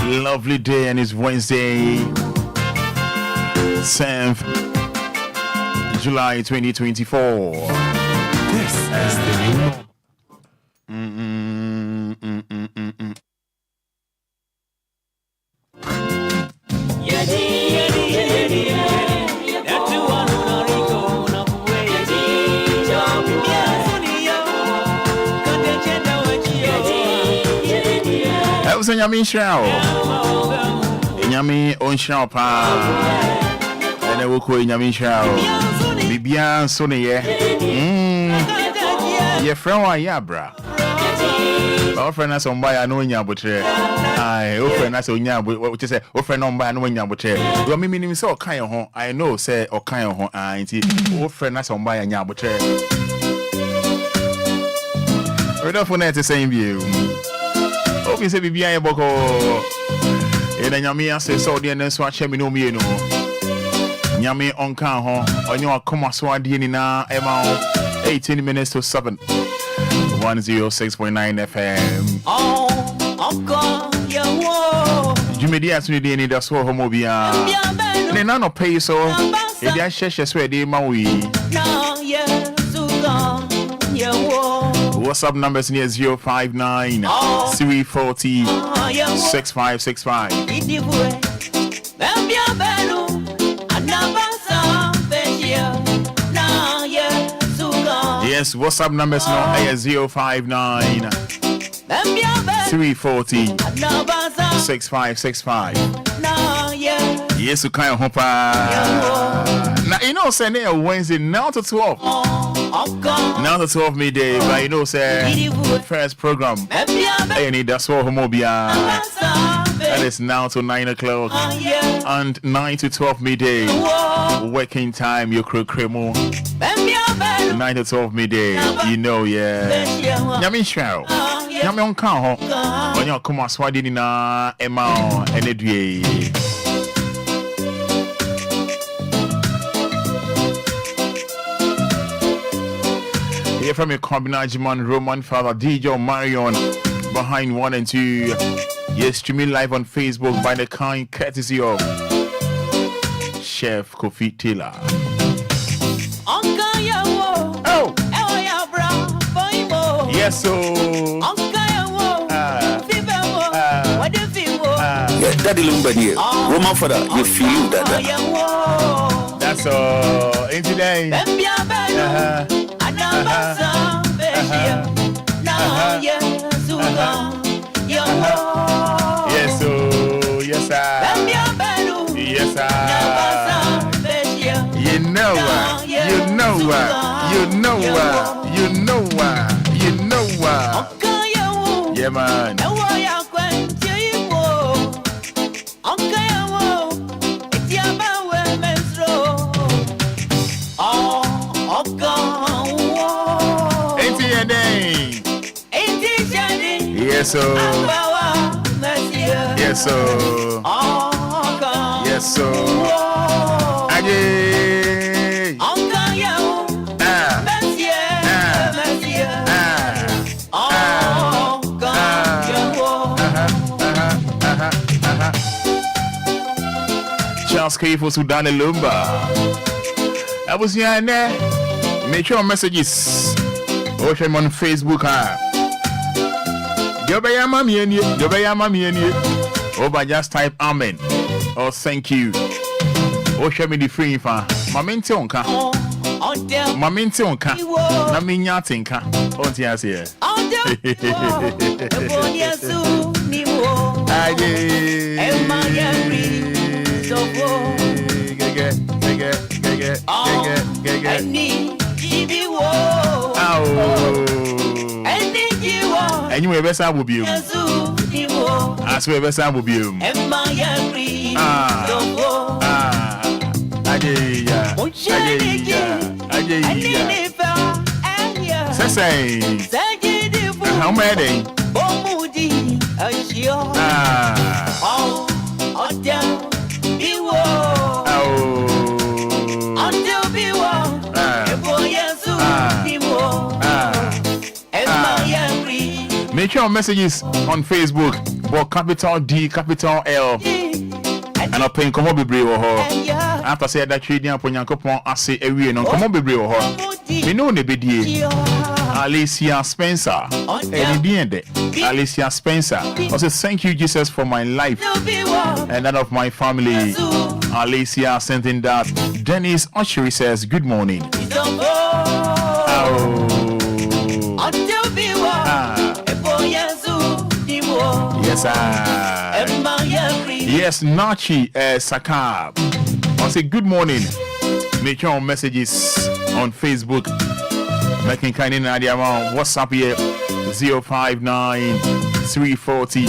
Lovely day, and it's Wednesday, 7th July 2024. This is the new Nyami Shao. Nyami on Shao pa. And I will call Nyami Shao. Bibian Sonny. Your friend wa yabra. Our friend has on by a no yabutre. I offer us on yabu. What you say? Offer no by no yabutre. You are meaning so kind of home. I know, say, or kind of home. I offer us on by a yabutre. We don't for the same view. Obi se bibia ye boko e na nyame ase so de ne so a che me no mie no nyame onka ho onye akoma so ade ni na e ma 18 minutes to 7 106.9 FM onko ye wo jumedi asuni de Anidaso Wɔhɔ Obia ne na no pay so e dia hye so e de ma wi na ye suga ye wo WhatsApp numbers near 059 340 6565. Yes, WhatsApp numbers now 059 340 6565. Yes, you can't hop. Now, you know, say Wednesday now to 12. Now to 12 midday, but you know, say first program. Anidaso Wɔhɔ Obia. That is now to 9 o'clock and 9 to 12 midday. Working time, your crew cremo. 9 to 12 midday, you know, yeah. Nyami Shao. Nyami on count. When you come as wadi na Emma and Edway. Here from a combination Roman Father DJ Marion behind 1 and 2. Yes, streaming live on Facebook by the kind courtesy of Chef Kofi Taylor. Oh, yes, so Daddy Lumba here. Roman Fada, you feel that? That's all. In today. Yes, so yes, yes, you know what, you know what, you know what, you know what, you know what. Yeah, man. Yes, so. Yes, so. Yes, so. Again. Charles K for Sudan Lumba. I was here and there. Make your messages. Watch them on Facebook. Over just type amen or thank you. Oh, show me the free fan. Mamenti onka. Mamenti onka. Na minya tinka. On tia here. And you ever say will be I swear ever say will be how many? Make your messages on Facebook, but capital D, capital L, and I'll pay come on be after say that trading upon Yankopon, I say a way, no come on be we know the BD. Alicia Spencer, Alicia Spencer. I say thank you, Jesus, for my life and that of my family. Alicia sent in that. Dennis Oshiri says, good morning. Yes, yes, Nachi Sakab. I say good morning. Make your messages on Facebook. Making kind of idea around WhatsApp here 059 340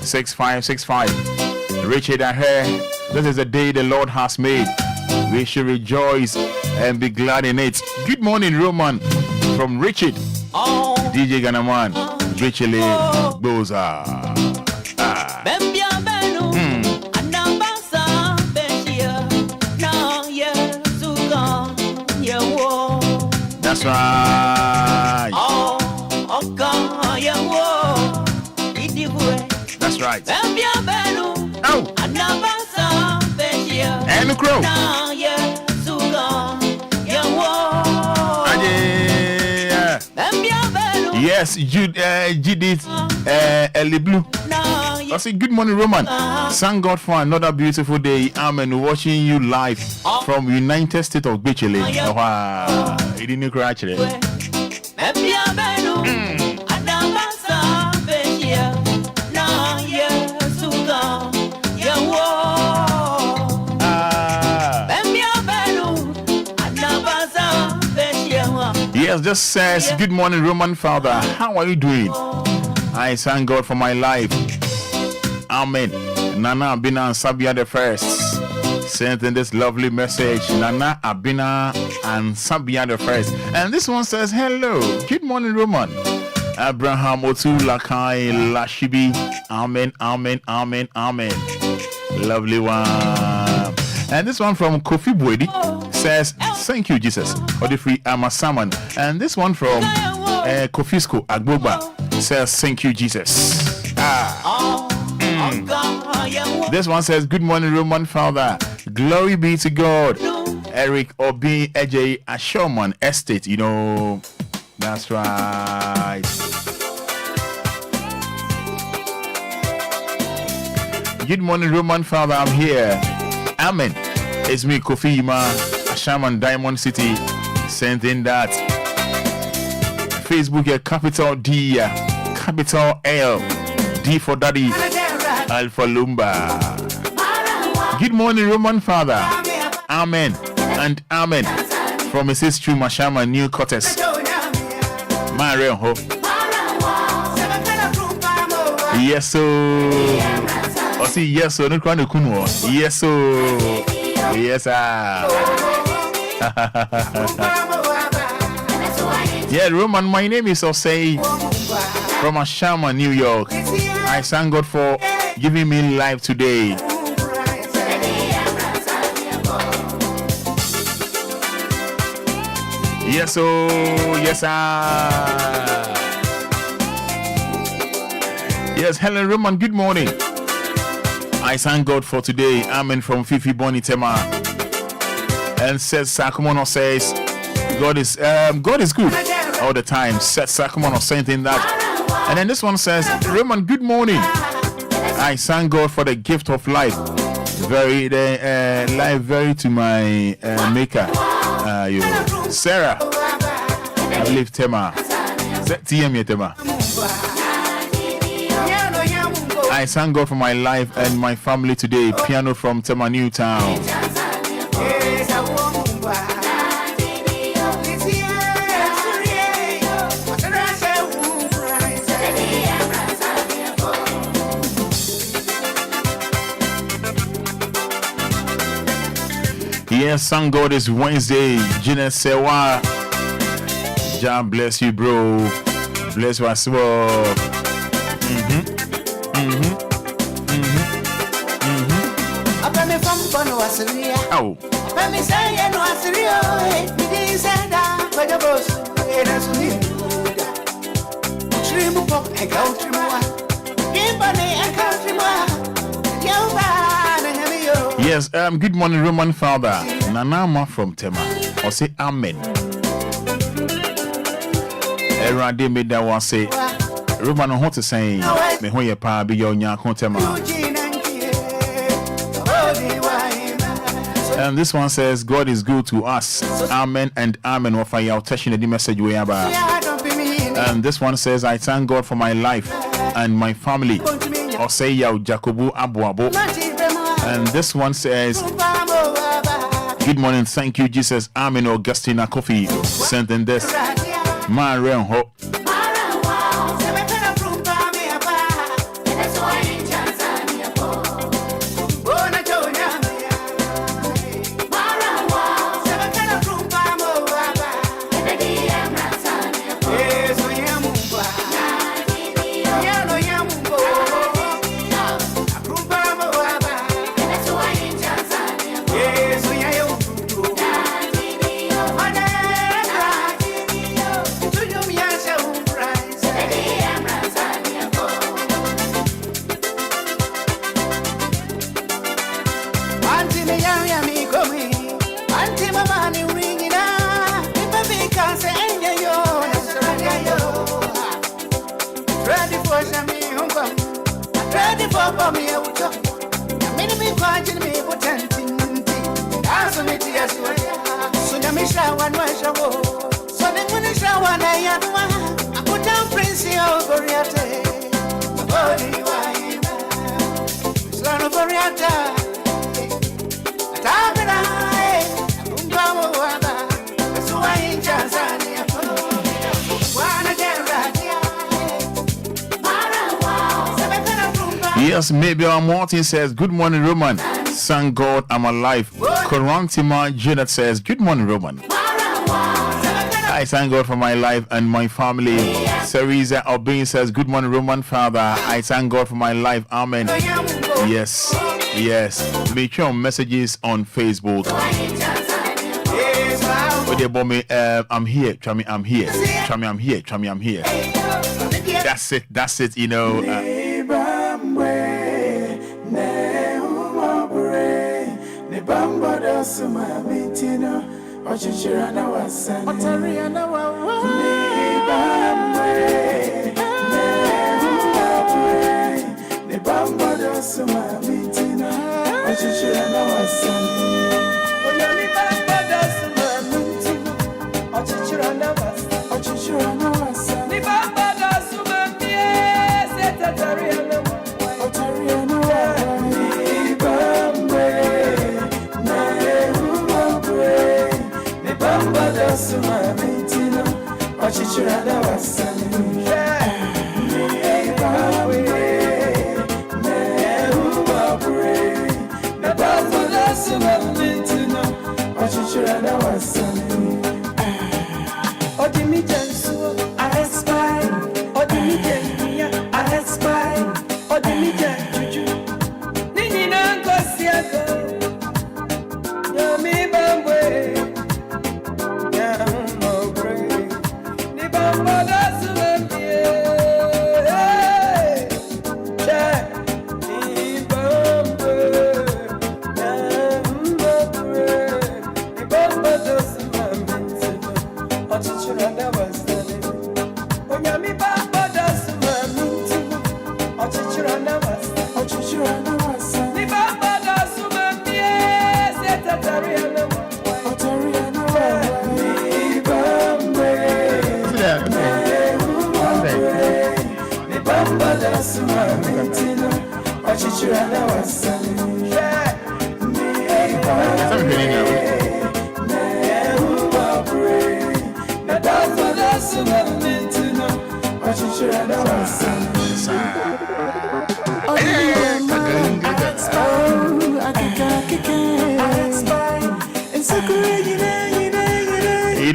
6565. Richard and her, this is the day the Lord has made. We should rejoice and be glad in it. Good morning, Roman, from Richard. DJ Ghanaian, Richard Boza. That's right. That's right. Oh. And the crow. Yes, Judith Ellie Blue. I say good morning, Roman. Thank God for another beautiful day. Amen. Watching you live from United States of Bichile. Wow, it didn't cry actually. Yes, just says good morning, Roman Father. How are you doing? I thank God for my life. Amen. Nana Abina and Sabia the first sent in this lovely message. Nana Abina and Sabia the first. And this one says, hello. Good morning, Roman. Abraham Otu Lakai Lashibi. Amen, amen, amen, amen. Lovely one. And this one from Kofi Bwedi says, Thank you, Jesus. Odifri Amasaman. And this one from Kofisco Agboba says, thank you, Jesus. This one says, good morning, Roman Father. Glory be to God. Eric Obi AJ Ashoman Estate. You know, that's right. Good morning, Roman Father. I'm here. Amen. It's me, Kofi Ima, Ashaman Diamond City. Sending that. Facebook, capital D, capital L. D for Daddy. L for Lumba. Good morning, Roman Father. Amen and amen. From Mrs. Chuma Shama, New Cortes. Marion Ho. Yes, so. Oh, see, yes, so. No, yes, so. Yes, Yeah, Roman, my name is Osei from Ashama, New York. I thank God for giving me life today. Yes, oh, yes, Yes, Helen Roman, good morning. I thank God for today. Amen from Fifi Bonitema. And says Sakumono says, God is good all the time. Says Sakumono saying that. And then this one says, Roman, good morning. I thank God for the gift of life. Life very to my maker. Sarah. I believe Tema. TM Tema. I thank God for my life and my family today. Piano from Tema Newtown. Yes, thank God it's Wednesday. Gina Sewa. God bless you, bro. Bless you as well. Oh. Yes, good morning, Roman Father. Nanama from Tema. Or say Amen. Erade made that one say Roman on what to say me ho ye pa be your nya Tema. And this one says God is good to us. Amen and amen. What fire touching the message we have. And this one says I thank God for my life and my family. Or say ya Jacobu Abuabo. And this one says, good morning, thank you, Jesus. Amen. Augustina Coffee sent in this. Marion Ho. Yes, maybe our Martin says, good morning, Roman. Thank God I'm alive. Corantima Janet says, good morning, Roman. I thank God for my life and my family. Teresa Obin says, good morning, Roman Father. I thank God for my life. Amen. Yes. Make your messages on Facebook. But they bomb me, I'm here, try me, I'm here. Try me, I'm here, try me, I'm here. That's it, you know.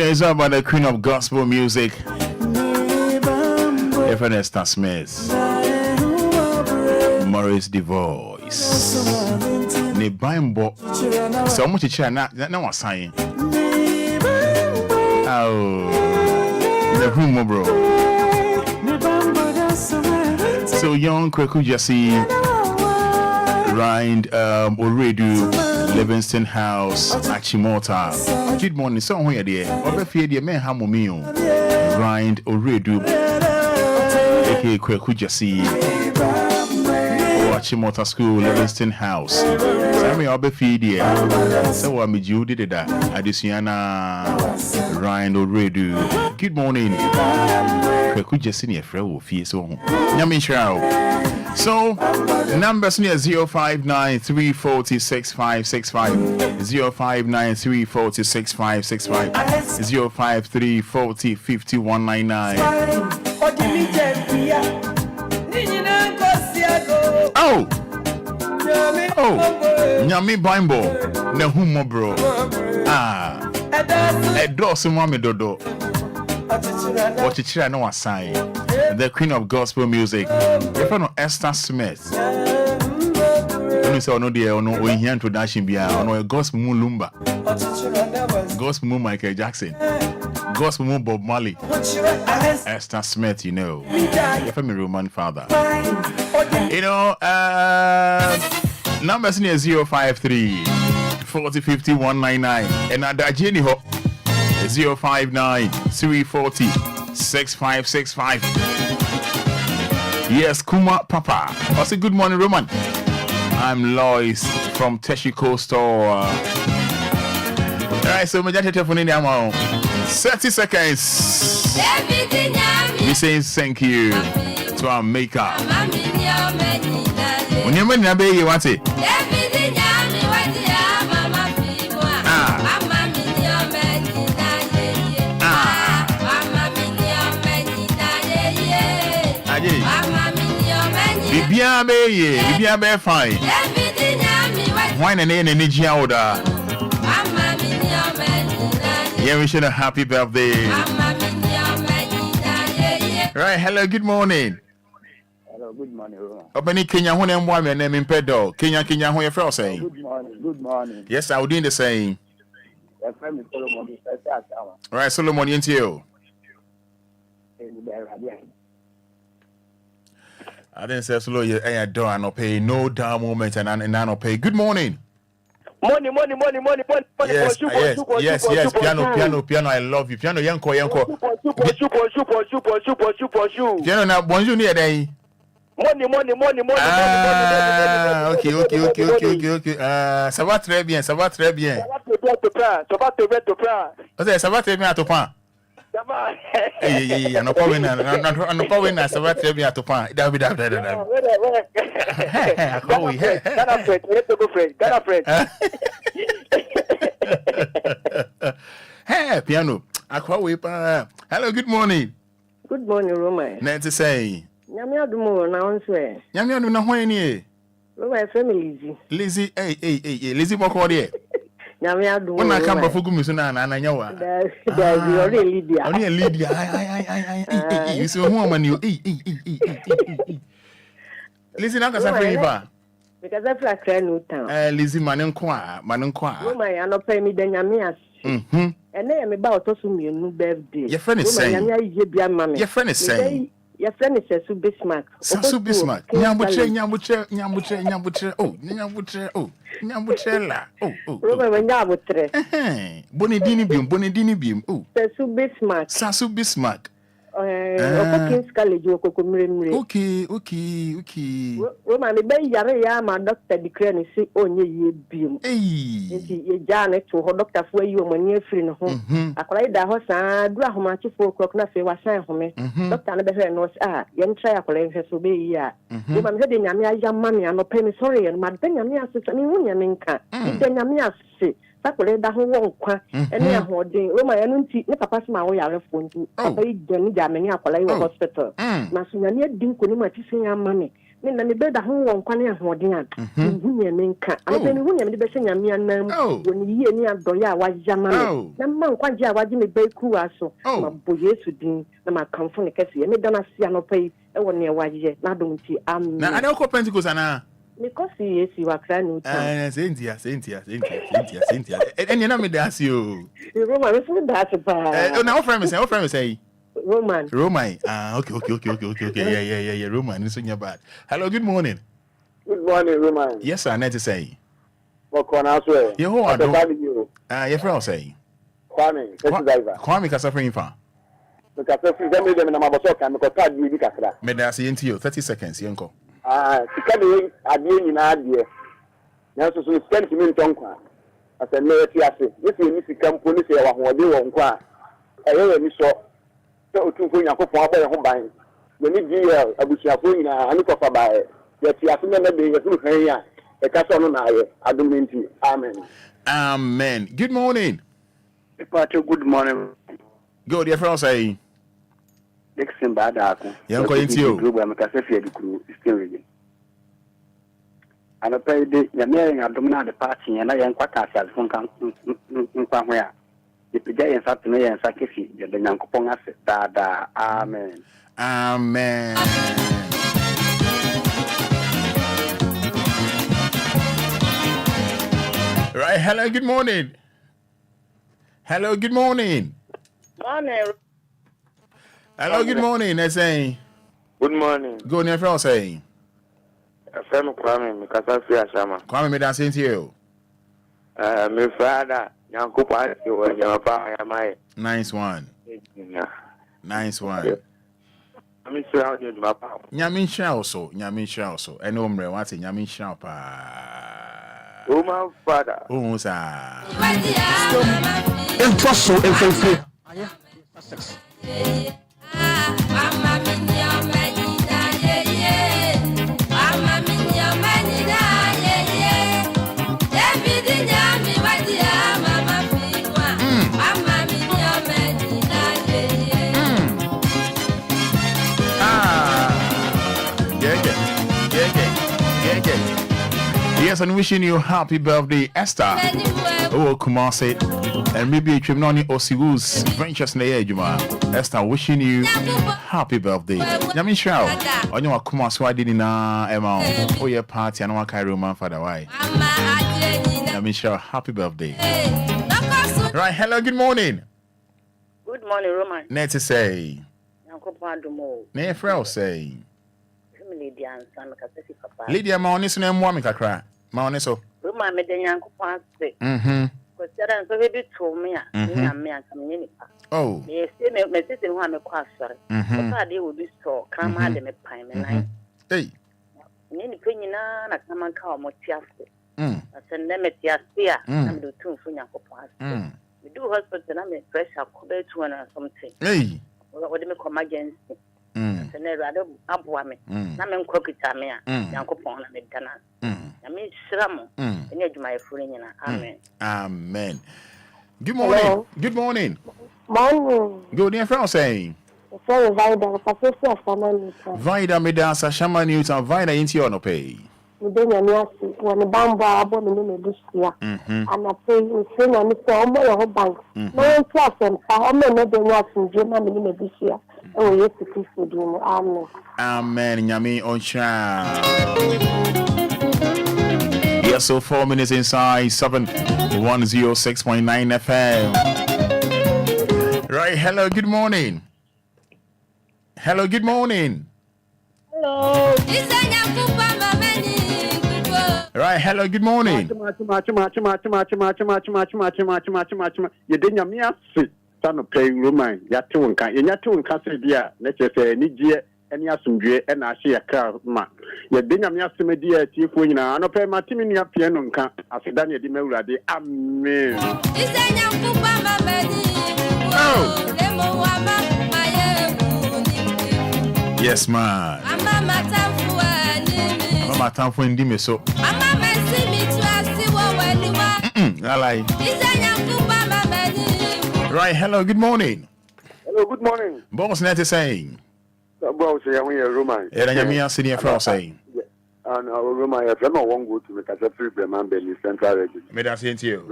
It's about the queen of gospel music, Esther Smith, Maurice DeVoice. Ne Bimbo, so much chair now was saying. Oh, the humor, bro. So young, Kweku Jesse, Rind, Oredu, Livingston House, Achimota. Good morning, so here, dear. Obefi, dear, man, Hamomio, Rind, Oredu, aka Kweku Jesse, Achimota School, Livingston House. Sammy Obefi, dear. So I'm Judy, Adisiana, Rind, Oredu. Good morning. Kweku Jesse, near Fredo, Fies, so Yamin Shao. So, numbers near 059-340-6565, 059-340-6565, 053-40-5199. Oh! Nyami Bimbo, ne humo bro. Ah, Edosu Mami Dodo. What you no assign. The queen of gospel music, the friend of Esther Smith. When say no dear, no we hear introduction bia, no a gospel mu Lumba, gospel mu Michael Jackson, gospel mu Bob Marley. Esther Smith, you know, the family Roman father. You know, numbers near 053 40 50 199 and at Jenny Ho 059 340 6565. Yes, Kuma Papa. I say good morning, Roman. I'm Lois from Teshiko store. Alright, so my telephone in there now. 30 seconds. We say thank you to our maker. When you mean you want it? Bibia be fine. Why na energy order? Yeah, we should a happy birthday. Right, hello, good morning. Hello, good morning. Open Kenya when I'm one name in pedo. Kenya who your friend saying? Good morning. Yes, I will do the same. your friend is Solomon. Right, Solomon, into you. I didn't say slow. I don't know pay no down moment and I don't pay. Good morning. Money. Yes. Piano. I love you. Piano, yanko. Super. Piano, now bonjour near day. Money. Okay. Ça va très bien. Ça va très bien Ça va très bien à ton pain. Hey, no point na ça va très bien à ton pain. Ghana friend. Hey, piano. Akwa we pa. Hello, good morning. Good morning, Roma. Nancy say. Nyame adumo na onse. Nyame adu na hwan ni? Roma family Lazy. Hey. Lazy boko there. Nyame adumo. Una kamba fogu mi so na nyawa. That's already Lydia. Only Lydia. Ay. You so who am you? Lazy na ka sa free ba? Because I feel like no town. Lazy manen kwa. Roma ya no pay me the nyame as. Ene me ba otosu mi nu birthday. Your friend is saying. Nyame aye bia mama. Your friend is saying. Your friend is Sasu Bismarck. Sasu Bismarck. Nyambuche. Oh, nyambuche la. Oh. Roma nyabutre. Bonedini bium. Oh. Sasu Bismarck. Okay. Roma me be yare ya ma doctor declare ni say onye ye bium. Nti ye jane to ho doctor fo yi o mani afiri no ho. Akola da ho saa du ahomachi 4 o'clock na fe wasan home. Doctor na be hwe no ye try akola hwe so be yi a. Roma me de nyame ayama me anope me sorry ye ma de nyame asese me hu nyame nka. De nyame asese sakole da ho won kwa ene ahodin Roma ya no nti ne papa sima wo yare fo nti papa yi gani da me akola yi hospital na so nyame adin ko ni ma ti sen ama me na me be da ho won kwa ne ahodin a hu nyame nka ana me hu nyame de be se nyame anam woni yi ni adoye a wajama me na ma nkwa je a waje me be ku aso ma bo Yesu din na ma kamfo ne kese me da na sia no pai e woni e waje na dom ti amen na ana ko Pentecost ana because yes you are crying out Cynthia and you know me that's you Roma me say that pa now friend me say Roman okay yeah Roman is in your bad. Hello, good morning. Good morning, Roman. Yes sir, need to say What can I say? You who are your friend say Kwame driver. Kwame ka suffering fa Because if them them na maboso kan me ko card ni bi kakra. Me da say into you 30 seconds yenko. Sika de adie nyina adie. Na so spend me ntonkwa. Asa me ti ase. If you sika mpo ni se wa hoode wo nkwa. Eye ni so. So otunfo nyakopon aboye ho ban. Ye ni DL abusuafo nyina ani ko fa ba. Ye ti ase na be ye fu kan ya. E ka so no na aye. Adumenti. Amen. Good morning. Good morning. Go your friend say Dixon Badako. Yanko into you. Group am ka se fie di kru still reading. Ana pay de ya me ya domina de party ya na ya nkwa ka asa fun kan nkwa ho ya. De pija ya sa tene ya sa kefi de nyankopon ase da amen. Right, hello, good morning. Morning. Hello, good morning. I say. Good morning. Go near friend say. FM Kwame Mikasa Shama. Kwame me dancing to you. Me Fada nyankopon ase wo nyama ya mai. Nice one. I'm sure how you do my power. Nyame nhyira also. Ene omre wate nyame nhyira pa. Oh my Father. Oh sa. Entrosso enfefe. Yes, and wishing you happy birthday, Esther. Oh, Kumasi. And maybe a Chimnoni Osiwus Ventures Nayajuma. Esther, wishing you happy birthday. Yamin Shao. On your Kumasi, I didn't know oh, your party and one Cairo man for the why. Yamin Shao, happy birthday. Right, hello, good morning. Good morning, Roman. Net to say. Ne frau say. Lydia Maonis and Wami Kakra. Maoniso. Roman made the Yanko Pan say. Because there is a baby told me, oh, yes, my sister who I'm a pastor. I deal with this talk, come out and a pine and hey. Any penny na come and call Motiaste. I send them at Yasia and do 2 for Yanko Pan. We do hospital and I'm pressure cover to one or something. Hey, what do you come against me? And then rather upwame. Namen Coquitamia, Yanko Pon and Dana. I mean, Sram, and yet my friend. Amen. Amen. Good morning. Hello. Good morning. Morning. Good near from saying. Vida me dansa Shama Newton, Vida into your no pay. When the bamboo album in the bush, and I pay you, sing on the former bank. No class and how many of the works in Germany in the bush here. Oh, yes, it is for doing. Amen. Amen. Yami on Yes, so 4 minutes inside 7:106.9 FM. Right, hello, good morning. Hello, good morning. Hello. Right, hello, good morning. You didn't me ask son of paying Roman, Yatunka, in Yatunka, dear, let's say, Nidia, and Yasumdre, and I see a car, ma. You didn't me ask me, dear, Chief Winner, and pay my team in your piano, as a Daniel de Melody. Amen. Yes, man. Mama, time for Indime so. I like. Right, hello, good morning. Hello, good morning. Boss Net is saying. Boss, we are Roman. And I am senior for saying. And Roman, if I won't go to make a free Bremen Belly Central Region. May I say to you?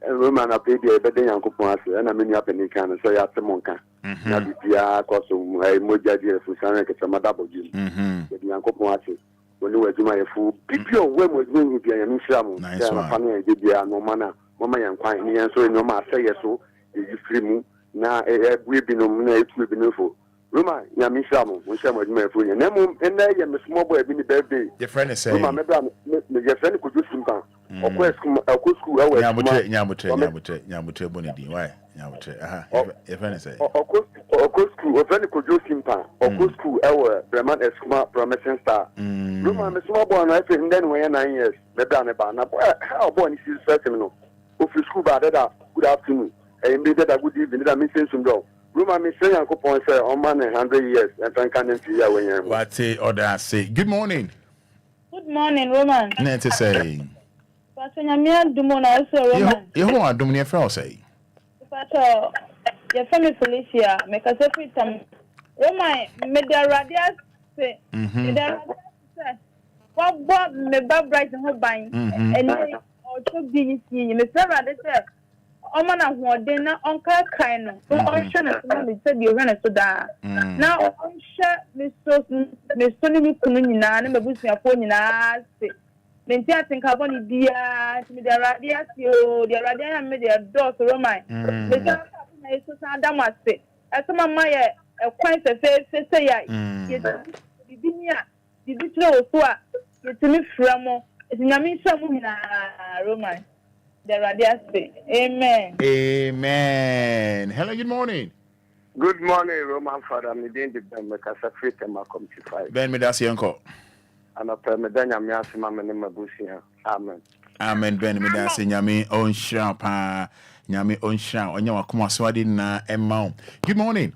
Roman, I paid the bedding and coupons, and I mean, up in the can, so you have to monka. Now, the Pia cost of Moja for Sana, some double Jim. The Yanko Poase. When you were doing my food, people, when was going to be a Misram, nice one. No manner, Mama and Quine, and so no matter say so, you free me. Now, we've been nominated to be no. Roma, Yamisam, which I was my friend, and then I am a small boy in the birthday. Your friend is saying, your friend could do something. Of course, a good school, Yamute Bonidi. Why? Yamute, your friend is saying, of course, school, a friend could do simple, of course, school, our Bremen is smart, promising star. Roma, I'm a small boy, and I think then when 9 years, the Banabana, how born is his first seminal. Of your school, good afternoon, and made that a good evening, that means some dog. Roma, me say, Uncle Point, say, on man 100 years, and I can't see you when you're. What say, or that say, good morning. Good morning, Roman. Net to say. But when I'm here, Dumona, also, Roman. You want Dumnia Frau say? But your family Felicia, make us every time. Roman, made the radius say, what Bob me Bob Bright and her buying, and or took the Mr. Radisha. Omana who dinner on Kakano, on Shannon, said you ran so da. Now, on share Miss Tony Kunina, and the Busia phone in us. Then I think I want to be a radiatio, the radian made their door to Roman. The Damas say, as some of my quite a fair say, the bitro to me from it's Yamisha Roman. The radius say, amen. Amen. Hello, good morning. Good morning, Roman Fada. I'm the Ben Macassa Fit and Malcolm 5. Ben Medasi uncle. And a Medania Miasima and Mabusia. Amen. Amen. Ben Medasi Yami on sharp. Yami on sharp. On your Kumaswadi na Emma. Good morning.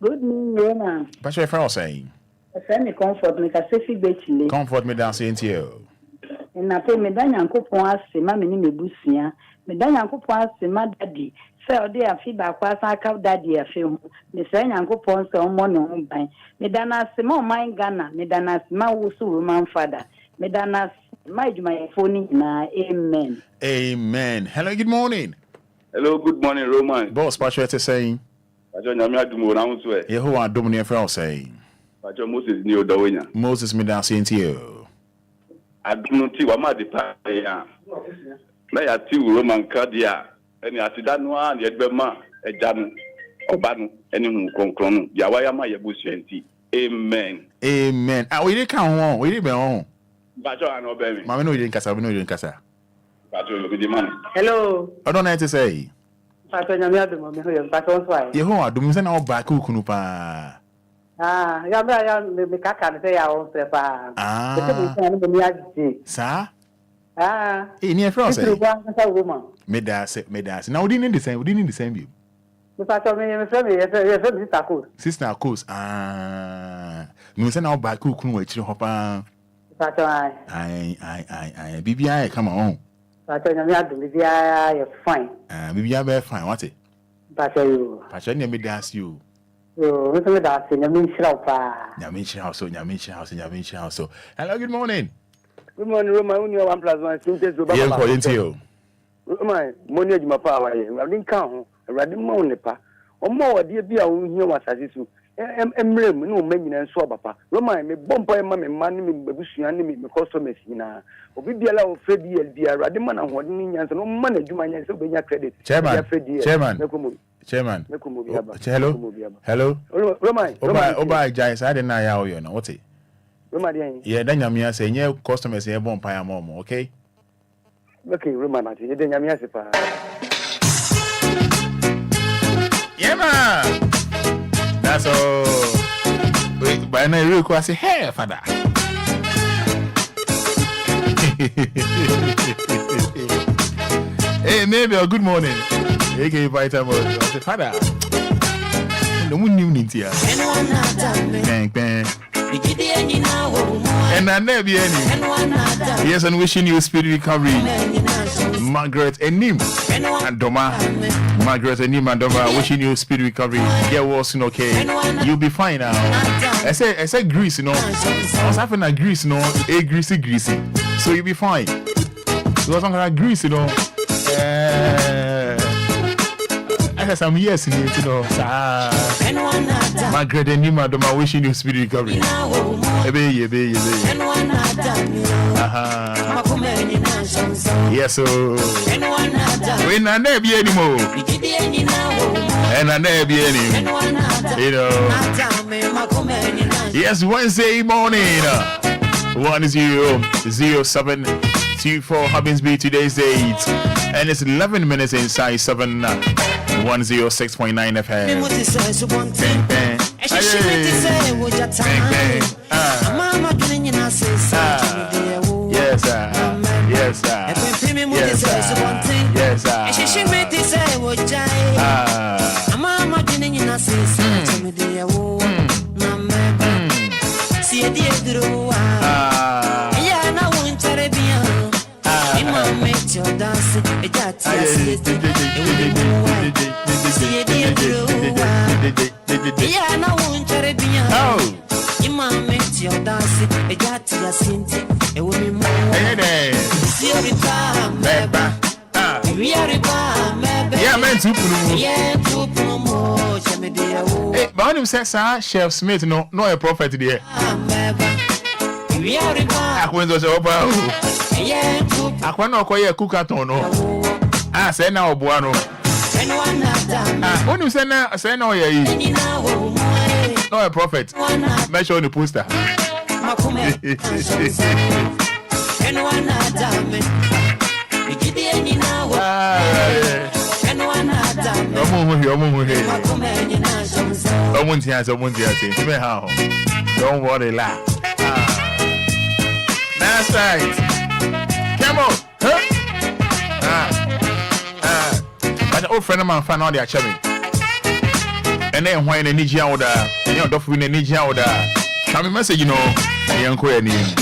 Good morning, Roman. Pastor Frau saying. A friend comfort me Cassifi Betty. Comfort me dancing into you. Na pe me dan Yankopon ase ma me ni mebusia me dan Yankopon ase ma daddy se ode afi ba kwa san ka daddy afi ho me se Yankopon se o mo no ho ban me dan ase ma o man Ghana me dan ase ma wo so Roman Fada me dan ase ma ejuma phone na amen. Amen. Hello, good morning. Hello, good morning, Roman. Boss Pastor saying. Pastor Nyame adumo na wo so e. Yehowa adumo ne Frau saying. Pastor Moses ni odawenya. Moses me dancing into you. Adunuti wa ma de pa ya. na ya ti Roman Cardia eni asida no a ye gbema eja no oba no eni hu konkron no ya wa ya ma ye busuanti amen we dey kan ho we dey be ho bajo an obe mi ma me no dey nkasa bajo yo be man hello I don't know to say Papa nyame adum me ho ye papa on so ye ho adum se na oba ka ukunu pa ya me kaka ne ya on se pa sa ni e fro say me da se na we dey the same view me papa me friend sister course me say na oba ka ukunu wa chire ho pa papa ai bibia come on papa nyame adum bibia ye fine bibia be fine what it papa you ne me da se you yo me da se nyame nshira pa nyame nshira so hello good morning Roma uni 1+1 synthesis do baba yeah for you Roma money adwuma pa wa ye radin kan ho radin ma won pa omo wade bia wo hia wasase su emrem no manyina nso baba Roma me bompa ma me man me babusua ne me customers nyina obi bia la o fredi el bia radin ma na hode ni nyansa no ma na adwuma nyansa obenya credit chairman hello Roma Oba jai sa de na ya oyo no what it Roma dey yeah da nyamia say nye customers here bompa ya mo okay Roma na dey nyamia se pa yeah man that's all wait by na real kwase hey Fada hey maybe a good morning okay vitamin Fada no mun new nintia bang and I never any yes and wishing you speed recovery Margaret Enim and Doma Margaret Enim and Doma wishing you speed recovery get worse okay you'll be fine now I said grease I was having a grease a greasy so you'll be fine because I'm gonna grease I have some years in it, Margaret and Nima, Doma wishing you speedy recovery. Ebe. Yes, so when I never be anymore, and I never be anymore, yes, Wednesday morning, 100724 happens be today's date, and it's 11 minutes inside 7. 106.9 FM. Yes, sir. Hey, but when you say Chef Smith, no a prophet there. I went to the I can't quite cook at all. Ah, say now, Buano. When you say now, no a prophet. Make sure the poster. Don't worry, laugh. That's right. Come on. But the old friend of mine found out they are cherry. And then when they need you out there, and you're off with the need you out there. Come a message, Enquiries.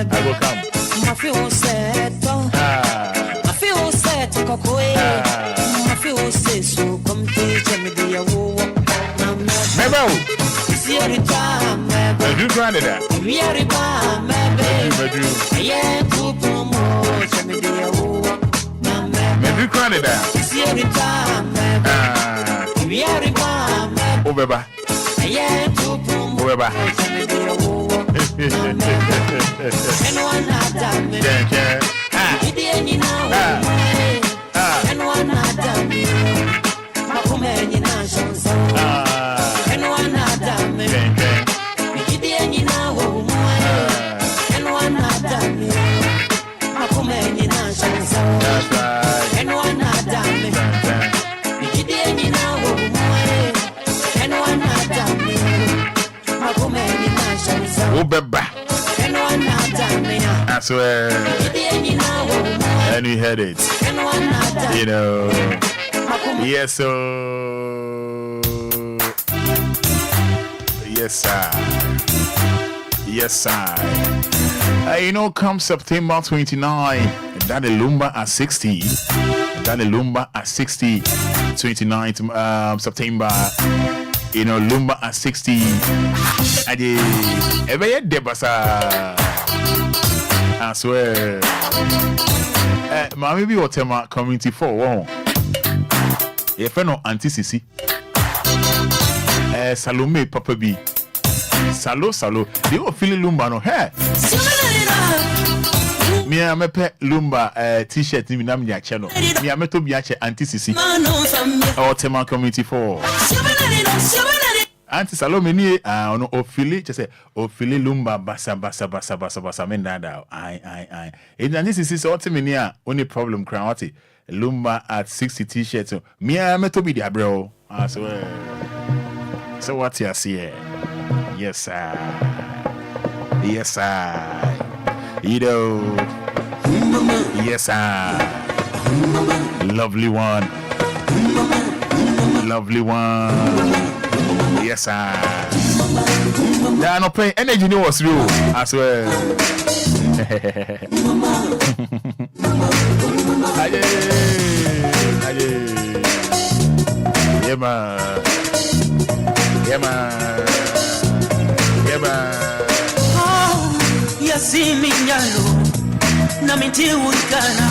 I will come. I feel set. feel say so come to me the wo. Mebo. See every time, I do grant that. We are riba, baby. Yeah, to promote me the wo. Maybe grant that. See every time, we are riba. Obeba. Yeah, to promote Obeba. me the wo. And one not done me. It ain't now. And one not done me. My woman in nations. And one not done me. It ain't now. And one not done me. My woman in nations. And one not done me. It ain't now. And one not done me. My woman in nations. Obeba. I swear. And we heard it. You know. Yes, so. Yes, sir. Yes, sir. You know, come September 29, that the Lumba at 60. That the Lumba at 60. 29 September. You know, Lumba at 60. I did ever yet debasa. I swear. Maybe what tema community for one. If no artiste. Salome Papa B. Salo. They were feeling Lumba no hair. Me a mepe Lumba t-shirt ni nam ya channel. Me a meto biache artiste. Or tema community for. Auntie Salome ni ono ofili just ofili Lumba basa mendada ai and this is what me ni only problem crown Lumba at 60 t-shirts me meto be there bro so what you see yes sir you know yes sir lovely one yes, sir. There are no pain. Energy no was real. I swear. Yeah, man. Oh, you see me, yalo. Na miti ukana.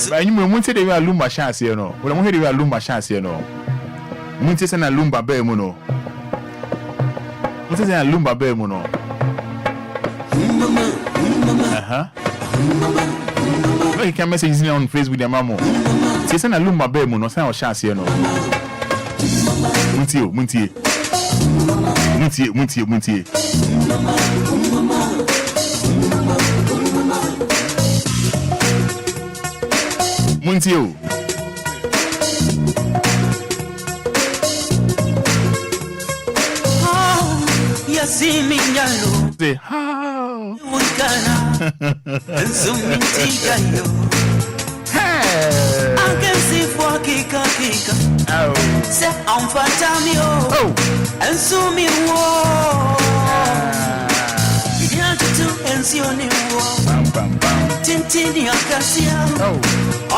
But you won't say they were Lumba chance here, no. Well, I'm going to be a Lumba chance here, no. Munti sana Lumba be muno. Munti sana Lumba be muno. Well, you can message me on Facebook the mamo. Munti sana Lumba be muno. Sana o chance here no. Munti. See me yalo. Say how. Ukana. Nzumiti gayo. Hey. I can see for kika. Oh. Say I'm fatamio. Oh. Nzumi wo. Idiatu ensioni wo. Bam. Tintini akasia. Oh.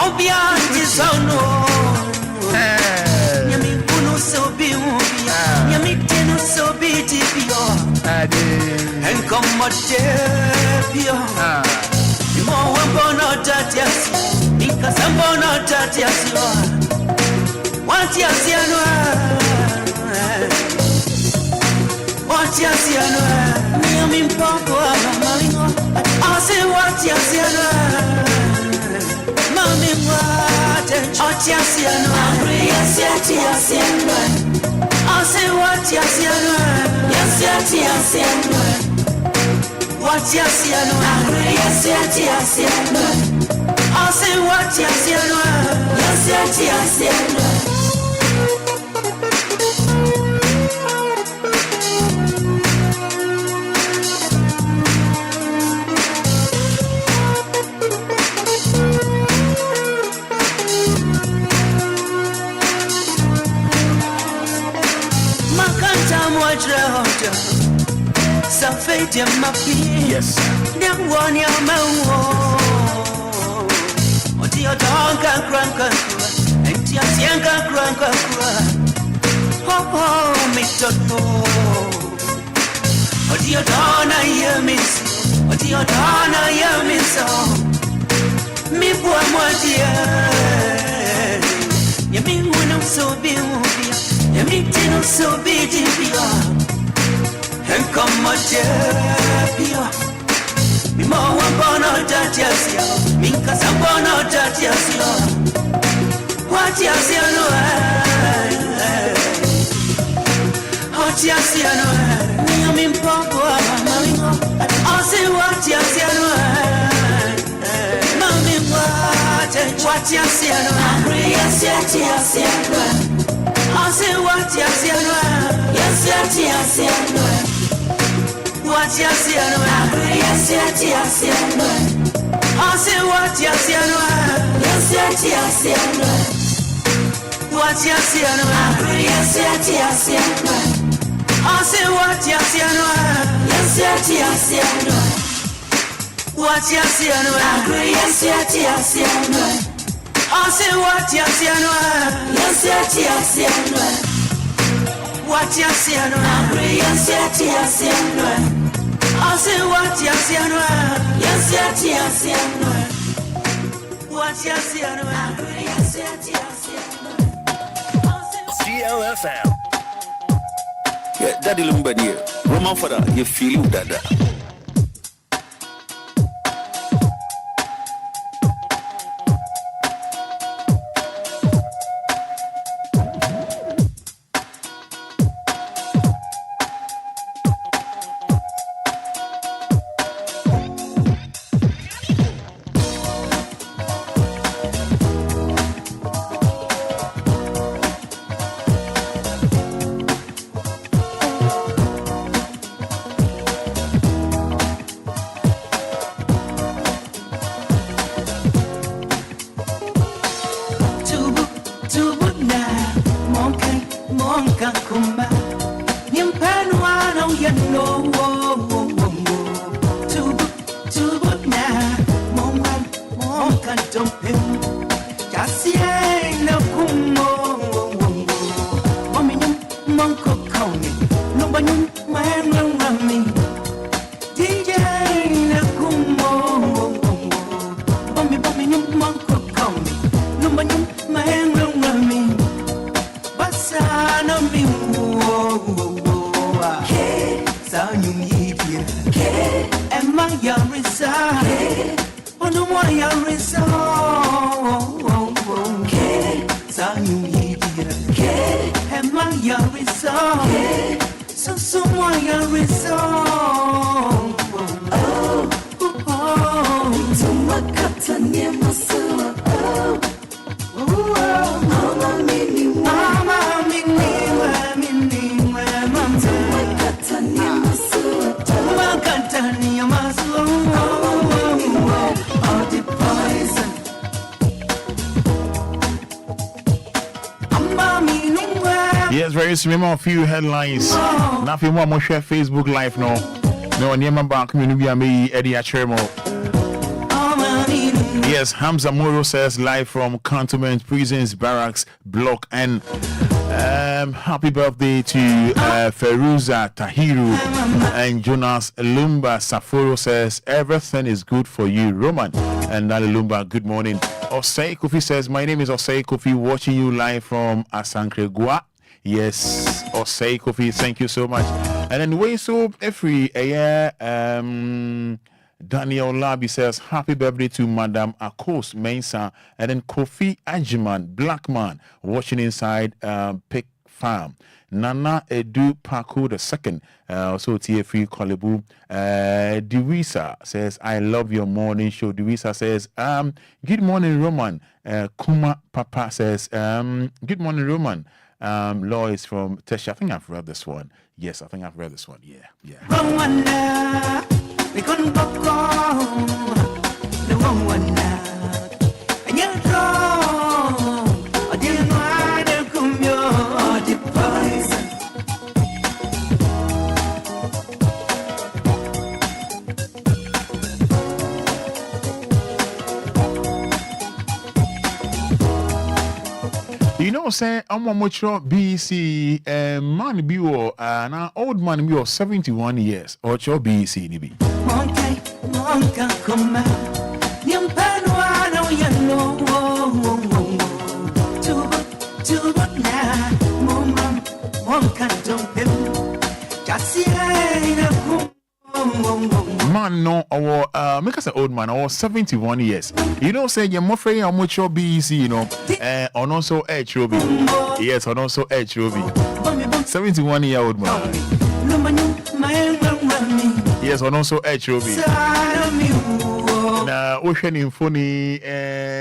Obia tisono. Hey. Nyami kuno so bi ubia. Nyami tino so bi tibio. And come on, you more one tatias because I'm born tatias. What you see, what you see, me I'm in Papa, I say what you see, Mammy, what you see, I say what you see, yes, what you see, yes, I say what you see, yes, yes. Then one your man, what your dog and crank and Sianga Granga, oh, Mitoto. What do you donna hear me? What do you donna hear me so? Me boy, my dear. You mean when I'm so big, you mean I'm so big, and come my dear. Me more one born out that yes, me cause I'm born out that yes, what you see, no, what you see, no, me am in Papa, I'll say what you see, no, mommy, what you see, no, yes, yes, yes, yes, I'll say what you see, no, yes, yes, yes, yes, what you see, no, yes, yes, yes, yes, I'll say what you see, no, yes, yes, yes, yes, what you see, no, yes, yes, yes, yes, I'll say what you see, no, yes, yes, yes, yes, what you see, no, yes, yes, yes, yes, I'll say what you see, no, yes, yes, yes, yes, what you see, no, yes, yes, yes, yes, I'll say what you see, no, yes, yes, yes, yes, what you see, no, yes, yes, yes, yes. DLFM. Yeah, Daddy Lumba here. Roman Fada, you feel you, Dada. Yes, very soon. Remember a few headlines. Nothing more. I'm share Facebook Live now. No, near my back. Community, I'm Eddie Achemo. Yes, Hamza Moro says live from Cantonment Prisons Barracks Block N. Happy birthday to Feruza Tahiru and Jonas Lumba. Saforo says everything is good for you, Roman. And Dali Lumba, good morning. Osei Kofi says my name is Osei Kofi, watching you live from Asankregua. Yes, Osei Kofi, thank you so much. And then we so every year, Daniel Labi says happy birthday to Madame Akos Mensa. And then Kofi Ajiman, black man, watching inside Pig Farm. Nana Edu Paku II, also TF3 Kolebu. Dewisa says, I love your morning show. Dewisa says, good morning, Roman. Kuma Papa says, good morning, Roman. Lois from Tesha. I think I've read this one. Yes, I think I've read this one. Yeah. You know, say I'm a mature BC man be or an old man be 71 years or your BC ni be. Monka come man no or make us an old man or 71 years. You know say you're more free how much your BC, you know, on also H Roby. Yes, on also H Roby. 71-year-old man. Yes, on also H Roby. Now ocean in funny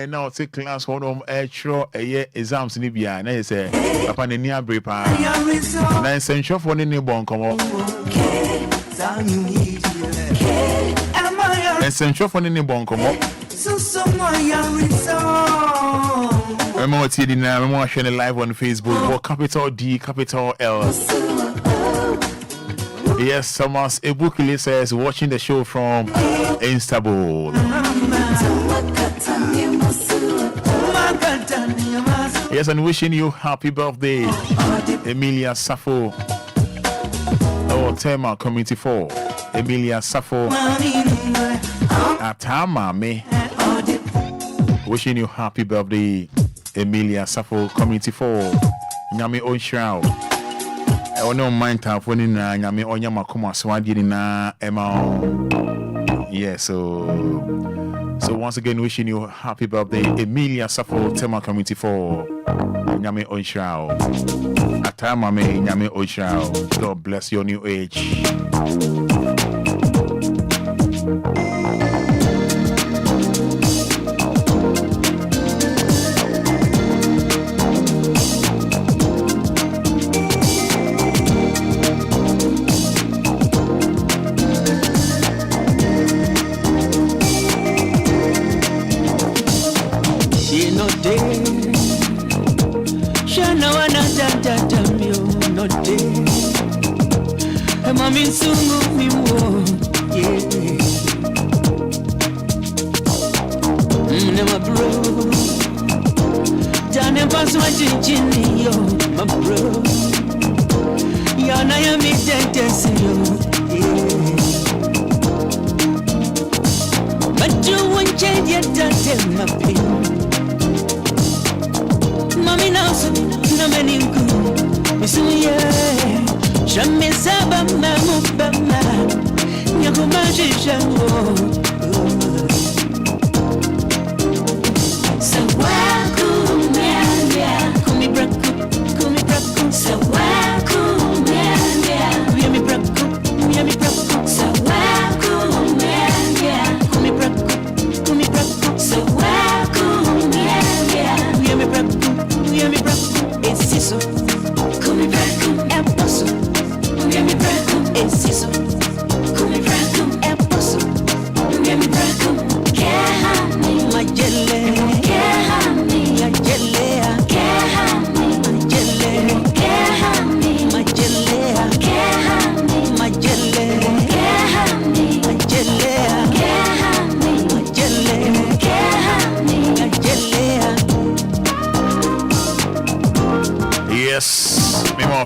now take class one of extra exams in Obia. Now say upon the near break. Now essential for the newborn come up. Essential for the newborn come up. Remember TD now, remember sharing live on Facebook for capital D, capital L. Yes, Thomas Ebukile says watching the show from Istanbul. Yes, and wishing you happy birthday, Emilia Safo. Tema Community 4, Emilia Safo Atama me. Wishing you happy birthday, Emilia Safo Community 4. Nyame Onshroud. I don't mind time for ni na Nyame Onyama Kuma Swadi na Emma. Yeah, so once again wishing you happy birthday, Emilia Safo Tema Community 4. Nyame Onshroud. Atama me Nyame Onshroud. God bless your new age.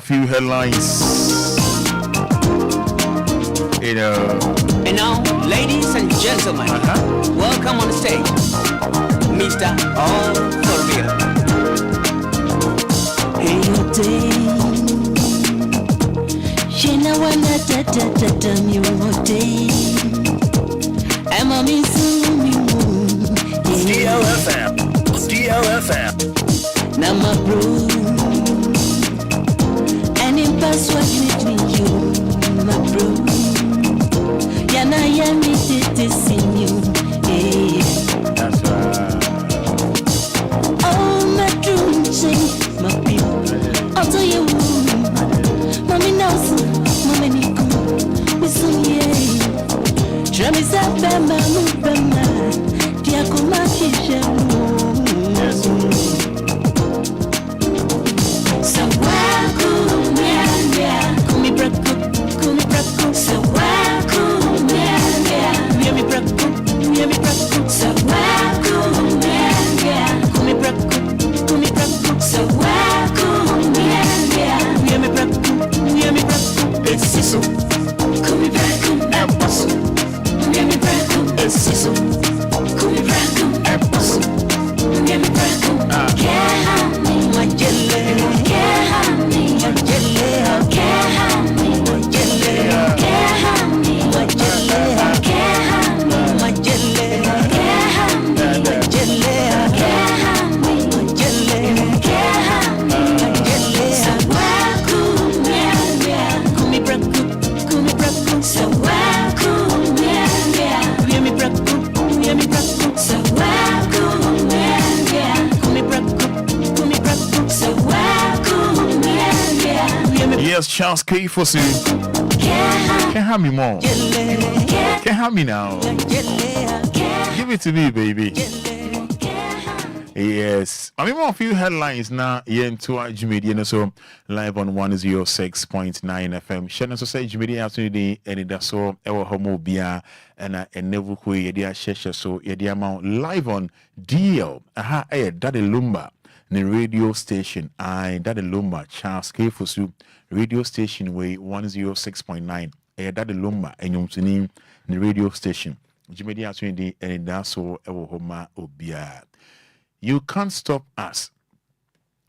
Few headlines, you know. And now, ladies and gentlemen, welcome on the stage, Mr. All For Real. Hey, you day, she know one that you want day. I'm a missing you. DLFM. Now my bro. That's what with me, you, my bro. Yana yami did see you. That's right. Oh, my dream sing, my people. I'll tell you, Mommy knows, Mommy Nico, Miss Ye. Tramis up, Bama, Diakoma, Yes, Charles K. Fosu. Can't have me more. Can't have me now. Give it to me, baby. Yes, I mean, more few headlines now. Yeah, into our Media, so live on 106.9 FM. Shannon so say Media afternoon, Anidaso Wɔhɔ Obia and never quit Yedia Shesha so Yedia Mount live on DL. Aha, Daddy Lumba, the radio station. Daddy Lumba, Charles K. Fosu, radio station way 106.9. Daddy Lumba, and Yumtini, the radio station. Media afternoon, Anidaso Wɔhɔ Obia. You can't stop us.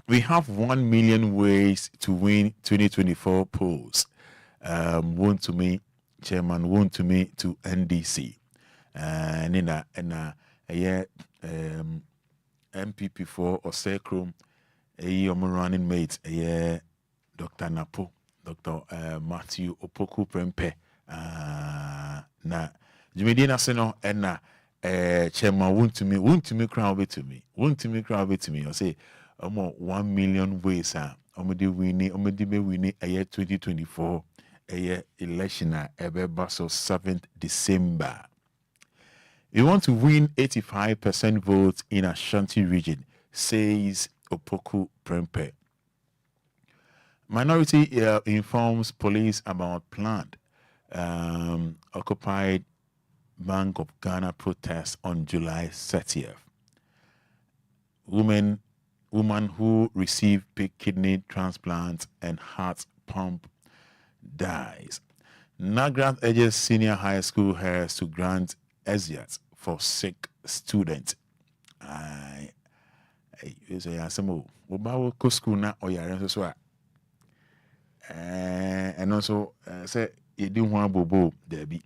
We have 1 million ways to win 2024 polls. One to me, Chairman, one to me to NDC. MPP for Osekrum, running mate, Dr. Napo, Dr. Matthew Opoku Prempe. Na Jumedina Seno and Chairman won't to me crown it to me. I say 1 million ways omedi winning a year 2024 a year election so 7th December. We want to win 85% votes in Ashanti region, says Opoku Prempe. Minority informs police about planned occupied Bank of Ghana protest on July 30th. Woman who received pig kidney transplant and heart pump dies. Nagrant urges senior high school heirs to grant exeat for sick students. I say asemo obawo ko school na oyare so and also say you do one bobo Debbie.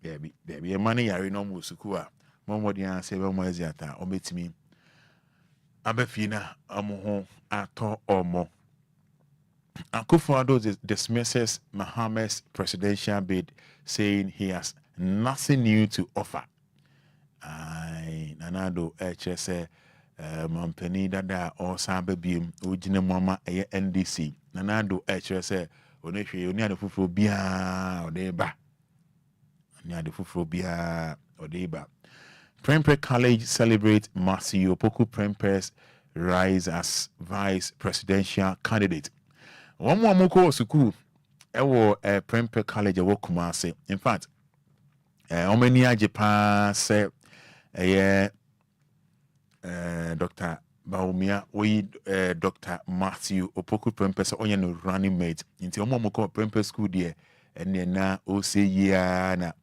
Money yari no musukua. Momodian say well moziata obetimi. Abefina amuho ato omo. Akufo-Addo dismisses Mohammed's presidential bid, saying he has nothing new to offer. Nanado HSA Mampeni Dada or Sababim Ujine Mama NDC. Nanado HSA Oneshi Unia the Fufu Bia or Deba. Near the Fufrobia or Deba. Prempeh College celebrates Matthew Opoku Prempe's rise as vice presidential candidate. One more moko suku ewo Prempeh College ewo Kumasi. In fact, omenia Japan say Dr. Baumia we Dr. Matthew Opoku Prempeh so onye no running mate. Inti omo moko Prempeh school there and na na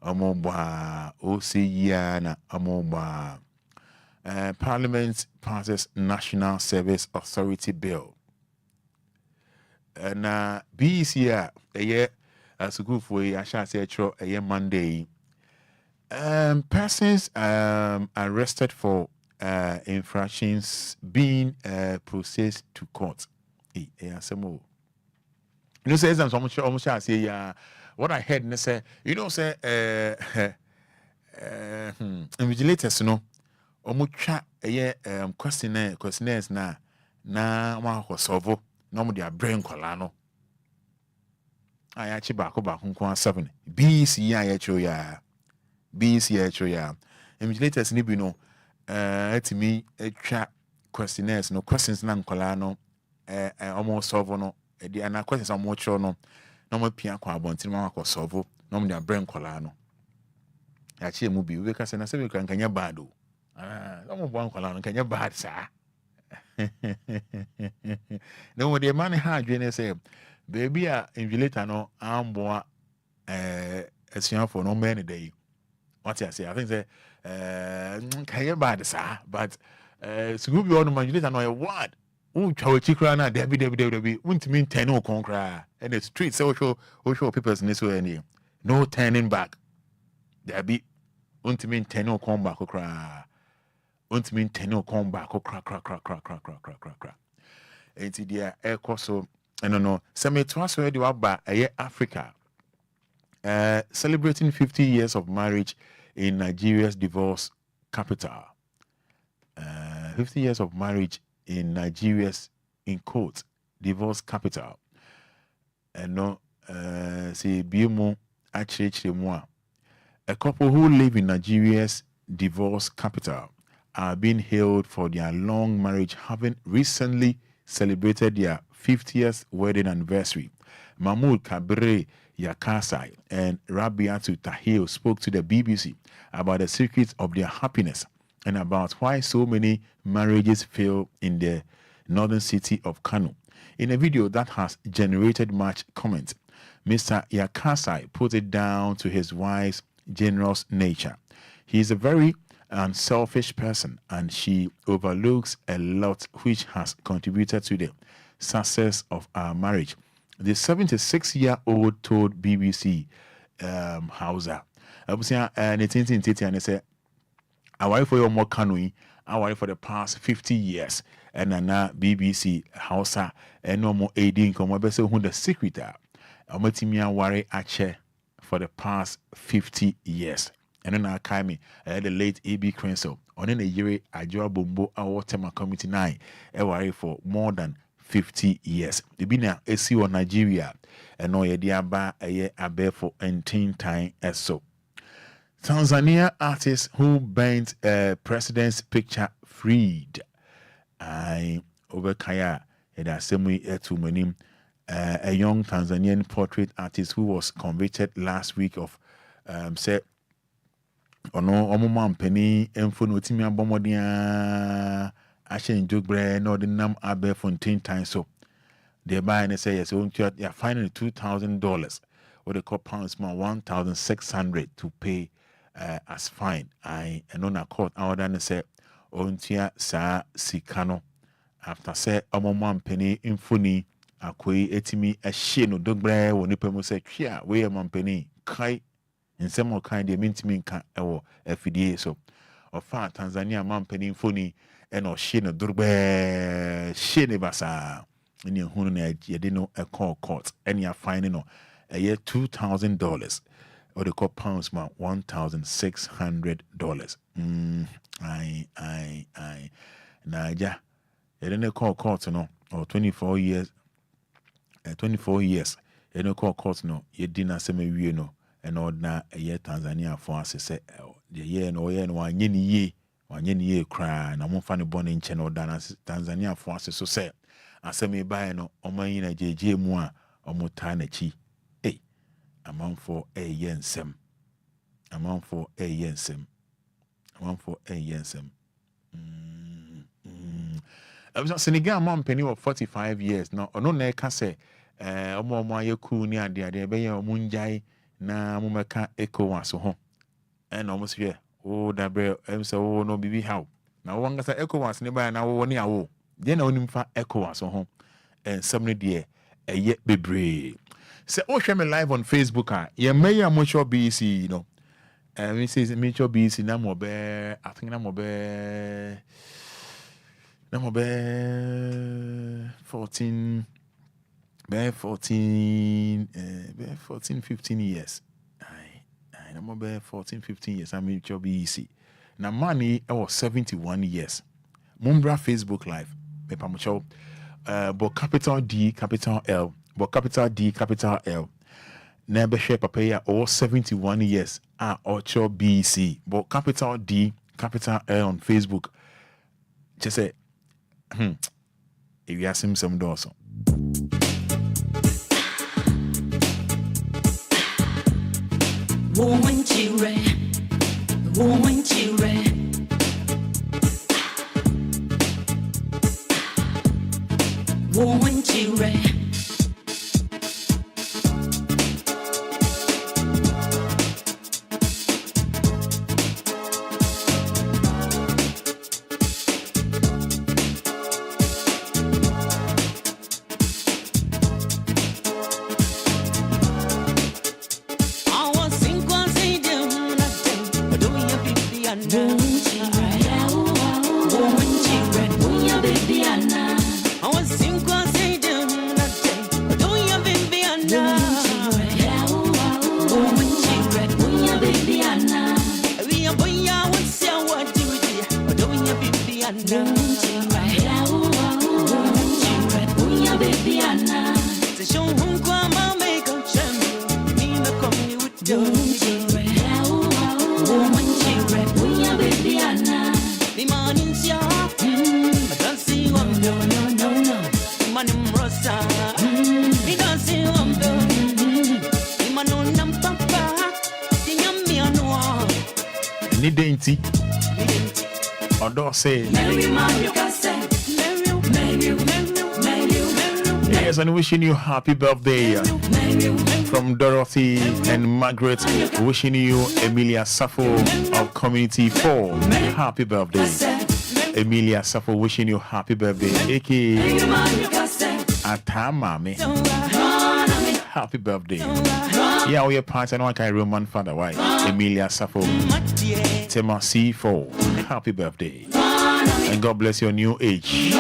Amomba, Oceana, Amomba. Parliament passes National Service Authority Bill. And BCA, a year as a group for I shall say a year Monday. Persons arrested for infractions being processed to court. You know, says I'm almost say what I heard and say, you know, say invigilators, no, omucha questionnaires na wa solve no their brain colano. I actually back 7 BC ya invigilators ni bi no to me twa questionnaires no questions na colano almost solve no the ana questions almost no no pia kwa abontin ma kwa solve no their brain colano ya chi mu bi we ka se na se we kan kanya bad o no bon colano kanya bad sa no the man ha adwene say baby a invigilator no amboa asian for no many day what I say I think say kanya bad sa but so go be on invigilator no a word twa chikra na debi untimi 10 o konkra and the street social papers in this way any no turning back debi untimi 10 o come back okra untimi 10 o come back okra enti dia ekoso no seme to aso de waba Africa celebrating 50 years of marriage in Nigeria's divorce capital. 50 years of marriage in Nigeria's, in quotes, divorce capital. no say bimu achirechiremu a couple who live in Nigeria's divorce capital are being hailed for their long marriage, having recently celebrated their 50th wedding anniversary. Mahmoud Kabire Yakasai and Rabiatu Tahil spoke to the BBC about the secrets of their happiness and about why so many marriages fail in the northern city of Kano. In a video that has generated much comment, Mr. Yakasai put it down to his wife's generous nature. He is a very unselfish person and she overlooks a lot which has contributed to the success of our marriage. The 76-year-old told BBC Hausa, and said, I work for your more canoe, I work for the past 50 years, and now BBC Hausa, and no more aiding come up who the secret are. I'm worry ache for the past 50 years. And then I came the late A.B. Crenshaw on a year I joined Bombo our Tema Committee 9 worry for more than 50 years. The bina AC on Nigeria and no idea ba a year abe for 18 time as so. Tanzania artist who burnt a president's picture freed. I overkaya edasemi etumenim. A young Tanzanian portrait artist who was convicted last week of said ono omoma mpeni emfo no timi abomodia ashe njogbre no de nam abe fontain time so they buy and say yes so you are finding $2,000 what they call pounds more $1,600 to pay as fine. I on a court order and say ontia sa sikano after say omoma mpeni emfoni akoi etimi ahye no dogbre woni pemu se twia we mampeni kai nsemo kan de mintimi nka ewo afidie so ofa Tanzania mampeni mfoni eno hye no dogbre hye ne basa ni hunu na yede no a court any a fine no a year $2,000 or the call pounds ma $1,600. I naja yede ne court no or 24 years no call court no ye dina seme wie no and ordinary a year Tanzania for us say the year no one ye cry na mo fa ne born in channel dana Tanzania for us so say aseme buy no oman yi na jeje mu a omota na chi amount for a yensem Senegal man penny of 45 years now no na ka say omo ayeku ni ade be ye omunjai na mumeka ECOWAS ho and almost here dabre say no bibi how na wanga say ECOWAS ne ba na wo ni awo de na onimfa ECOWAS ho and somebody there eye bebre say hwe me live on Facebook ye meya mo sure BC you know we say me sure BC na mo be I think na mo be 14, 15 years. I know about 14, 15 years. I'm in job easy. Now money I was 71 years. Mumbra Facebook Live. But capital D, capital L. But capital D, capital L. Never share papaya or 71 years. Ocho BC. But capital D, capital L on Facebook. Just say if you ask him some doors. Woman children, woman children, woman children. Show Kwesi. Odose. Yes, and wishing you happy birthday from Dorothy and Margaret. Wishing you Emilia Safo of Community 4. Happy birthday. Emilia Safo wishing you happy birthday. Eke Atamame. Happy birthday. Yeah, we are part and one kind Roman Fada. Why? Emilia Safo. Tema C4. Happy birthday. And God bless your new age.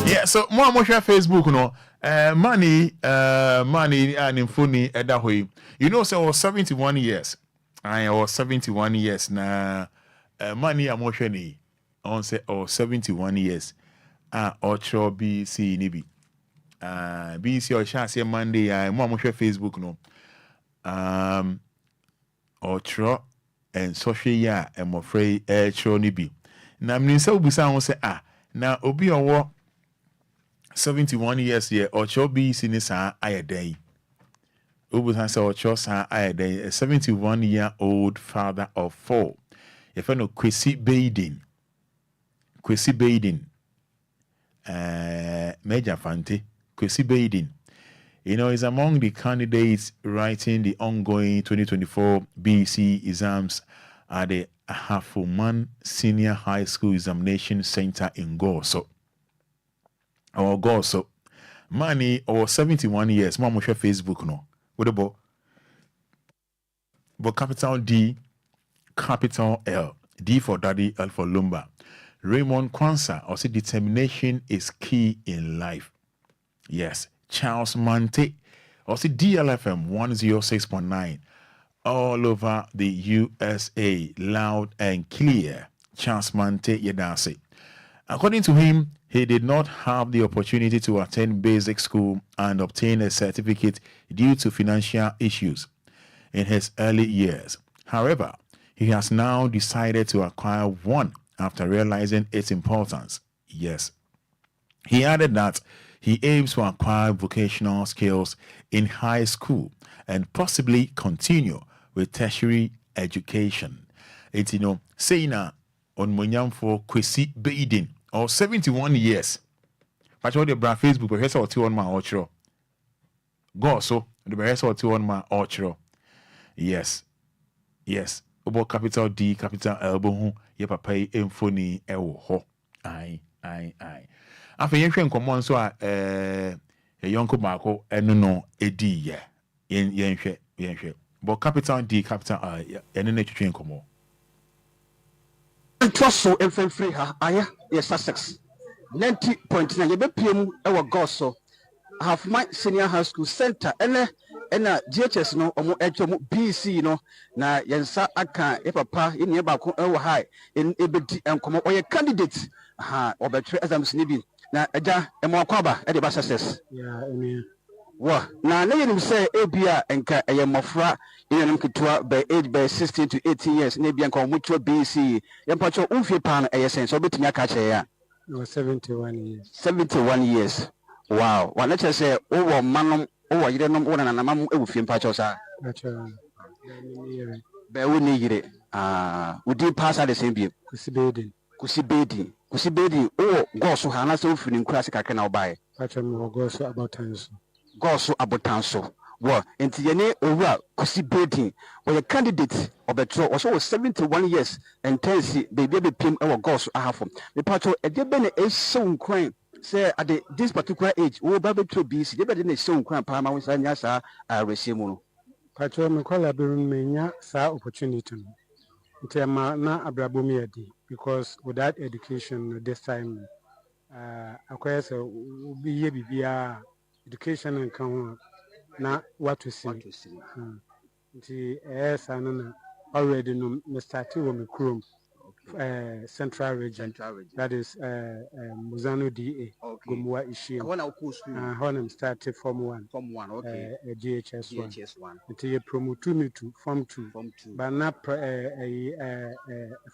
Yeah, so more share Facebook no. Money and infoni edahoy. You know, so I was 71 years. I was 71 years na money emotionally. On say 71 years. Ocho BC nibi. BC or shall Monday. I more share Facebook no. Ocho and social ya I'm afraid Ocho nibi. Na mnisa ubisa on say na Obia wo 71 years here Ocho BC ni sa ayaday. Ubusan say Ocho sa ayaday. A 71-year-old father of 4. If I know Kwesi Baden. Major Fante, Kwesi Baden, you know, is among the candidates writing the ongoing 2024 BC exams at the Ahafuman Senior High School Examination Center in Goso. Money or 71 years, Mama share Facebook no. What about? But capital D, capital L, D for Daddy, L for Lumba. Raymond Kwanzaa also determination is key in life. Yes. Charles Mante also DLFM 106.9 all over the USA, loud and clear. Charles Mante Yedase. According to him, he did not have the opportunity to attend basic school and obtain a certificate due to financial issues in his early years. However, he has now decided to acquire one after realizing its importance. Yes. He added that he aims to acquire vocational skills in high school and possibly continue with tertiary education. It's, saying on Munyam for Kwesi Baden, or 71 years. But what the brand Facebook, but here's what 2 on my outro. Go so, the rest of 2 on my outro. Yes. About capital D, capital L, ye papa infoni ewo ho. Aye. Afa yenhwe nkomon so a yonko mako eno no edi ye. Yenhwe. But capital D, capital I, eno na twetwe nkomo. Twaso emfemfre ha aya ye Sussex 90.9 ye bepiem ewo Goso Halfman Senior High School Center ena GHS no omo echomo BC no na yensa aka ye papa ye ne ba ko ewo high en ebedi enkomo oye candidate obetre exams ni bi na eja emo akwaba e de ba success wa na yenim say Obia enka eye mofra yenim kitwa by age by 16 to 18 years na bia enka omo BC ye mpacho umfie pan eye sen so betumi aka che ya 71 years wow wa let's say owo manom owo yire nom wona na namam ewufie mpacho sa be woni yire udi pass at the same bi kusibedi o goso hana so fini nkura sikake na obae goso abotanso wo enti yene owura kusibedi o ye candidate obetro o so 71 years and tensi baby be pim e wo goso ahafo me patro e de be na e so nkran say at this particular age wo ba betro BC de be de na so nkran pa ma wo sa nya sa resiemu no patro me kola be menya sa opportunity no ntema na abrabomi adi because without education this time acquire so be ye bibia education and come na what to see nti na already no me start wo me chrome Central region. That is Muzano DA. Okay. Gumwa Ishi. Honam started Form 1. Form 1, okay. DHS 1. DHS 1. Until you promote me to Form 2. Form 2. But not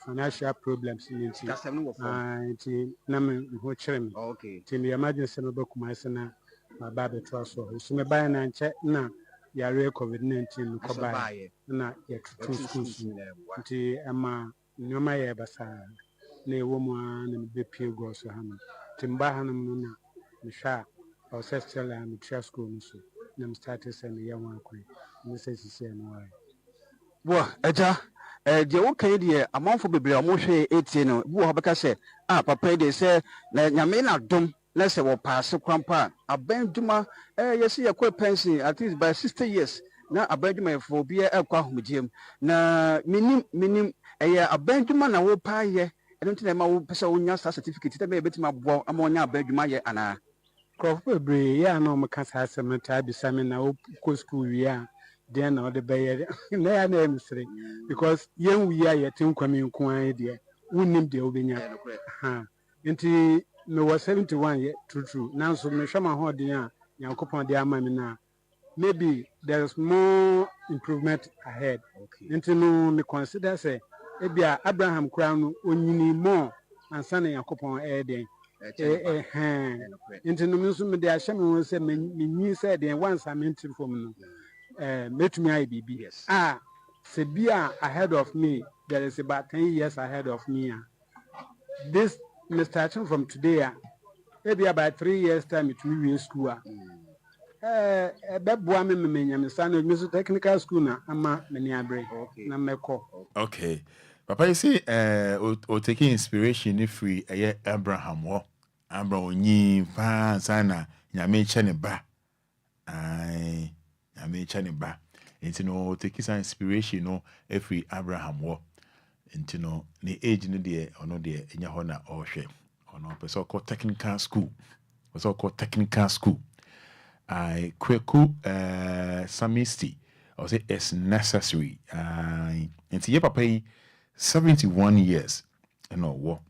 financial problems in it. That's no form. Okay. Till you imagine some book my son, my baby transfer. So my buy and check now. Ya COVID-19 ko ba na ya tutu schools nti ama nyoma ya basa na ewo mu na be pie go so ha no timba ha no na me hwa o sestel and tria school no so na me start say me ya wan kwen me say sisi no wa bo eja de wo kan de amanfo bebre o mo hwe etie no bo ho beka se papa de se na nyame na dom let's say what pass kwampa abenduma yes ye kwa pension at least by 60 years na abenduma for bia ekwa homdiem na minim abenduma na wo pa ye eno ntina ma wo pesa wo nya certificate te be betima bo ama onya abenduma ye ana crop bre ya na o maka sa sementa bi same na wo ko school wi a den na o de be na ya na emsre because yen wi a ye tin kwame nko an de wonim de obenya ha nti me was 71 yet true now so me shama ho den a yankopon de ama me na maybe there's more improvement ahead. Okay. Nti no me consider say ebia Abraham kura no onyini more ansa na yankopon den nti no me so me de ahye me won say me nyi say den once am entry from no metumi ai bibi se bia ahead of me there is about 10 years ahead of me this me starting from today maybe about 3 years time it will be school beboa me nyame sana me so technical school na ama me ni abre na meko. Okay, papa you see o taking inspiration free Abraham wo onyi fa sana nyame che ne ba nyame che ne ba enti no take some inspiration no free Abraham wo enti no ne age no de ono de enya ho na o hwe ono person called technical school I kweku samisti or say it's necessary enti ye papa 71 years wo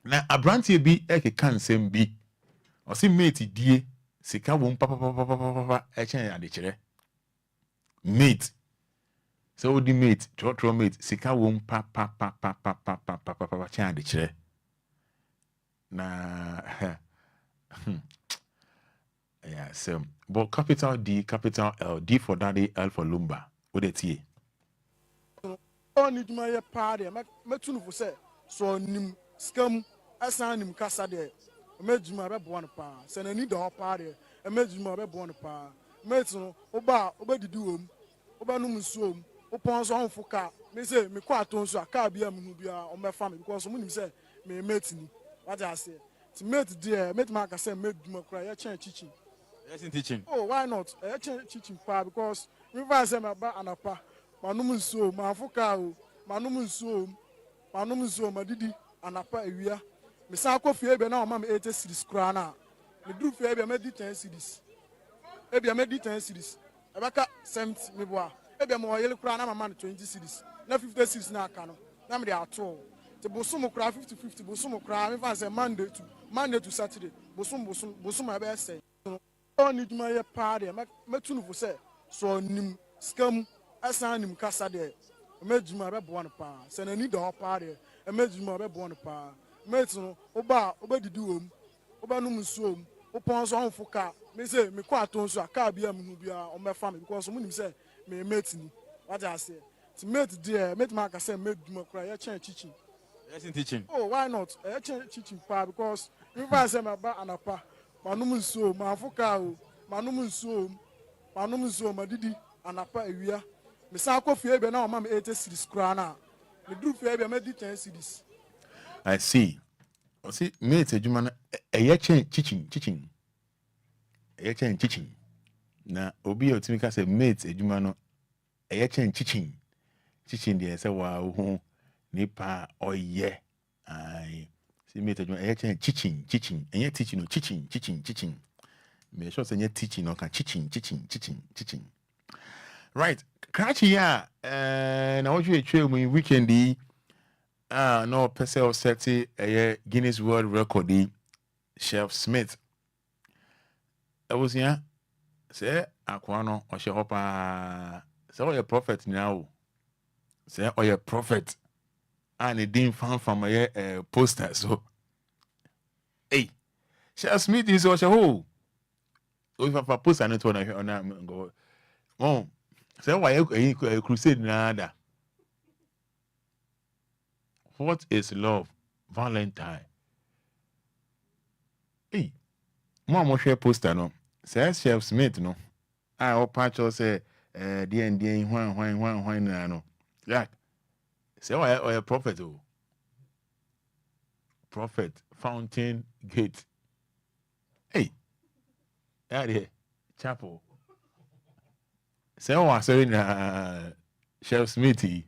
na abrantie bi kan sem bi o say mate die sika wo papa chen ade kire mate so the mate trotro mate sika wo papa chen ade kire na yeah, so but capital D, capital L, D for daddy, L for Lumba. What it here? On it my party, metunu for say so nim scam asanim kasa de mejuma be bon pa se na ni do party mejuma be bon pa metunu oba didiwom oba num nsuom opon so onfo ka me say me kwa aton so aka bia mu bia o me fa me because mo nim say me metini what I say to mate there mate ma ka say mejuma kra ya chen chichi. Yes, in teaching. Oh, why not? Teaching pa because we find say my ba anapa manum nsuo mafuka o manum nsuo madidi anapa ewia me san akofie be na o ma me 80 series kra na me duru fie be me di 10 series e be me di 10 series e baka 70 me boa e be mo yele kra na mama 20 series na 50 series na aka no na me dey ato te bosom kra 50 bosom kra me find say Monday to Saturday bosom I be say on it my party metunu for say so nim scam asanim kasa de mejuma be bon pa se na ni do party mejuma be bon pa metunu oba didiwom oba num nsuom opon so onfo ka me say me kwa aton so aka bia mu bia o me fa me because mo nim say me metini what I say to mate there mate ma ka say mejuma kra ya chen chichi. Yes, in teaching. Oh, why not? Chen chichi pa because we find say my ba anapa manum nsuo mafuka o manum nsuo madidi anapa ewia me san akofie be na o ma me 80 series kra na me duru fie be me di 10 series. I see. O see mate adwuma na eye chen chiching na obi otimi ka say mate adwuma no eye chen chiching de say wa ho nipa oye ai see mate adwuma eye chen chiching eye teaching no chiching me sure say teaching no can chiching right krachi ya na what you try mu weekend no person set a Guinness World Record. Chef Smith. I was here. Say Aquano or Shehopa. So you're a prophet now. Say or you're a prophet. And it didn't found from a poster. So hey, Chef Smith is also who. If I post an on go. Oh, say why a crusade nada. What is love? Valentine. Hey. Mo share poster no. Says Chef Smith no. I patch say D why no. Yeah. Say why a prophet oh. Prophet Fountain Gate. Hey. Yeah, chapel. Say what sorry na Chef Smithy.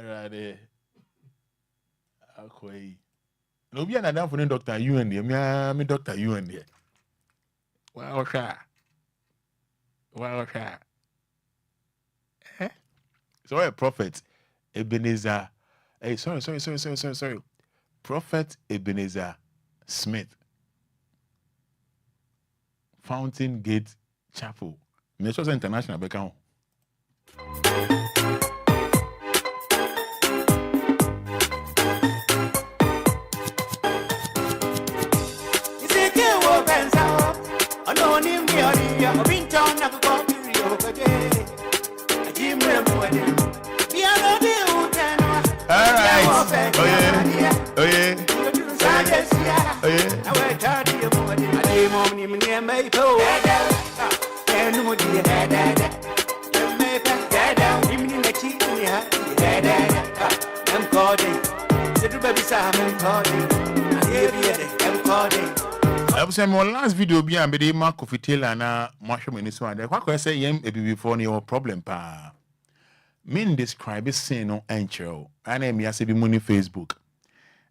Right. Okay. No be another for Dr. You and me Dr. You and there. Well, sir. Eh? So a prophet Ebenezer. Hey, sorry. Prophet Ebenezer Smith. Fountain Gate Chapel. Measures International Beckham. All right. Oh yeah. I was saying my last video be and be Mark of Taylor na Marshall Minister. What say yem a before your problem pa. Min describe sin no encho. And me as be money Facebook.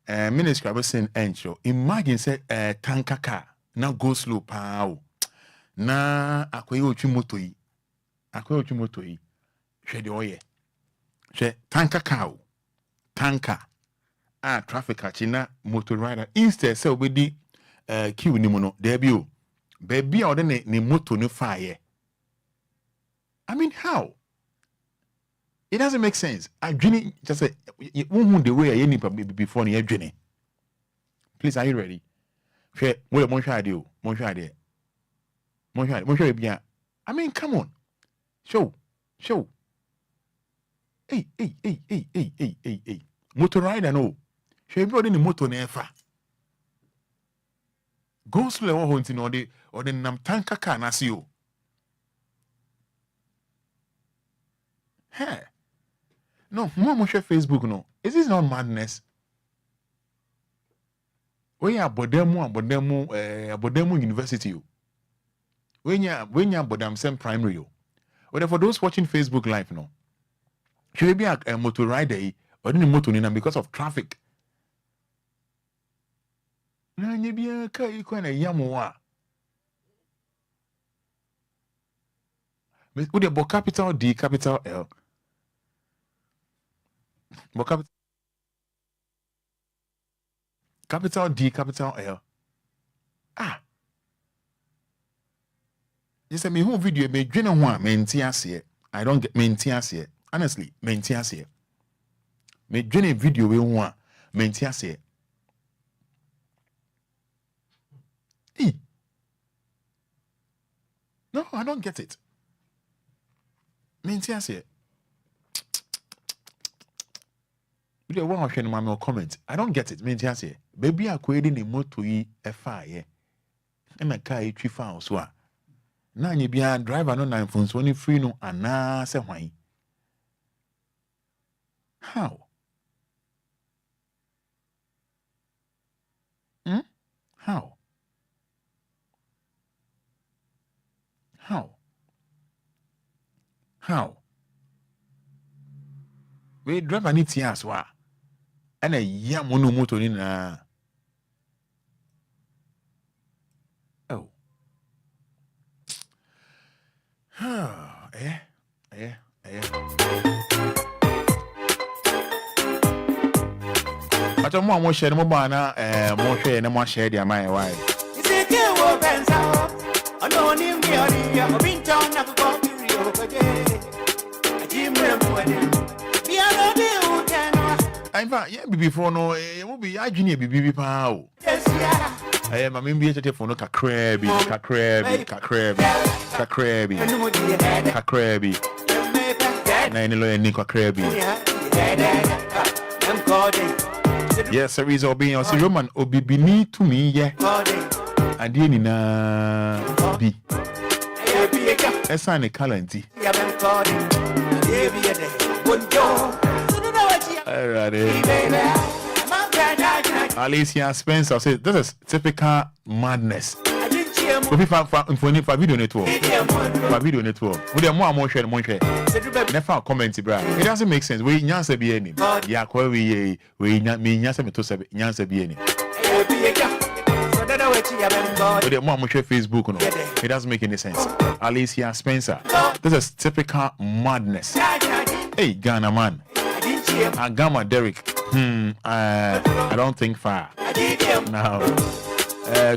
Min describe sin encho. Imagine say tanker car na go slow pa. Na akwaye otu moto yi. Hwe de oye. Hwe tanker car. Tanker. Traffic achina motor rider instead say obedi queue ni mo no there be o baby a ne motor no fire. I mean, how? It doesn't make sense. I dream just say who the way any before ni adwene. Please, are you ready? Hwe mo hwa ade o mo hwa bia. I mean, come on. Show. Hey. Motor rider no. Hwe bi ode ni motor na efa. Go slow ho nti no ode nam tanka car na si o. Hey. No, mo share Facebook no. Is this not madness? When you abodemu university o. When you abodam same primary o. Or for those watching Facebook live no. Should be a motor rider or any motor ni na because of traffic. Na nye bia ka iko na yamo a. With the capital D, capital L. Capital D, capital L. You say me who video me dwene ho a menti ase. I don't get menti ase. Honestly, menti ase. Me dwene video we ho a menti ase. No, I don't get it. Menti ase. We one of my comment. I don't get it. Menti ase. Baby akwedi ni moto yi efa ye. Na car yi twi fa so a. Na nye bia driver no na phone so ni free no ana se hwan. How? How? We driver ni tia so a. Ana ya mono moto ni na. Oh. Pacho mo share mo ba na mo share na mo share dia mai why. In fact, yeah, before no, it will be I junior baby pow. I am a member for no crabby. Yes, there is obeying us. Roman obibini to me, yeah. I didn't be. I sign a calendar. Alicia Spencer said, "This is typical madness." For video network. With the more share, never comment, bro. It doesn't make sense. We nyansa be any. Yeah, we nyansa me to say nyansa be any. With the more share Facebook, no. It doesn't make any sense. Alicia Spencer, this is typical madness. Hey, Ghana man. Agama Derek. I don't think far. Now,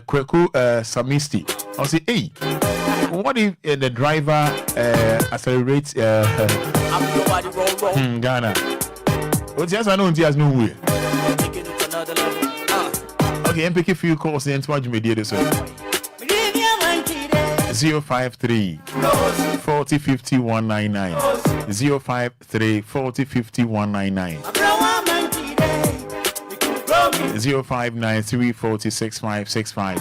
Kweku Samisti. I'll say, hey, what if the driver accelerates Ghana? What's yes, I know he has no way. Okay, I'm picking a few calls and watch media this way. 053 40 50 199 053 40 50 199 059 340 6565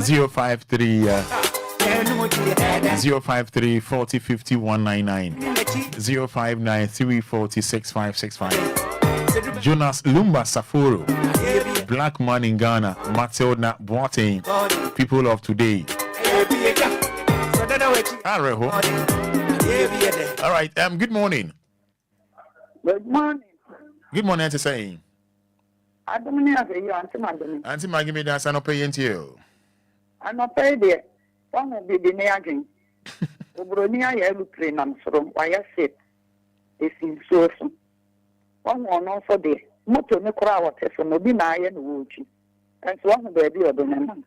053 053 40 50 199 059 340 6565 Jonas Lumba Saforo, Black Man in Ghana, Matilda Boateng, people of today. All right, good morning. Good morning. Good morning, to say. I don't know if you answer my name. Auntie Maggie, me dance, I don't pay into you. I'm not paid yet. One will be the nagging. Obronia, I will train them from why I said it's in source. One also there. Moto ne kura wate so no bi na aye no wuchi. And so one baby odonam.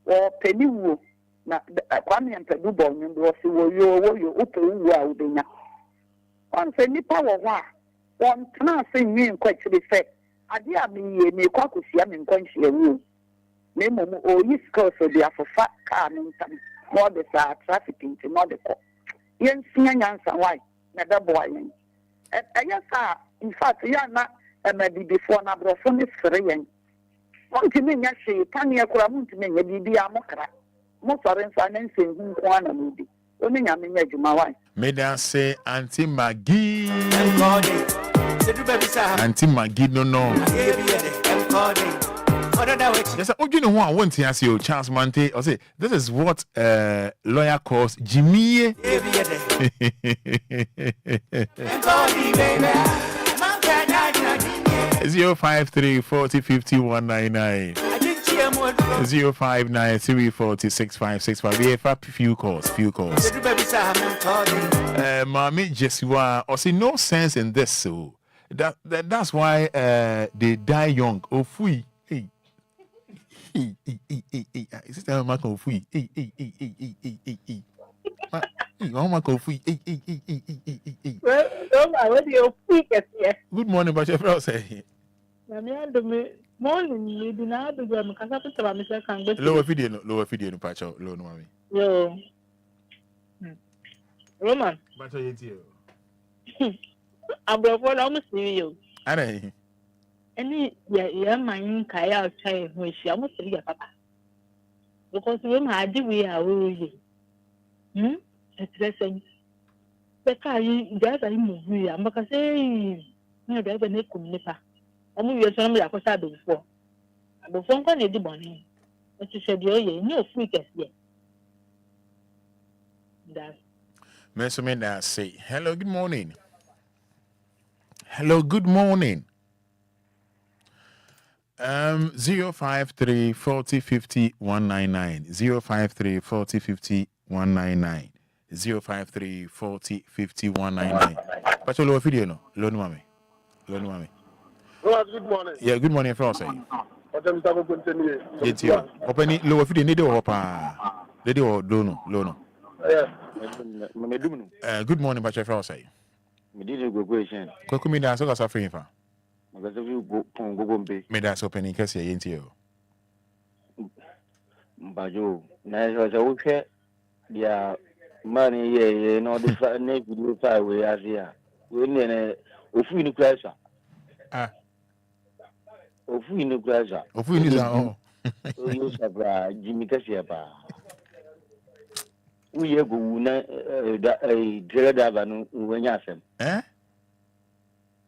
Wo peni wo na kwame mpadu bo nyu do si wo yo upe wu a udenya. On se nipa wo ho a won tena se nwi nkwachiri fe. Ade a me ye me kwa kosia me nkwanhie wu. Me momo o yi skills so dia fofa car me ntam. Mo de sa traffic into mo de ko. Yen sia nyansa why na da boy yen. Ayasa in fact ya na maybe before na brofo ni fere yen. Won't me nya she pania kura muntu me nya bibia mokra. Mo sore nsa na nse hu nko na mudi. Oni nya me nya djuma why. Me dan say Auntie Maggie. Auntie Maggie no. Yes, you know what I want to ask you, Charles Mante. I say this is what lawyer calls Jimmy. 053 40 50 199 059 340 6565. We have a few calls. Mami Jesua, I see no sense in this, so that's why they die young. Oh, fui. Hey. Is it Mark of fui? Hey. Good morning, but your friend say. Morning, you do not do them because I put them on lower video, no patch out, low, mommy. Yo, Roman, but I hate you. I'm going almost you. Any, my Kaya outside, which she almost see your papa. Because when I do, we are really. It's lesson. Because there's a movie, I'm because say, no, there's a neck nipper. I'm going to be a cosa before. Before I'm going to morning. But you said, no freak as yet. That's Mesomena say, hello, good morning. Hello, good morning. 053 40 50 199 053 40 50 199 053 40 50 199. But you low video no, low mami. Lonu mami. Good morning. Yeah, good morning, friend. Say. Otem sabo continue. Yetio. Openi low fi de ho pa. Lady or lono. Yeah. Good morning, but your friend say. Me did go question. Kokumi da so ka suffering fa. Because if you go gombe. Me da so opening kase yentio. Mbajo. Na so wo dia money ye no the na video file we asia. We ne ofu ni pressure. Ofu ni pressure. Ofu ni za oh. You sabra Jimmy kase pa. We go na driver no wenya asem.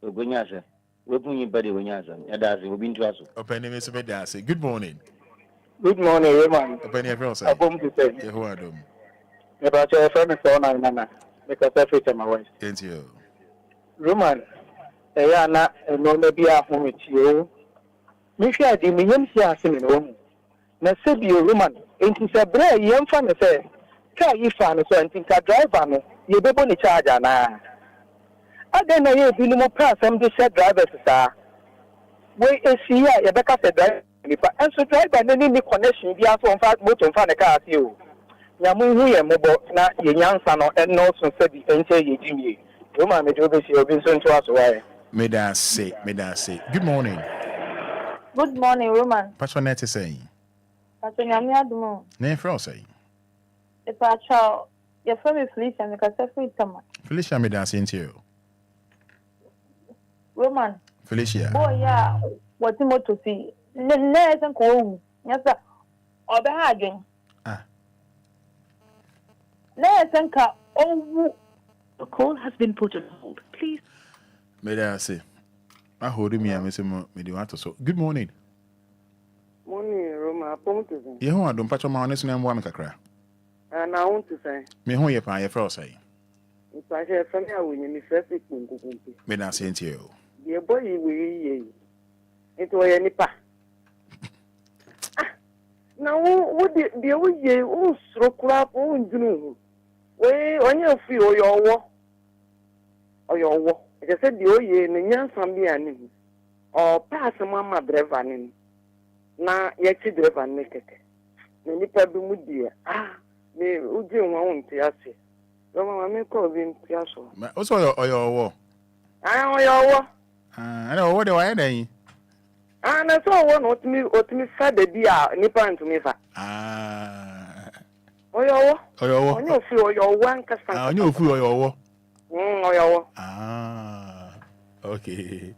Wenya asem. We pun yin body wenya asem. Ya da se obi ntu aso. Opening me so be da say. Good morning. Good morning, Roman. Opening everyone say. Abom to say. Ye ho adom. Me ba che friend so na nana. Because I fit my wife. Yentio. Roman. Ya na no me bia ho metio. Me hwa di me nyam si asem no. Na se bi Roman. Enti se bra yem fa ne se. Ka yi fa no so enti ka driver no. Ye bebo ni charger na. Ade na ye bi no mo pra sam de share drivers sa. We esia ye beka se driver nipa enso driver na ni connection bi aso on fa motor fa ne car si o. Nyamu hu ye mobo na ye nyansa no enno so se bi enche ye jimie. O ma me do be si obi so nto aso wae. Me da say. Good morning. Good morning, Roman. Patronette saying. Patronami adumo. Ne friend say. E pa cha ye from Felicia me ka se free tama. Felicia me da say yentio. Roman. Felicia. Boy ya what moto si. Ne sen ko nyasa obe ha adwen. Ne sen ka owu. The call has been put on hold. Please. Me da say. I hold me am say me dey want to so. Good morning. Morning, Roma. Apom to say. Ye ho adom patcho ma onesu na mbo am kakra. Na want to say. Me ho ye pa ye friend say. Npa she fa me awonye mi first kunkunkunku. Me da say yentio. Ye boy we ye. Ito ye nipa. Na wo de wo ye wo sro kura po ndunu. We onye ofi oyo wo. Je se de oye ne nyansan bi ani. O pass mama driver ni. Na ye chi driver ni keke. Ne nipa bi mu die. Me uji nwa wonte ase. Mama me ko bi nti aso. Ma o so oyo wo. Oyo wo. Ana wo de wa ye dan. Na so wo no otimi Fada bi a nipa ntumi fa. Oyo wo. Onye ofi oyo wo ankasa. Onye ofi oyo wo. Oyo wo. Okay.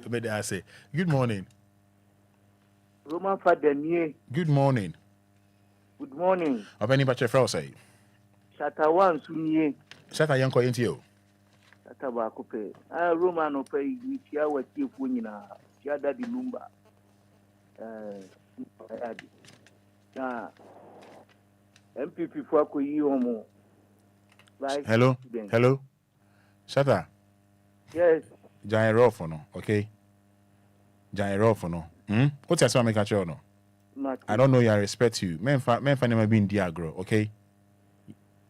Me da say. Good morning. Roman Fada nie. Good morning. Good morning. Obeni bache friend say. Shata wan sunye. Shata yanko yentio. Shata ba ko pe. Roman ope ni tia wati fu nyina. Tia da di Lumba. Na MPP fu akoyi omo. Hello. Shata. Yes. Giant rough no, okay? Giant rough no. What's your son make a show no? I don't know you, I respect you. Men never been diagro, okay?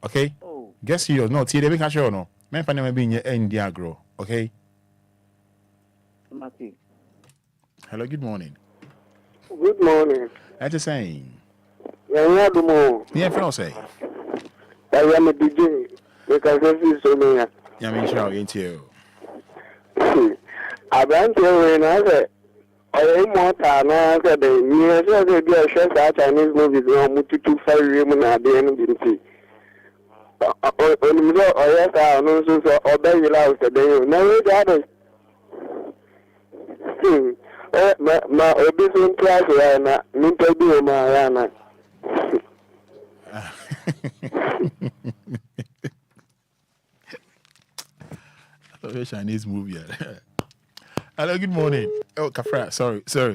Okay? Oh. Guess you no, they make a show no. Men never been in diagro, okay? Mati. Hello, good morning. Good morning. I just saying. Yeah, friend say. I am a DJ. Because I feel so many. Yeah, me sure ain't you. Abantu we na say oye mota na say the near say they be a show that Chinese movies no mututu fire mu na de no binti onimdo oye ka no so obey without the day na we dey ma obi so class ya na minta bi ma ya na Chinese movie. Hello, good morning. Oh, Kafra. Sorry. Kafra.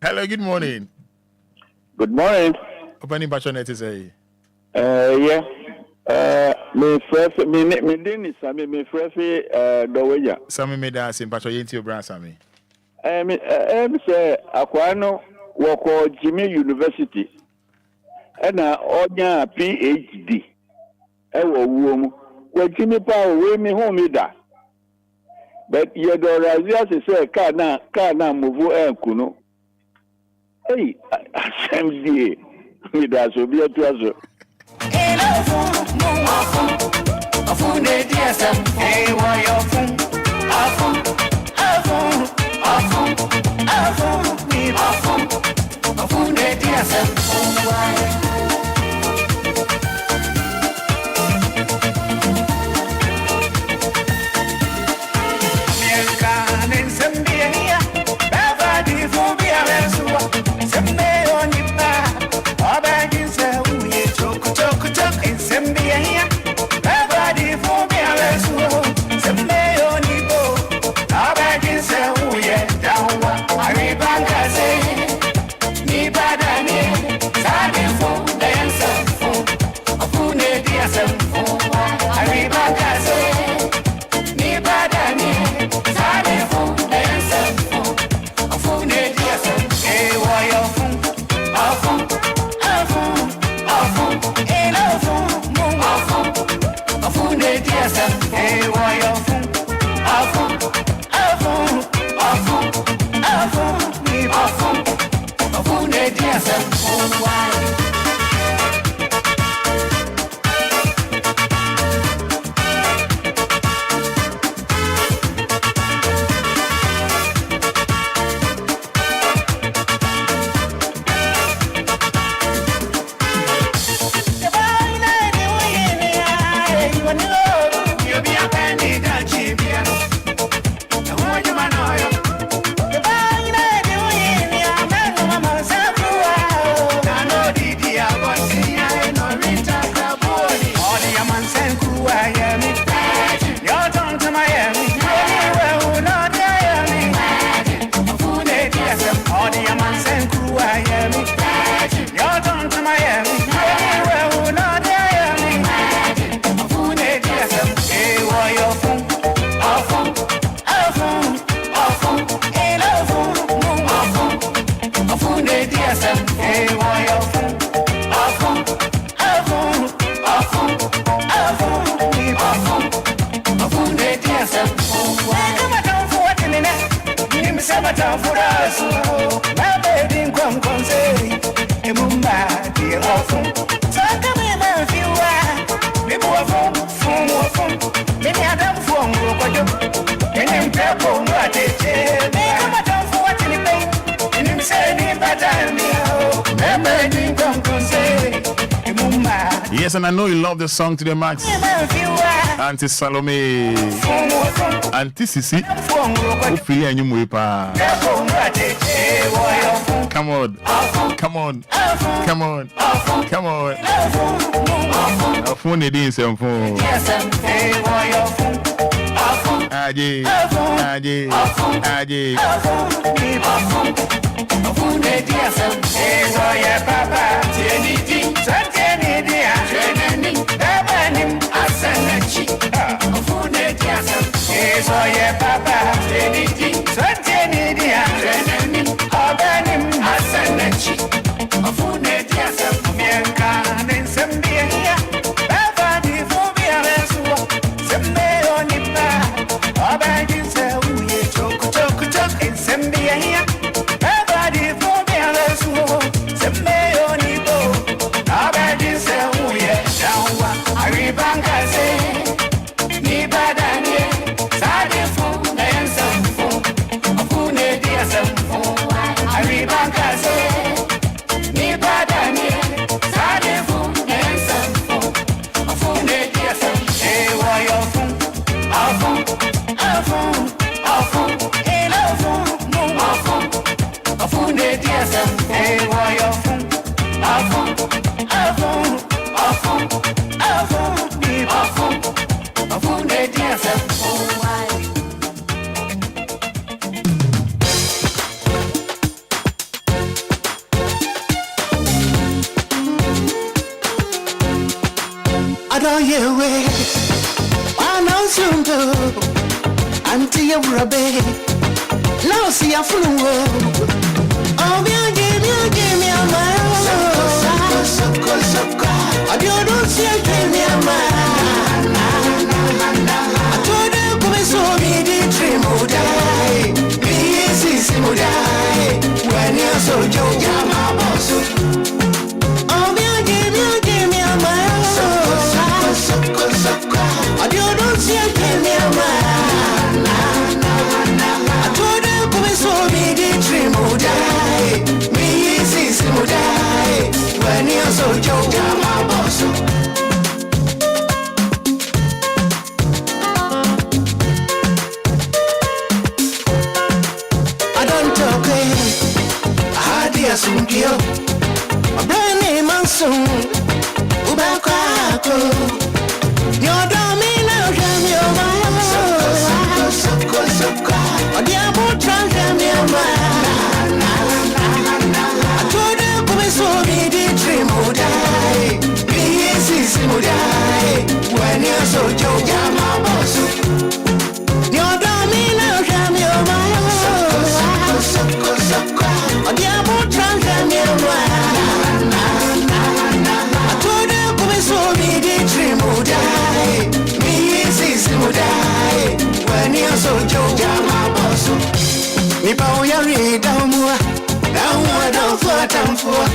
Hello, good morning. Good morning. Opening passionate is a. Yeah. Me fresh. Me didn't Sammy. Me fresh. Doweja. Sammy made us in passion into your brand, Sammy. Say Aquano wako Jimmy University. Ena onya PhD. Ewo wom. We Jimmy Power we me home da. But ye do razia se kana move kuno. Hey, assembly. Anidaso Bia tuazo. Yes, and I know you love the song to the max. Auntie Salome, Auntie Sisi, hopefully I knew come on, come on, come on, come on. A phone is a phone. Aji. Wada yewe Wana sunto Anti ya brabe Now see ya fluwe Obia give me a mile Soko I don't see a give me a mile I told you come so me the dream would die Me is would die When you're so young you're my boss Obia give me a mile Soko I don't see a give me a mile I told you come so me the dream would die Me is would die When you're so young you're my boss Sundio, a brand name and soon. Ubako, your domino, jam your mind. Soko, or the abu jam your mind. I told you, come so me the dream would die. Me is would die. When you're so young, you're my boss. Your domino, jam your mind. Soko, or the abu jam your mind. I told you, come so me the dream would die. Me is would die. When you're so young, you're my boss. Nipa uyari daumua, don't float and for.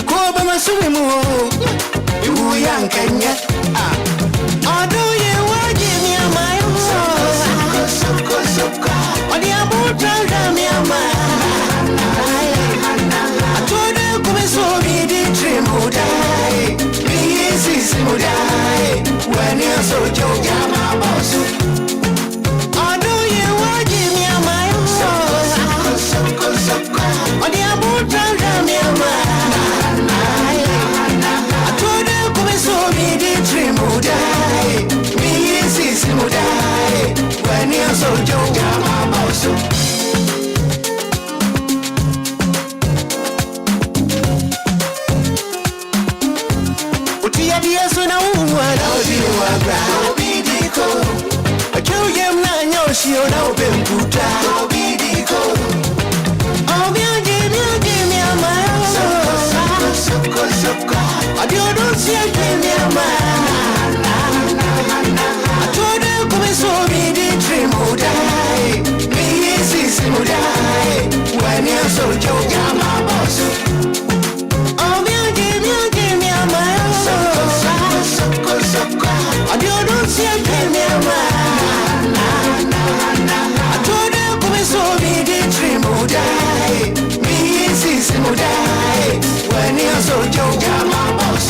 Koba masumu, you young Kenya. Or do you want give me a mile? Soko, or the abu jam your mind. I told you, come so me the dream would die. Me is would die. When you're so young, you're my boss. Or do you want give me a mile? Soko, or the abu jam your mind. I told you, come so me the dream would die. Me is would die. When you're so young, you're my boss. I don't see a game in my I told you, come so me the dream would die. Me is would die. When you're so young, you're my boss. Oh, give me a mile. Soko, I don't see a game in my I told you, come so me the dream would die. Me is would die. When you're so young, you're my boss.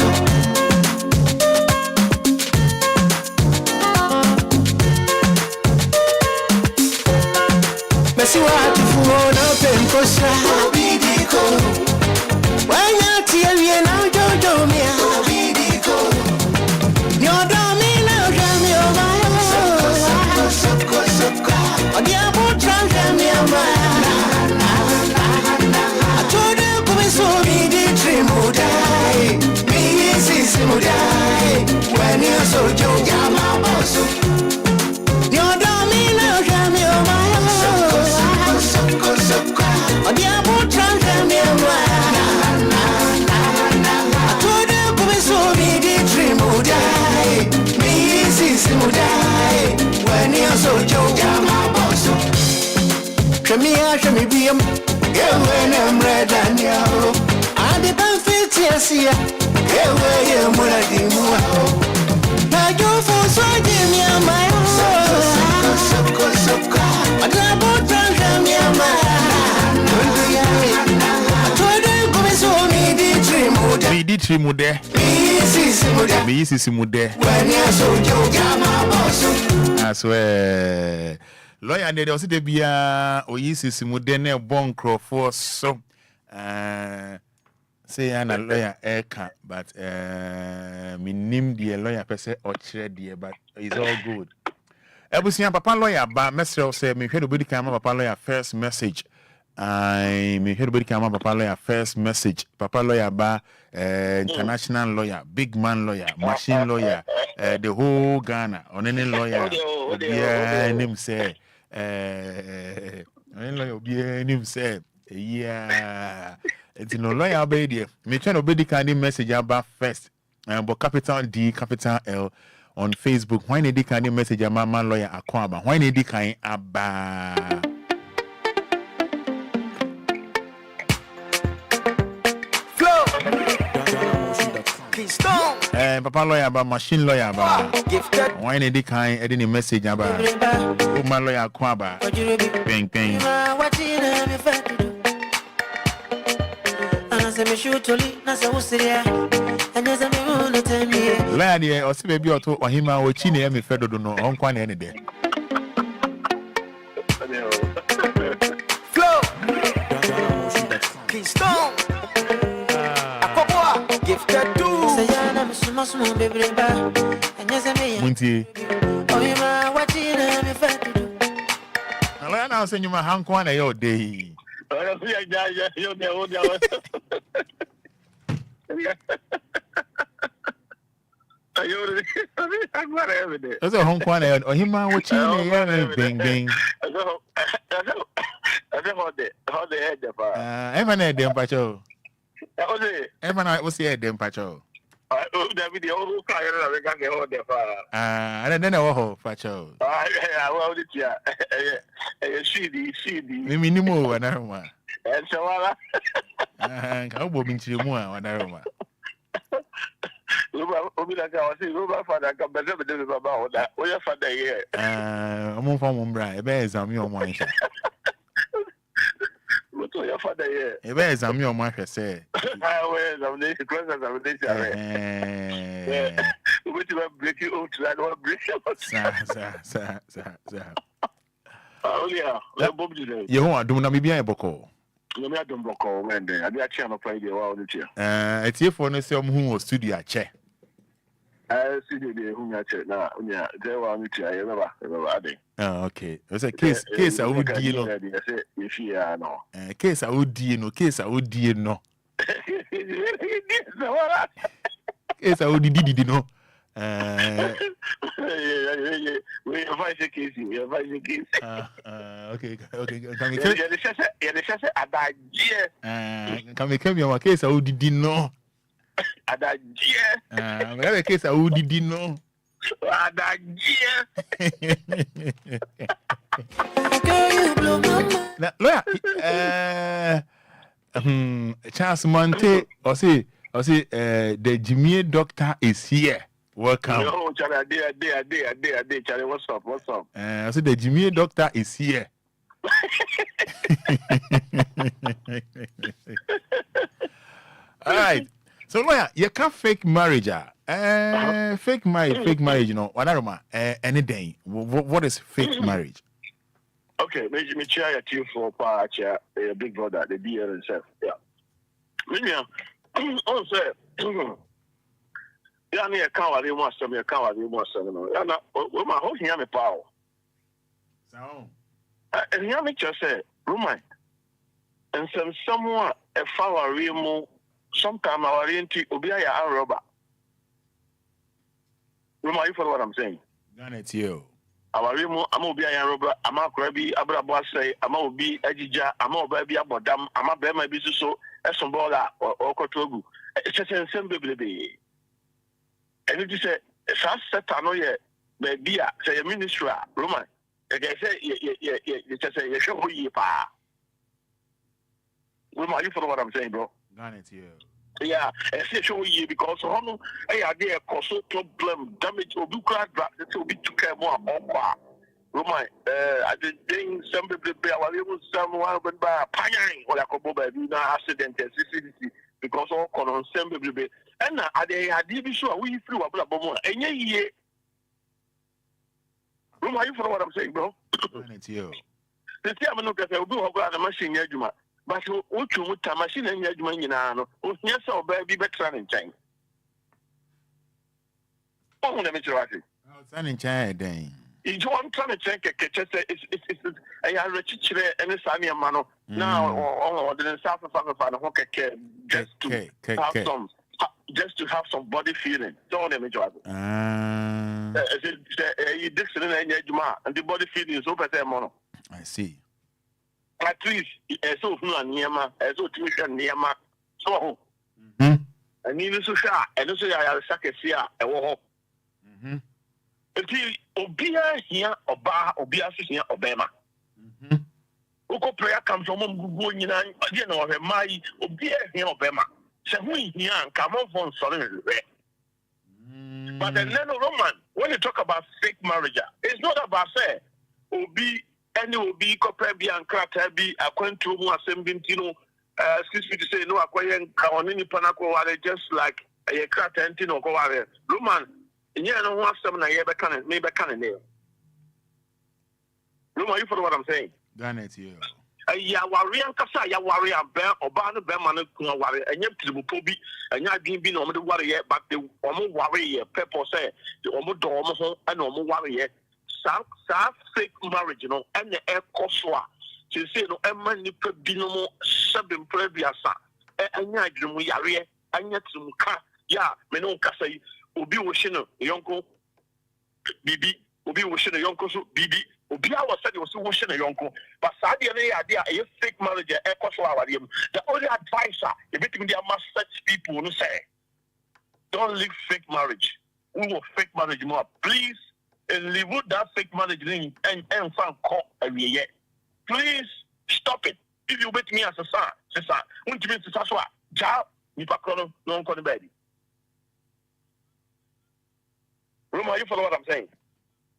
Messi wa tufuo na penkosa Obidiko. When you're teary now, don't me Obidiko. Your domino jam your mind. Soko, or the abu jam your mind. I told you, come so me the dream would die. Me is would die. When you're so young, you're my boss. Your domino jam your mind. Soko, or the abu jam your mind. I told you, come so me the dream would die. Me is would die. When you're so young, you're my boss. Show me be when I'm red and yellow. I depend fit yes, yeah. Where you ready? Now you for so give me a mile. Soko, I double jam your mind. I told you, come so me the dream would die. Me the dream would die. Me is would die. When you're so young, you're my boss. I swear. Lawyer, there was the Bia or Yesis Mudene Bon Crawford. So, say, I'm a lawyer, but me name the lawyer per se or chair, dear, but it's all good. I was saying, Papa lawyer, but Mr. say, me heard a bit come Papa lawyer first message. I may hear everybody come up Papa lawyer first message. Papa lawyer ba international lawyer, big man lawyer, machine lawyer, the whole Ghana, on any lawyer. Yeah, name say any lawyer name say yeah. It's no lawyer baby. Me try to be the kind of message about first. But capital D, capital L on Facebook. Why need the kind of message about man lawyer akwaba? Why need the kind aba? Papa lawyer about machine lawyer about why need the kind any message about man lawyer akwaba? Bang bang. Lady, or see baby or two or him or chine me Fada do no on quan any day. Flow. Keystone. Gifted too. Munti. Now send you my hand quan a your day. That's a home corner or him watching bing bing. I don't how they had the bar. Evan had them pacho. Evan I was here them pacho. That video who fire I can get all the bar. And then I was pacho. Well, yeah, she minimum one aroma. And so how will be to more one aroma. Obia was Lumba Fada come back about that. We are Fada here. I'm from Umbra, a bear is on your mind. What are your Fada here? A bear is on your market, say. I was this closer than this. We to break you out, I don't break you. Oh, yeah, you want to do Namibia Boko. No, I don't block all when they are actually play the world. It's here for no some who was studio chair. Studio who chair now. Yeah, they were on the air. Oh, okay. There's a case I would deal. If you are no case I would deal no. Case I would deal no. Case I would did no. We advise the case. We advise the case. Okay. Can we come your case? I would did no. Whatever case I would did no. Charles Monte or say the Jimmy doctor is here. Welcome. No, Charlie, Charlie, what's up? I said the Jimmy doctor is here. All right. So lawyer, you can't fake marriage. Fake marriage, you know. Anything. What is fake marriage? Okay, me chair you for chair a big brother, the dear and self. Yeah. Maybe also ya na ka wale mo asem no ya na o ma ho hia me pa o so hia me che say Roman and someone a fawari mo sometime our enti Obia ya aroba Roman, you follow what I'm saying? Done it you. Our remo ama Obia ya aroba ama krabi abrabo asai ama obi agija ama oba bi abodam ama be ma bi so esombola okotogu it's a semble baby. And it is a set anoye baby say a ministry Roman. Like I say you just say you show you pa. Roman, you follow what I'm saying, bro? Got it, yeah. Yeah, I say show you because hono there cause problem damage or do crack that will be to care more on Roman, I did think some people be our someone but by panyang or like a boba accident because all con some people and I did sure we flew a blah more and ye. Roman, you follow what I'm saying, bro? It's you. The chairman of the do have a machine yajuma, but what you would a machine and yajuma, yes, or baby better than time. Oh, let me try it. It's in China, then. If you want to check a catcher, it's a rich and a sunny mano, Now, or the South Africa just to have some body feeling. Don't let me job. You Dixon and the body feeling is open there, mono. I see. At least, as of Niama, as of Niama, so. And you so shy, and also I have a second here, a war. Obia here, Obia here, Obama. Oko prayer comes from going in, you know, my Obia here, Obama. So we here and come on from solid. But the Nano Roman, when you talk about fake marriage, it's not about say, Obi, any Obi, Copebi and Cratabi, I went to more Sembintino. Excuse me to say, no, acquiring Kawanini Panaco, just like a Cratantino go out. Roman, and you know what some I ever can, maybe can nail. Roman, you follow what I'm saying? Ghanaian, you. Ya warrior, Kasa, ya warrior, bear, or ban, bear man, warrior, and yet to Pobi, and ya being on the warrior, but the Omo warrior, Pepper say, the Omo Domo, and Omo warrior, South fake marriage, you know, and the air Koswa. She said, no, Emma Nipper Binomo, Sabin Previasa, and Yadrum Yari, and yet some car, ya, Menon Casa, Obi Washino, Yonko, Bibi, Obi Washino, Yonko, Bibi, Obia was said he was washing a Yonko, but Sadia idea, a fake marriage, the only advisor, everything they must such people who say, don't live fake marriage. We will fake marriage more. Please, and live with that fake marriage and find call a year. Please stop it. If you wait me as a son, won't you mean to Saswa? Job, MiPROMO, no one baby. Roma, you follow what I'm saying?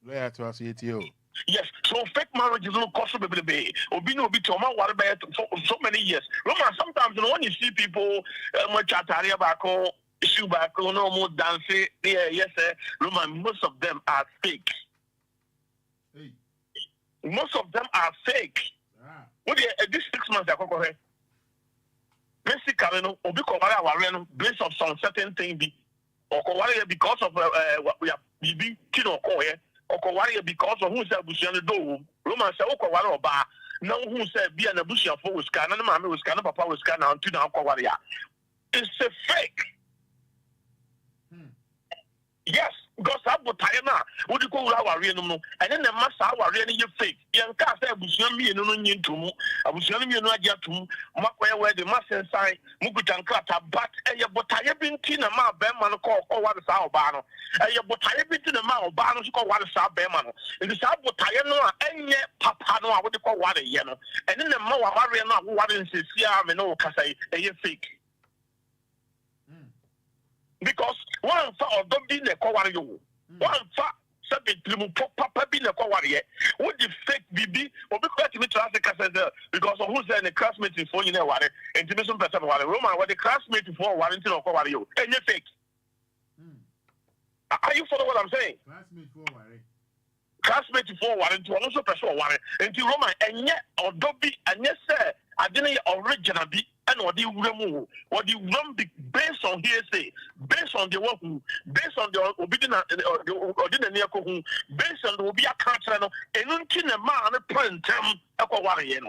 Where to us, you? Yes, so fake marriage is not possible. Obi no be to so many years. Roma, sometimes when you see people much ataria bako, issue bako, no more dancing, yes, Roma, most of them are fake. Most of them are fake. What this 6 months I go ahead. Basically, no, Obi Kowara Warren based on some certain thing be or Kowara because of what we are being kino koye or Kowara because of who said Busian do. Roman said Okowara ba now who said be an abusia for Wiscan and Mamma Wiscan, Papa Wiscan and Tina Kowaria. It's a fake. Yes, because I would tie now. Would you call our real no? And then the master our really fake. Young cast I was young me no need to. I was young me no idea to Makway where the master sign Mukutan Clatter, but a botaya been tina ma Berman call what is our banner. A botaya been tina ma Bano call what is our Berman. In the South Botaya no and yet Papa no what they call what a yellow. And then the more Mariana what is his yam no Casay a fake. Because one for don't be the Kowario. One for something Papa be the Kowaria. What the fake BB or because to me to ask the Cassandra because of who's in the classmate in 4 years and to me some person Roma what the classmate for warranty or Kowario. And you fake. Are you follow what I'm saying? Classmate for warranty also person warranty and to Roma and yet or don't be and yes sir I didn't original be. And what you remove, what you run based on hearsay, based on the work, based on the obedient or based on the Obia culture, and until a man print them a warrior.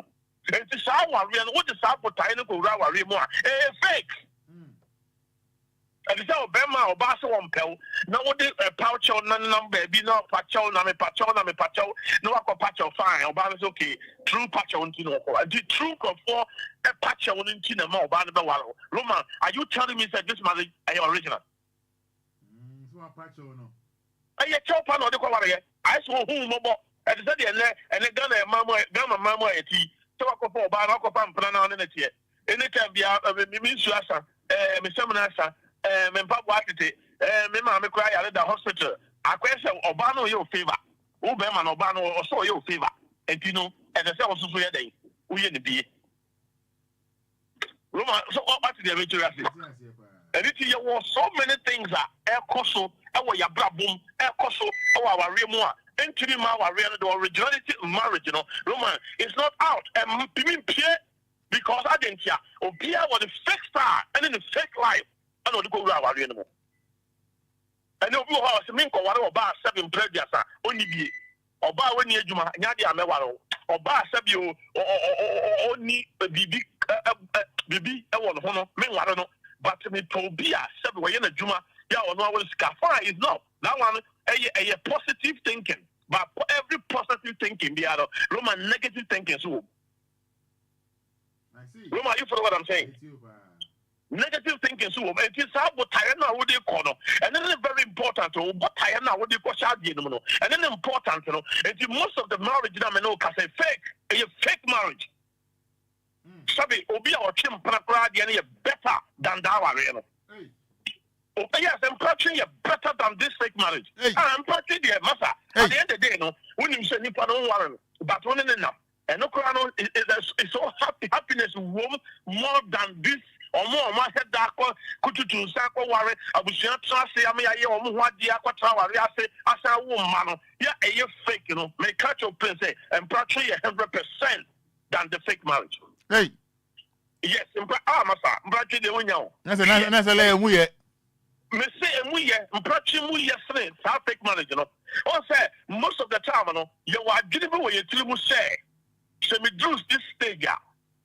And to shower, what is up with Tiny Rawa Remo? Fake. And it's our Bema or Basso on Pell. No, what is a pouch or none baby, no patcho, no patcho, no patcho fine, or Baba's okay. True patcho on Tino. The true of for a patcho on Tina Mo, Banabawalo. Roman, are you telling me that this mother is original? I yet chop on the Korea. I saw whom mobile at the and then Gamma Mamma at tea. So I go for Barako Pampana in the tea. Anytime be a Miss Lassa, Miss Seminasa. Me papa watete me ma me cry at the hospital akwese obano your favor wo be man obano so your favor enti no e de se osusu ye den wo ye ne bie Roma so what the eventually and it you was so many things that e koso e wo ya brabom e koso e wo aware mu a enti ma aware the originality of marriage you know Roma it's not out and because I didn't hear Obia was the fake star and in the fake life. I know the go around anymore. I know who has a mink or whatever about 7 previous only be or by when you Juma, Nadia Mewaro. oba sabi o ni bibi won ho no me nware no but me Obia sabi we na juma ya ono wa sika fine is not that one a positive thinking but every positive thinking be out Roman negative thinking so Roman, you follow what I'm saying? Negative thinking so it is how what na what they call and then very important to what na what they call and then important you know and most of the marriage na me know can say fake marriage sabi Obia or chim prakra dey better than that one you know yes I'm practicing better than this fake marriage I'm practicing the massa at the end of the day no when you say nipa no worry but when na and no it's so happiness more than this or more my head that kututu sako worry abusia trase am ya ye omo ho ade akwatra worry asa woman yeah a fake you know me catch your prince say and practically 100% than the fake marriage yes masa practically the one now na le emu ye me say emu ye practically mu ye say fake marriage you know or say most of the time you know you are giving away your mu say so me do this stage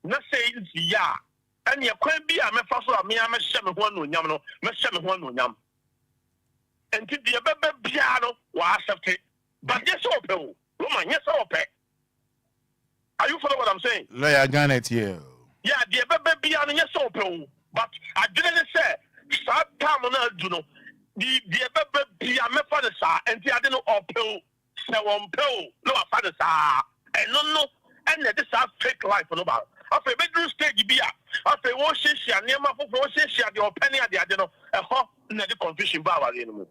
na say yeah and you can be a me faso a me am hye me ho no nyam no me hye me ho no nyam enti de bebe bia no wa accept but yes open Roman yes open are you follow what I'm saying lawyer Ghana here yeah de bebe bia no yes open but I didn't say start time na do no the bebe bia me fa the sa enti I didn't open se won pe no fa the sa and no and this is fake life no about after bedroom stage bia after wo hihia niam afofo wo hihia de opani ade no eho na the confusion ba wale no.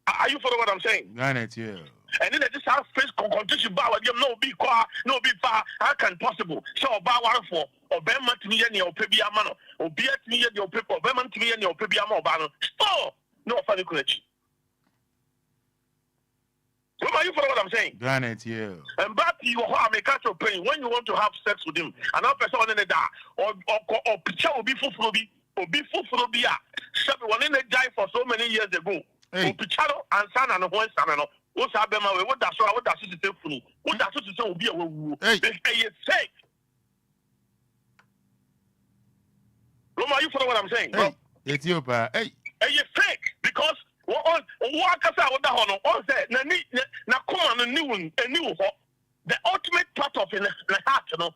Are you following what I'm saying? Ghana here. And then this has face confusion ba wale no be kwa no be far how can possible so ba ware for obema timi ye ne opebi ama no obia timi ye de opebi obema timi ye ne opebi ama oba no stop no fa the college. Are you follow what I'm saying? Ghana here. And back to you, how make catch your pain when you want to have sex with him. Another person in the da or picture will be full or be full for be one in the die for so many years ago. Picture and son and one son and what's happened my way? What that's what that's to say funny. What that's to say will be a woo. Hey, fake. Roma, you follow what I'm saying? Hey, Ethiopia. Hey, you fake because. What kasa woda ho no on say na come no new ho the ultimate part of in the heart no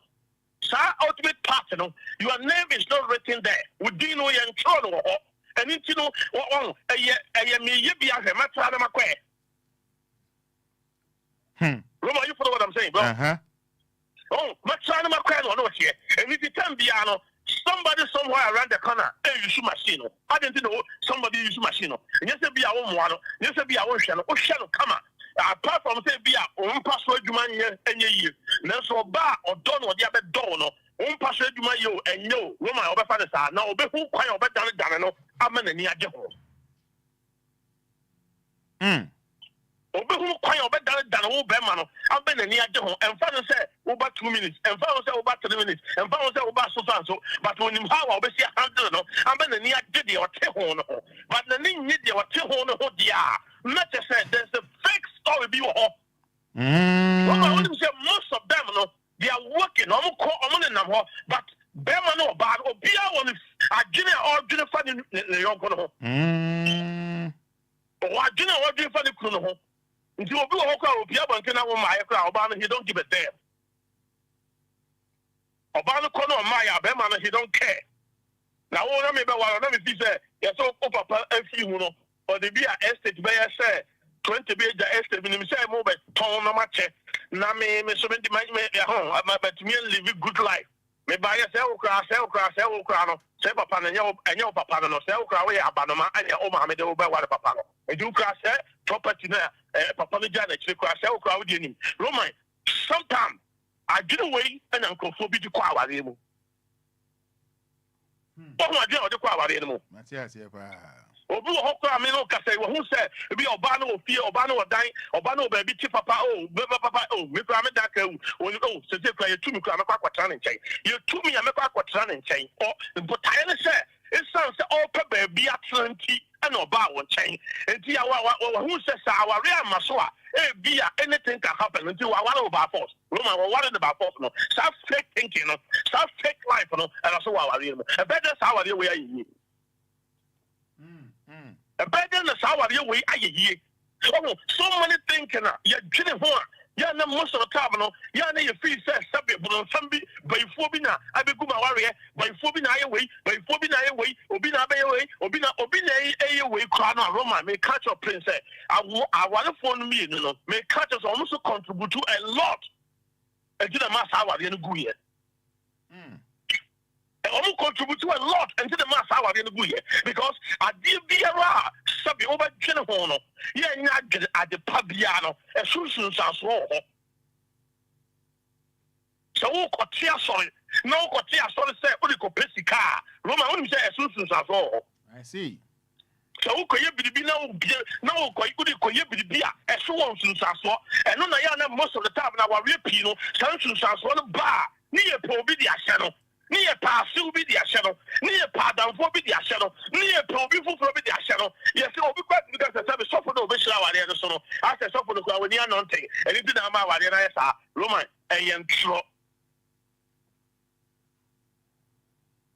sa ultimate part no your name is not written there within no yen tro no ho and it no me ye bia he matra na makwe Roma, you follow what I'm saying bro oh matra na makwe no here and it can be no somebody somewhere around the corner, use machine. I didn't know somebody use machine. And yes, be our one, yes, be our ocean, come on. Apart from say be our own password, you man, and ye, so bar or don or the other door, own password, you man, you and no, woman, over father's now, be who quite over done, no, I'm an near Jehovah. Obe who quite over done, old Bemano, I've been a near Jehovah, and father said, over 2 minutes, and father said, over 3 minutes, and father said, over so, but when you have, I'll be 100, no, I've been a near Diddy or Tehon, but the name Niddy or Tehon, oh, dear, not just said, there's a fake story be all. Well, I wouldn't say most of them, no, they are working, but Bemano, but Obia one is a junior or junior funny in the young one. Or I junior or junior funny crew. If you will walk out of Yabankin, my crowd, he don't give a damn. Obama Kono Maya, Beman, he don't care. Now, what I mean by what I mean, yes, so Papa, a few, or the beer estate, by I say, 20 beer the estate, when you say, move a tone of match, Name, so many my home, but me live a good life. May buy a cell crown, say Papa and your papa, no cell crown, Abanama, and your Mohammed over what Papa. I do crash property there. Papa Janet, crash out crowd in him. Roman, sometimes I get away and Uncle Phoebe to call about him. Oh, my dear, the call about him. Obu hokko amino kase wo hu se bi oba no ofie oba no odan oba no ba bi ti papa oh baba papa oh me kra me da ka o se se kra ye tumi kra me kwa kwatra ne nchen ye tumi ya me kwa kwatra ne nchen o botaye ne se it sounds all pe ba bi atranti and oba wo nchen enti ya wa hu se sa aware amaso a anything can happen until one over force. Roman, what is about force? No, start fake thinking, no, start fake life, no, and also our real. A better sour way I hear. A better sour way I hear. So many thinking, you're getting one. Yeah, no, most of the time, no, yeah, no, you feel subject, but somebody by Phobina, I be good warrior, by Phobina away, by Phobina away, Obina away, Obina away, crown Roma, may catch your princess. I want to phone me, you know, may catch us almost contribute to a lot. And to the mass hour, the good year. Almost contribute to a lot into the mass hour in the good year because I did be a sub over Genohono. Yeah, not get at the Pabiano, a Susan sounds wrong. So, what tear sorry, no, what tear sorry, say, what you call Pessy car. Roma wouldn't say a Susan sounds wrong. I see. So, could you be no, could you be beer, a swan since I saw, and on the most of the time now, we're Pino, Sanson sounds one bar, near Pobidia channel. Near Passu be the shadow, near Padam for be the shadow, near Probi for be the shadow. Yes, it will be quite because the service of the shower there. So, I said, so for the crowd when you're not taking anything about what I saw, Roman, and Tro.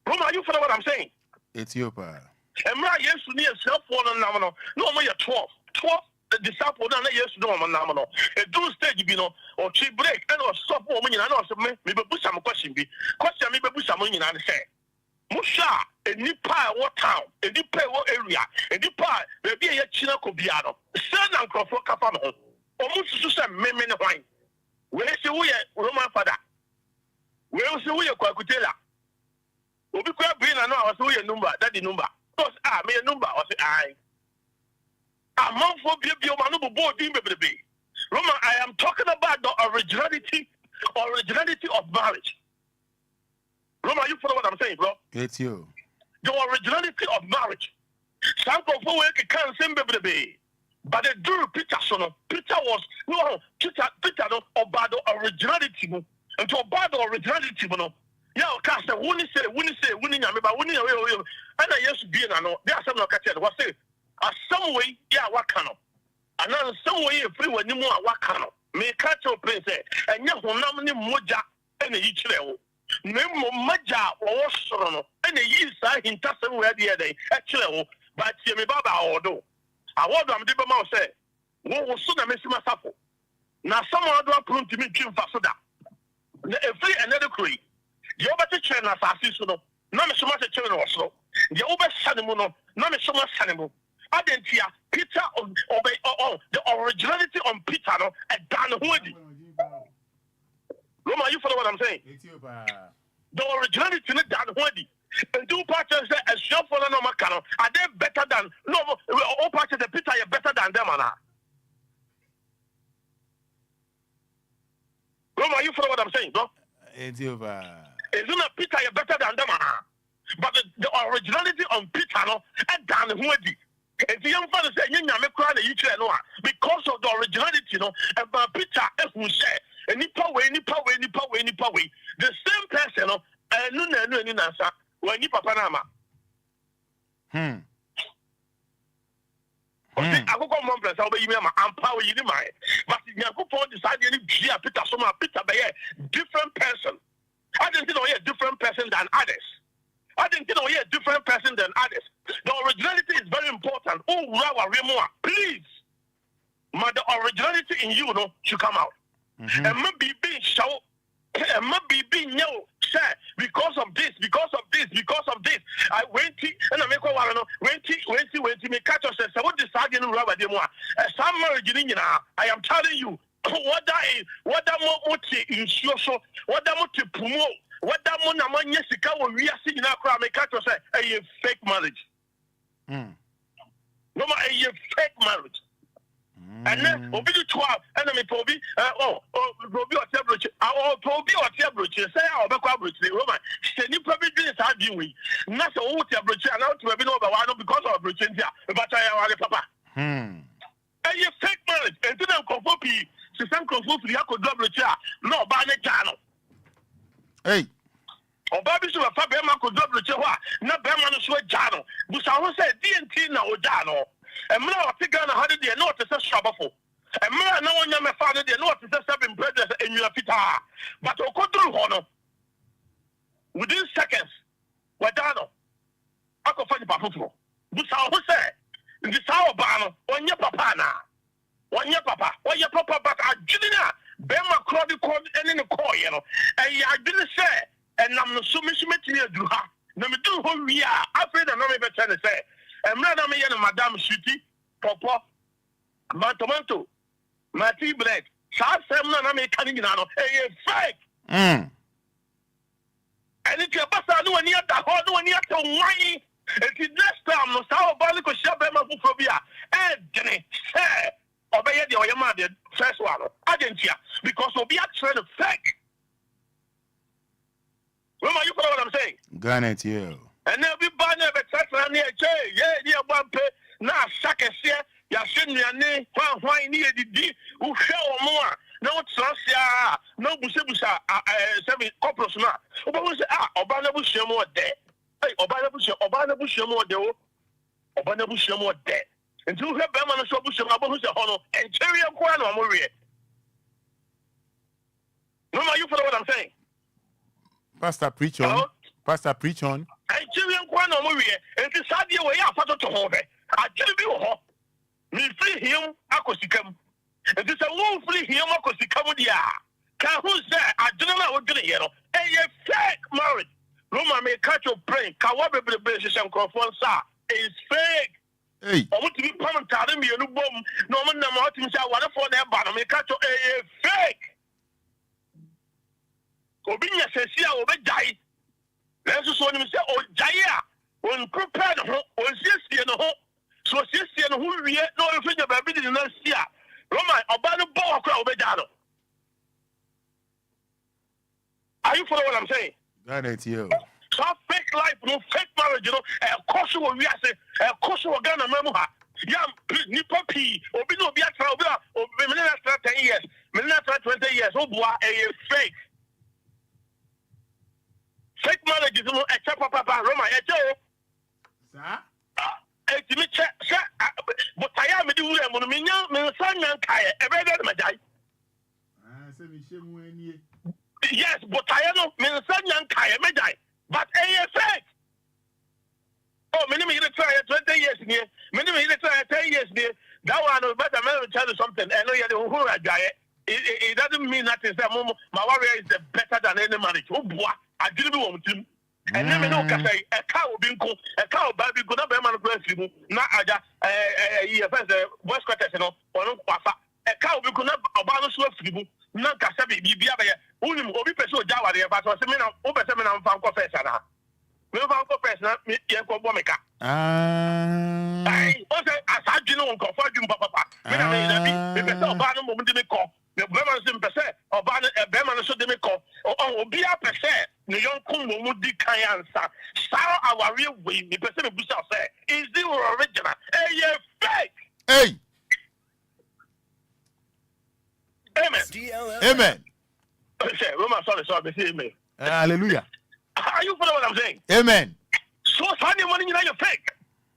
Roman, you follow what I'm saying? It's your power. And my yes to near self one nominal, no more 12. The disciple down there, yes, no, nominal. A do stage, you know, or cheap break, and or stop woman, and also maybe put some question be. Question maybe put some money and say, Musha, a nipa, what town, a nipa, what area, a nipa, maybe a China Cobiano, San and Crawford Capano, almost to say, men wine. Where is the way, Roman Fada? Where is the way, Quacutella? Will be quite being an hour, so your number, that the number. Because I may a number, or say, I. Roman, I am talking about the originality of marriage. Roman, you follow what I'm saying, bro? It's you. The originality of marriage. Some people can't say baby, but the do Peter was no Peter no about the originality, and to about the originality, no. Yeah, cast a winning say, winning, but winning away, and I used to be in no. There are some local what say. Some way, yeah, what can and then some way, free when you more what can may catch your princess, and you will not many moja and each level. No maja or sorono, and a year side in Tassan where the other actually, but Jimmy Baba or do. I want them to be more say, what was soon a missing myself. Now, someone do a prune to me, Jim Fasoda. A free another creed. You better train us as you know, not so much a children or so. The over Sanimuno, not so much Sanimu. Adentia, Peter of the originality on Peter no a Dan Hoodie. Roma, you follow what I'm saying? The originality in Dan Hoodie. And two parties say a shop for no macano. Are they better than no all parties the Peter are better than them Anna? Roma, you follow what I'm saying, bro? It's over. Isn't Peter are better than them Anna? But the originality on Peter no a Dan Hoodie. And the young father said, you know, because of the originality, you know, about Peter, who said, any power, the same person, and no, when you papa nama. I go come on, bless, I'll be I'm power you, my, but you have to decide any Peter, so my Peter, different person. I didn't know a different person than others. I didn't know a different person than others. The originality is very important. Oh, wow, please. The originality in you, no, should come out. And maybe being show, and maybe being say, because of this. I went to, and I make one, went to me catch us. So what decide you rubber demo? Some marriage in I am telling you, what that more in social, what that more to promote. What that money Jessica we are seeing now crowd make catch say a fake marriage. No more a fake marriage. And then Obi 12 and then Probi Probi or Tabroach or Probi or Tabroach say our back average Roman. Say you probably didn't start doing. Not so what Tabroach and out to be over one because of Britannia, but I am papa. A fake marriage and to them conform to some conform to the double chair. No, by the channel. Hey. Obabi so fa be ma ko double che ho a na be ma no so agya no busa ho say DNT na ogya no e mra o te Ghana ha de no te se swabafo And me, no one your father, they know what to say in presence in your fita. But o go through honor. Within seconds, we're done. I go find the papa. This how who say? This how banner on your papa now. On your papa, but I didn't know. Bema crowd called any call, you know. And I didn't say, and I'm not so much material to her. No, me do who we are. Afraid I'm not better to say. And Madame and Madame Shitty, Papa, my tomato, my tea bread. South Sam, I'm a canino, a fake. And it's your bassa, no one near the hard one near to wine. It's next time, no sour barley shop, Emma Buphobia. And Jenny, say, obey the Oyama, the first one. I didn't hear because Obia trying to fake. Remember, you know what I'm saying? Ghanaian, yeah. And then we buy never touch on near Jay, yeah, one pay. Now, suckers here, you're sitting your name, why near the D, who show more. No trust, no Busha, 7 corporals now. Obama say, Obana Bush, more dead. Hey, Obana Bush, more dead. Obana Bush, more dead. And to have Bama so Bush, Abahusa Hono, and Cherry of Quano, Maria. No, you follow what I'm saying? Pastor, preach on. Pastor, preach on. And Cherry of Quano, Maria, and to Sadia way out to hold it. I tell you, me free him, Akosikam. And this a wolf free him, Akosikamudia. Can who say, I don't know what to hear. And you fake marriage. Roma may catch your brain, Kawabe basis and conform, sir. It's fake. Hey. I want to be permanent, telling me a new bomb. No one knows what to say, what for their bottom, may catch your fake. Obinya says, yeah, obey die. Let's just want him to say, oh, Jaya, when prepared, or sister, no, so sister, and who we no, if you have been in the year. Roma, about the ball crowd, Bedano. Are you following what I'm saying? Ghanaian, yeah. So fake life, no fake marriage, you know, a course of we are saying, a course of Ghana Memoha. Yam, Nipa P, Obino Biatra, or Millennium 10 years, Millennium 20 years, Obua, a fake. Fake marriage is a chapa papa, Roma, a Joe. Sir? But I am a do Monomina, Sanyan Kaya, a better than my die. Yes, but I know Sanyan Kaya, may die. But AFX. Oh, many may try 20 years near, many may try 10 years near. That one, but I'm going to tell you something. I know you're the who are guy. It doesn't mean that is that my warrior is better than any marriage. Oh, boy, I didn't want him. And let me know, because a cow being cool, a cow baby could not be a man of not a voice quarters, you know, or no papa. A cow we could not abandon so feeble. Not Casabi, be only Obi Peso Java, but was a man of over 7 and found confessor. We found confessor, Yanko Bomica. I also, as I do know, confirm you, Papa. I mean, Obama moment to call. The Bremen per se, or Bremen so they may call, or Obia per se, the young Kungo would be Kayansa. Sarah, our real way, the person of Busa say, is the original. Hey, you fake. Hey. Amen. Amen. Say, Roman, sorry, say amen. Hallelujah. Are you following what I'm saying? Amen. So, Sunday morning, you know, you're fake.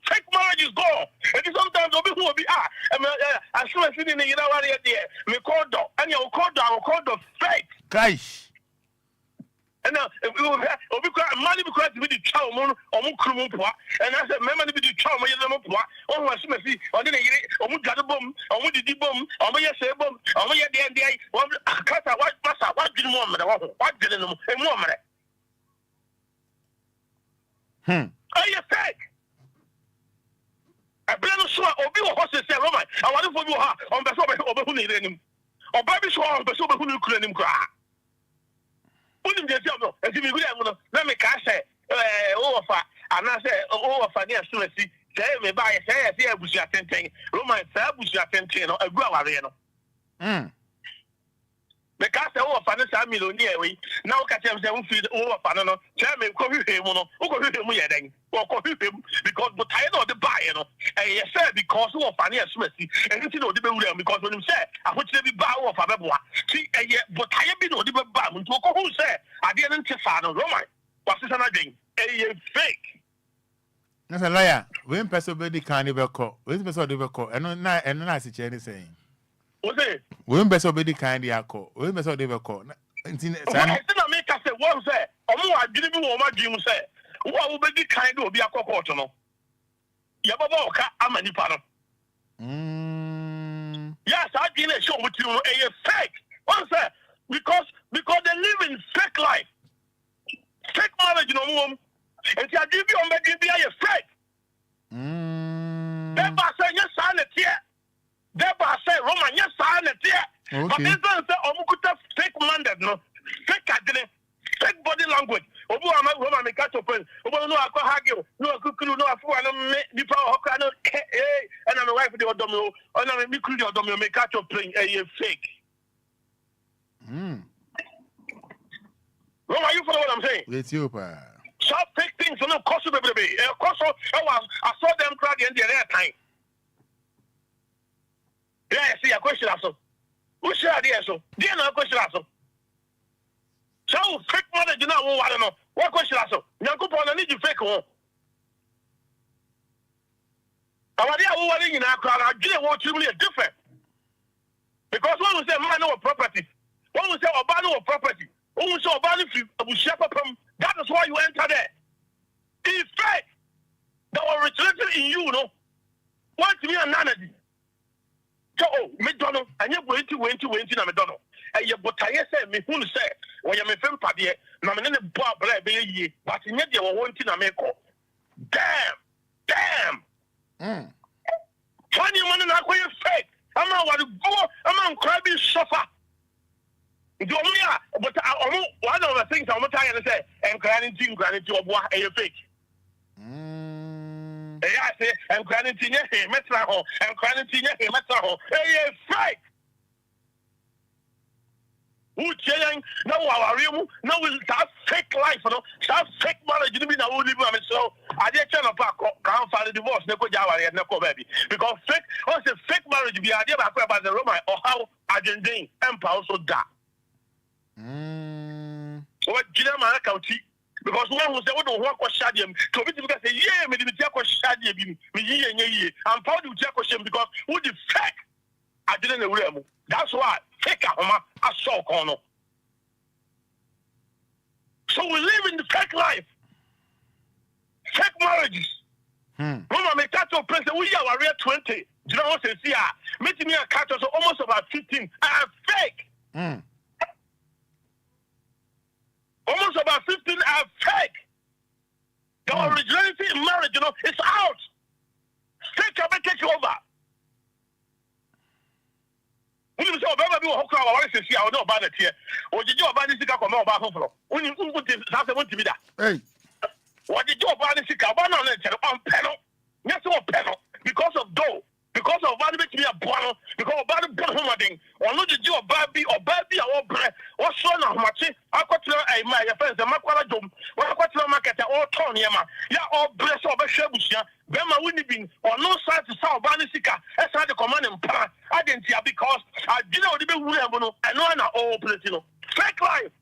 Fake marriage is gone. And sometimes Obi who will be as soon as sitting in the area there, me call dog, and you call dog fake. Guys. And now Obi money because to be the child on Krumpa, and I said, Mamma be the child, my little boy, on was messy, on the year, got a bomb, on the bomb, on my say bomb, on my day, one cut a white massa, what didn't want, what didn't know, a woman. Are you fake? I blame so Obi horses say Roman. I want for you on the sober over who need him. Or baby so on the sober who could him cry. Put him just and give me good. Let me cash it. Over and I say, oh, for near soon as see. Say me buy a say, I was your 10 Roman, I was your 10 or a grow arena. Because the whole financial millionaire, now catch him feed over Fanano, Chairman, coffee him, or coffee him, because but I know the buyer, and yes, sir, because of financial mercy, and you know the bill, because when him say, I put the bow of a see, but I have been on the bow to a who say, I didn't tell Roman, what's this another thing? A fake. That's a liar. When person be the carnival call, when person do call, and not and not saying. What's it? We best obey the kind of call. We best obey the call. I make us say one say, I didn't know my dream say. What will be the kind of be a cocoa? No. Yababoka, I'm a nipano. Yes, I didn't show with you a fake. One say, because they live in fake life. Fake marriage, no more. And you give you a fake. Thereby say, yes, sign it here. Thereby say, Roman, yes, sign it here. But this one say, Omukuta fake mandate, no. Fake identity, fake body language. Obu ama Roman, me catch up. Obu no akwa hagio, no akukulu, no afu, and me power hoka, no, and I'm a wife of the Odomio, and I'm a mikru the Odomio, me catch up playing a fake. Roman, you follow what I'm saying? It's you, pa. Stop fake things, no cost baby. I saw them cry the end of their time. Yeah, I see a question also. Who share the so? Do you know a question also? So fake money, you know what I don't know. What question also? I need you fake one. I in our crowd, I didn't want you really different. Because one will say man no property. One will say Obano property. One will say Obano that is why you enter there. It's fake. That was reflected in you, no. Want me a nanady. So, McDonald, and you're going to McDonald. And you but I say, me who say, when you're my friend Paddy, Namana Bob, but in yet you were wanting a make. Damn. Funny man, I call you fake. I'm not what to go, I'm on crabby sofa. Do me, but one of the things I'm trying to say, and granting of what are you fake? I say, and granting your metro, and granting your metro. Hey, fake. Who changing now our real now will start fake life, no? Start fake marriage, you mean I will live on so I did turn up can't find a divorce, Neko Java and Neko baby. Because fake also fake marriage be idea about the Roman or how Argentine Empire also that. What Gina County? Because one was the one who was Shadium, to be because yeah, maybe the Jack was Shadium, me, I'm proud of Jack because who the fake I didn't know. That's why fake a saw corner. So we live in the fake life. Fake marriages. Mama, me catch your president, we are 20. Do you know what I say? Meeting me a catch us almost about 15. I fake. Almost about 15 are fake. The originality in marriage, you know, it's out. Fake can take you over. When you say, oh, baby, what I say, I know about it here. Or did you about this? I come about home. When you put it, that's the one to be that. Hey. What did you about this? I want on panel. Yes, on panel. Because of dough. Because of value make me a bono. Because of value born home thing. Or not did you baby or bread. Or son of match. I got to a my friends, the Makwala Dome. When I got to the market, all torn yama. Yeah, all bless over Shabusia. Bema wouldn't be on no side to South Banisika. That's how the command and plan. I didn't see because I didn't know the big woman. I know I'm all political. Fake life.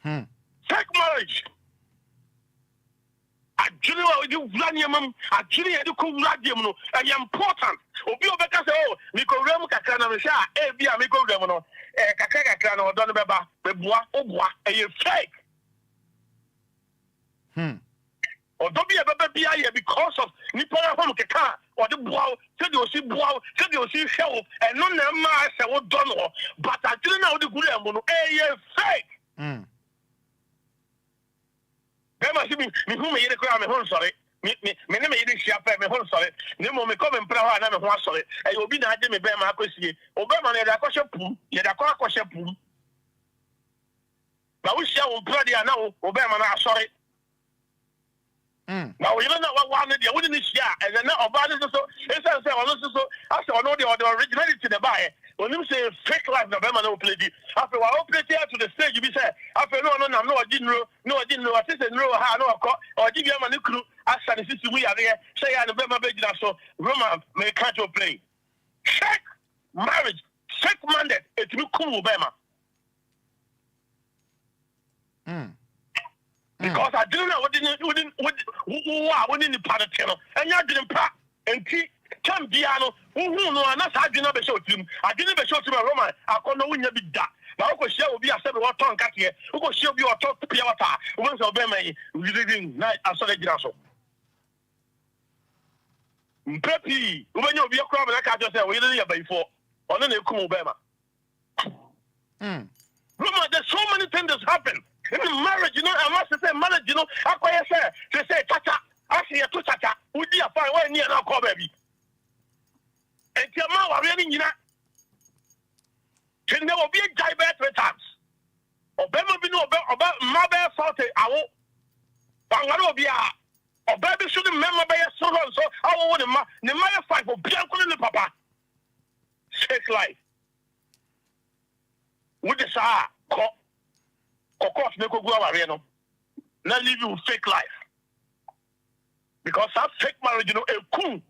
Fake marriage. Actually, you run your mum. Actually, you could run your mum. And important. Obia Becca say, oh, Nico Remo Cacana, a be a Miko Remono, a Cacacano, or Donababa, Bebois, Obwa, and you fake. Or don't be a baby because of Nippona Home Kaka, or the Bow, said you see Shell, and none of them I what done, but I didn't know the good Remono, a fake. There must be whom made a crime, sorry. Me name is Shapa, me home sorry. No me come and pray, and I'm sorry. I will be not me bear my question. Obama, yet a question pool, yet a question pool. But we shall bloody now, Obama, sorry. Now you don't know what one of the wooden is here, and then about it so it's also I saw no the originality to the buyer. When you say fake life, November no play after I open here to the stage, you be said, after no, I didn't know, I said no, I know, or give you a new crew, as an assistant we are there, say I November baby, so Roma may catch your play. Fake marriage, fake mandate, it's me cool, Obama. Because I didn't know what didn't the part of channel, and you didn't pack and keep can biano, who no, and that's how you know the show team. I didn't be show to my Roman. I can't know when you be that. Now, who shall be a 7 or 10 cat here? Who will show you a talk to Piawata? Once of them, we living night as a grasso. Peppy, when you be a crowd, I can't just say, we didn't have before. On any cool Bema. Roman, there's so many things that happen. In marriage, you know, I must say, marriage, you know, I quite say, Tata, I see a two Tata, would be a fine way near now, call baby. And your mouth are really, you know, can never be a diverse returns. Obama be no about my bear faulty, I won't. Bangarobia, or baby shouldn't remember by a son, so I won't the Maya fight for Bianco and the Papa. Fake life. With the Sahara, of course, make go away, not live you fake life. Because that fake marriage, you know, a cool.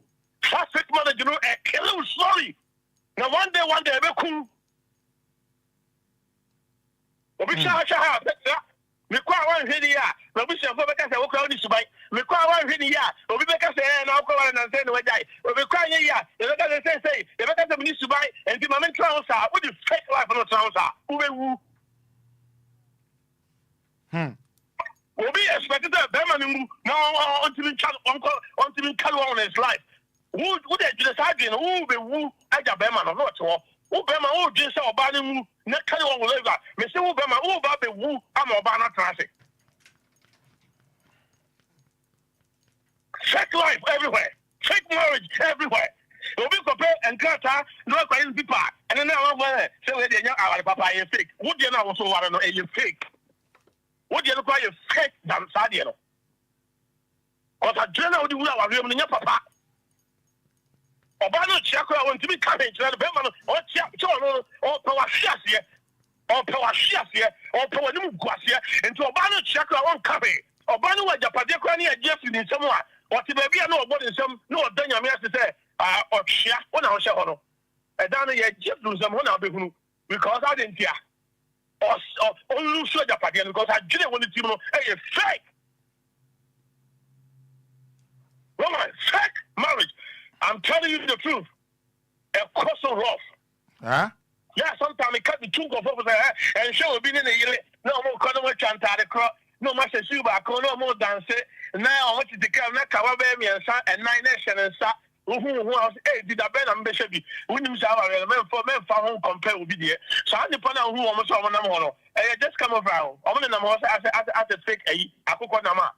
That fake marriage, you know, a killing story. Now, one day, a bit cool. Obi shaha, me kwa wan hwede ya, na obi shafo beka se wo kwa oni subai. Me kwa wan hwede ya, obi beka se na kwa wan na se no wajai. Obi kwa nye ya, e beka se say, e beka se mini subai, enti ma men try sa, wo the fake life no try sa. Ube wu. Obi expected that be man mu, na until on his life. Who dey decide who be wu aja be man no to. Who be man who dey say oba ni mu. Na carry on with over. Me say who ba be wu am oba na traffic. Fake life everywhere. Fake marriage everywhere. Obi compare Enquires no Enquires people. And then now say we dey our papa is fake. Who dey na so ware no e fake. Who dey no kwa you fake than sadie no. Cause a general di wu our real no papa. Oba no chiakura won timi ka he kira be ma no o chia cho no o pa wa hwiase o pa wa hwiase o pa wa nim guase enti oba no chiakura won ka he oba no wa japade kura ne agye fi ni nsem a o ti ba bia no obo ni nsem no o danya me ase se o hwia wona o hye ho no e da no ye gye fi nsem wona be hunu because I didn't hear o lose japade because I didn't want to no e fake woman fake marriage. I'm telling you the truth. A cross so rough. Huh? Yeah, sometimes it cut the chunk of over there and show a bit in the no more color chant at the crop, no much as you back, no more dance. Now I want you to come next and 9 nation and start. Who was did a better bishop? We knew our men for home compare with the so I depend on who almost on them. Just come around. I'm in the most as a fake a cook on Nama.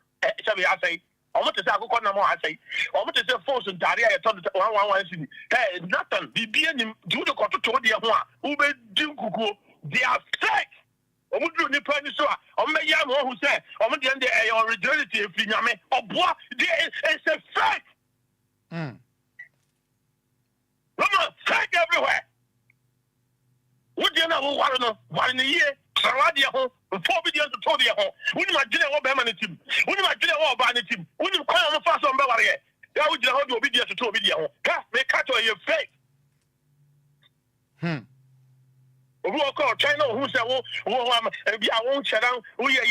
Shall we say? I want to say, I say, I want to say, force and Daria, I told 111. Hey, nothing. Be being do the quarter to the one who made Jim Kuku. They are fake. I would do the penny so. I may yam who said, I want the end of originality if you know me. Or what? It's a fake. Roma, fake everywhere. Would you know what in a year? Saradia home, 4 billion to told you home. We didn't imagine what Bama team. We didn't imagine what Bama team. We didn't call on the fast on Bavaria. That would you hold your obedience to 2 billion. Make cut on your face. Who call China who said, oh, be I won't shut down. We are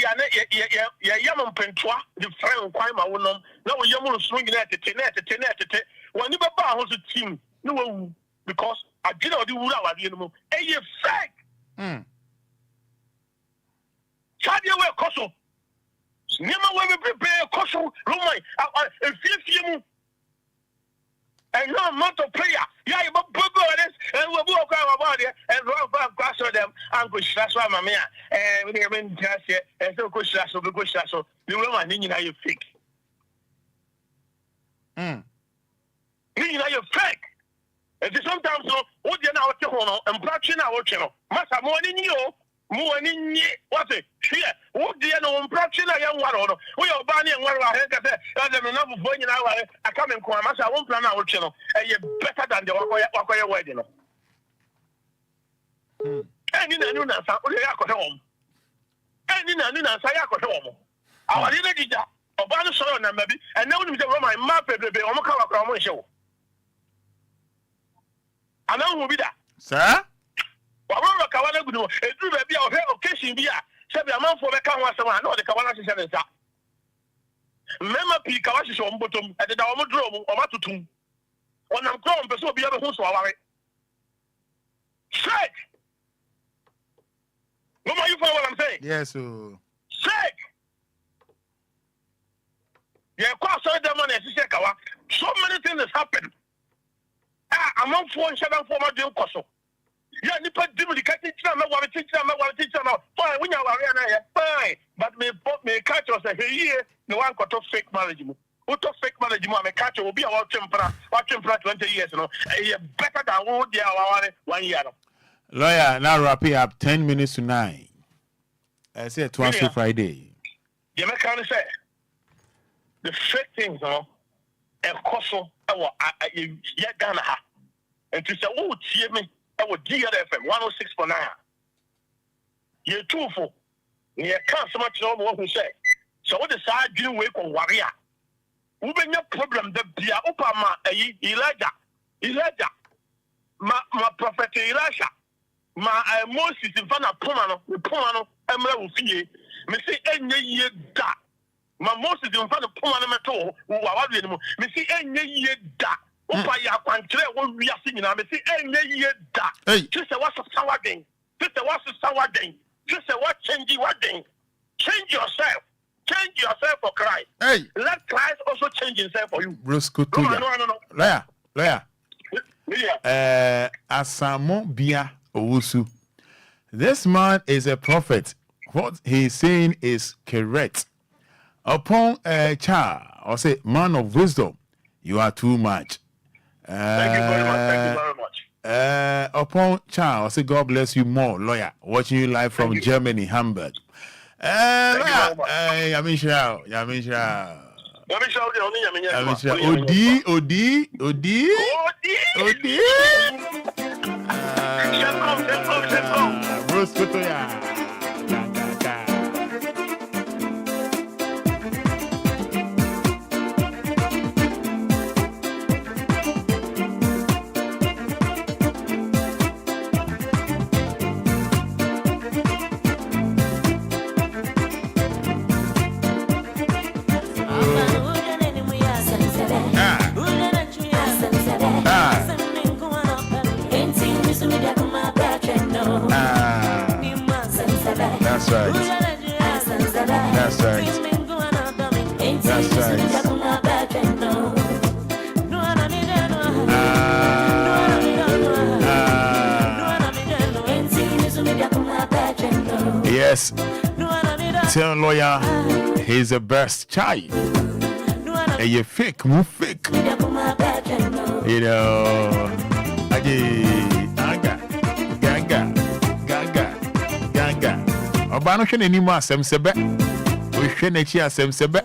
Yaman Pentua, the friend crime. I will know. Now we are swinging at the 10 at the 10 at the 10. When you buy was a team, no, because I didn't do what I did. And you're fake. Sadia we koso. Nyama we prepare koso. Romai. If and no amount of prayer. Yeah, you put this and we'll walk about it and run across them. Uncle Shaswa Mamia. And we have been just here and so good Shasso, the good Shasso. You know my name, you fake. You fake. And sometimes, what you know, and practicing our channel. Massa more than you. More than ye, what's it? Here, what do you know? Practicing a young one. We are banning one of our heads. As I'm enough of going out, I come in Kwamas. I won't plan our channel. And you're better than the Wakoya wedding. And in a new answer, we are home. And in a new answer, I got home. Our little did that. Obana saw them, maybe, and now we have my map, baby, on the show. I know who be that. Sir? Wababa kawana gudu edu baby o he occasion bia se bia manfo be ka ho asema na o de kawana hye ne nsa mema pi kawa hye ombotom e de da o modro o matutum On am grown person be able to so aware. Shake. Mama, you follow what I'm saying? Yes, so. Shake. Yeah, quite so the money is shake. So many things has happened. I'm on phone, shut down for my deal, Koso. Yeah, Nipa Dimmy, teacher, fine, when you are fine. But me catch us a year, no one got to fake marriage. Who to fake marriage, my catch will be our temper 20 years, better than 1 year. Lawyer, now wrap it up 10 minutes to 9. I said twice Friday. You make kind of say the fake things, and Koso, Ghana. And to say, oh, me, I would DLFM 106.9. You're too full. You can't so much know what we say. So what the side deal with warrior? Who been your problem? The Bia Upama, Elijah, my prophet Elisha, my Moses in front of Pumano, Emma Ufi, me say, any year da. My Moses in front of Pumano, who are me see, any year da. Opa ya kwantre wo wiase nyina me say enye ye da. Just what's a sour thing. Just what's a sour thing. Just what change what thing. Change yourself. Change yourself for Christ. Hey. Let Christ also change himself for you. Brosco No. Lawyer. Asamo Bia Owusu. This man is a prophet. What he's saying is correct. Upon a child, or say man of wisdom, you are too much. Thank you very much. Upon Charles, say God bless you more, lawyer. Watching you live from Germany, Hamburg. Lawyer, That's right. That's right. That's right. Yes. Tell lawyer he's the best child. And you fake, move fake. You know. Ganga. Obano hwe nani mu asem sebe. O hwe na chi asem sebe.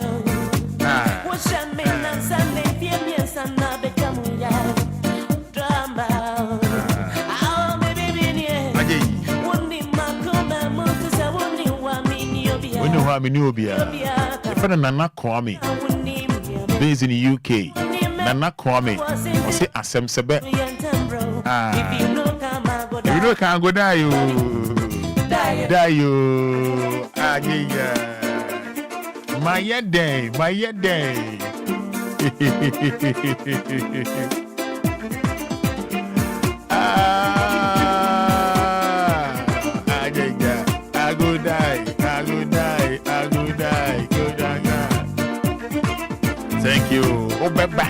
When you have me Obia. If I nana Kwame. Based in the UK. Nana Kwame. I say asem sebe. You know can go die you. Die you. My day. I go die. Thank you. Obeba.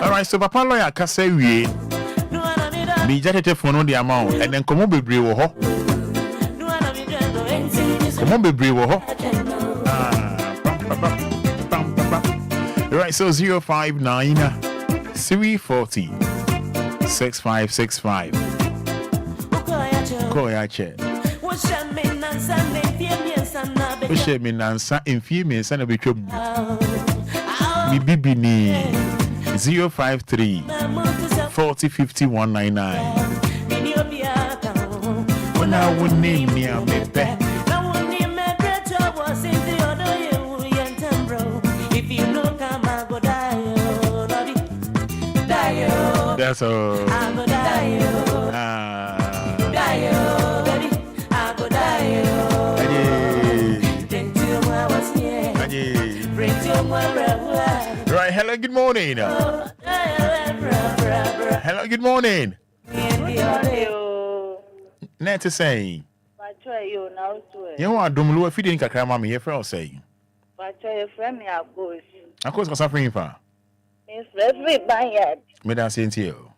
Alright, so Papa Lawyer can say we be jetted for no the amount and then come on be brave. Come on be brave. Right, so 059 340 6565. Koyache. Ushe me nansa infie me sana betwam. Mi bibi ni 053 40 50 199. na woni me pe. If you know come I go die, die. That's all. I go die, die, baby. I go die. Right, hello, good morning. Hello, good morning. Net to say. You are Dumulu if you didn't cry, mammy, your friend say. Of course, I'm suffering for. It's every bad. Madam Saint you.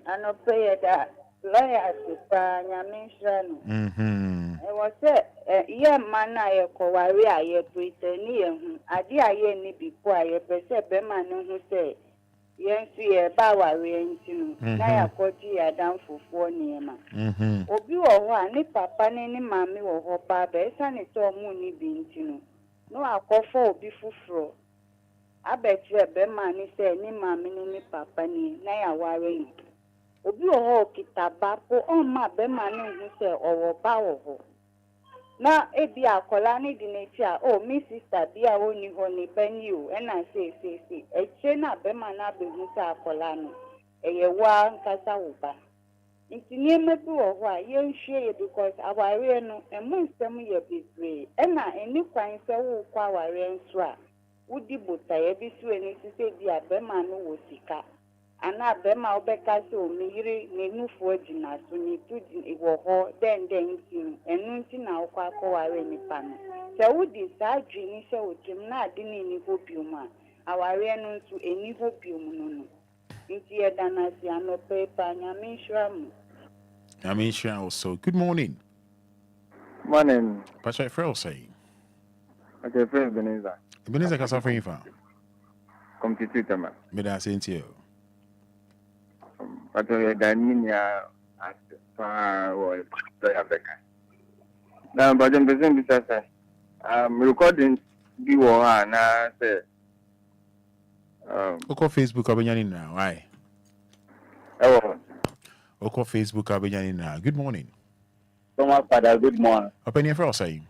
I know pay that lawyers to Nyamishan. I was a year man, I call I pretend. I dear ye before I perceive a man who say, yes, we are bower range. Now, I down for 4 near man. Obia, one, papa, any mammy or her papa, son is so moony being to no, I'll call for before fro. I bet you a beman is say, ni mammy, ni papa, ni, now worrying. Obi oho kitabapo on ma be manu who say or bow. Now, ebi akola ni dinetia, oh, me sister, dear only honey, ben you, and I say, a chena be mana be who say akola no, a one casa uba. It's near me to a why, you share because our reno and most of me a bit gray, and I any fine so our rain swa. Would you but I every swing to say, dear Bemanu was sick. Ana bema obeka so miri nenu fuojina so ni tudi iwo den tin enu na okwa akọware nipa no se wudi sa adwini se otim na ade ni ni hobium a aware no nso eni hobium no nti e dana si anope pa nyame nhwam also. Good morning. Morning. Pastor Frel say. Okay, friend Beneza. Beneza ka suffering for. Come to Twitter man. Me da Saint you. But Daninia as far or Africa. Now, but I'm present because recording the war and I say, Oko Facebook abanyani now. Why? Oh, Oko Facebook abanyani now. Good morning. Thomas Fada, good morning. Open your first say.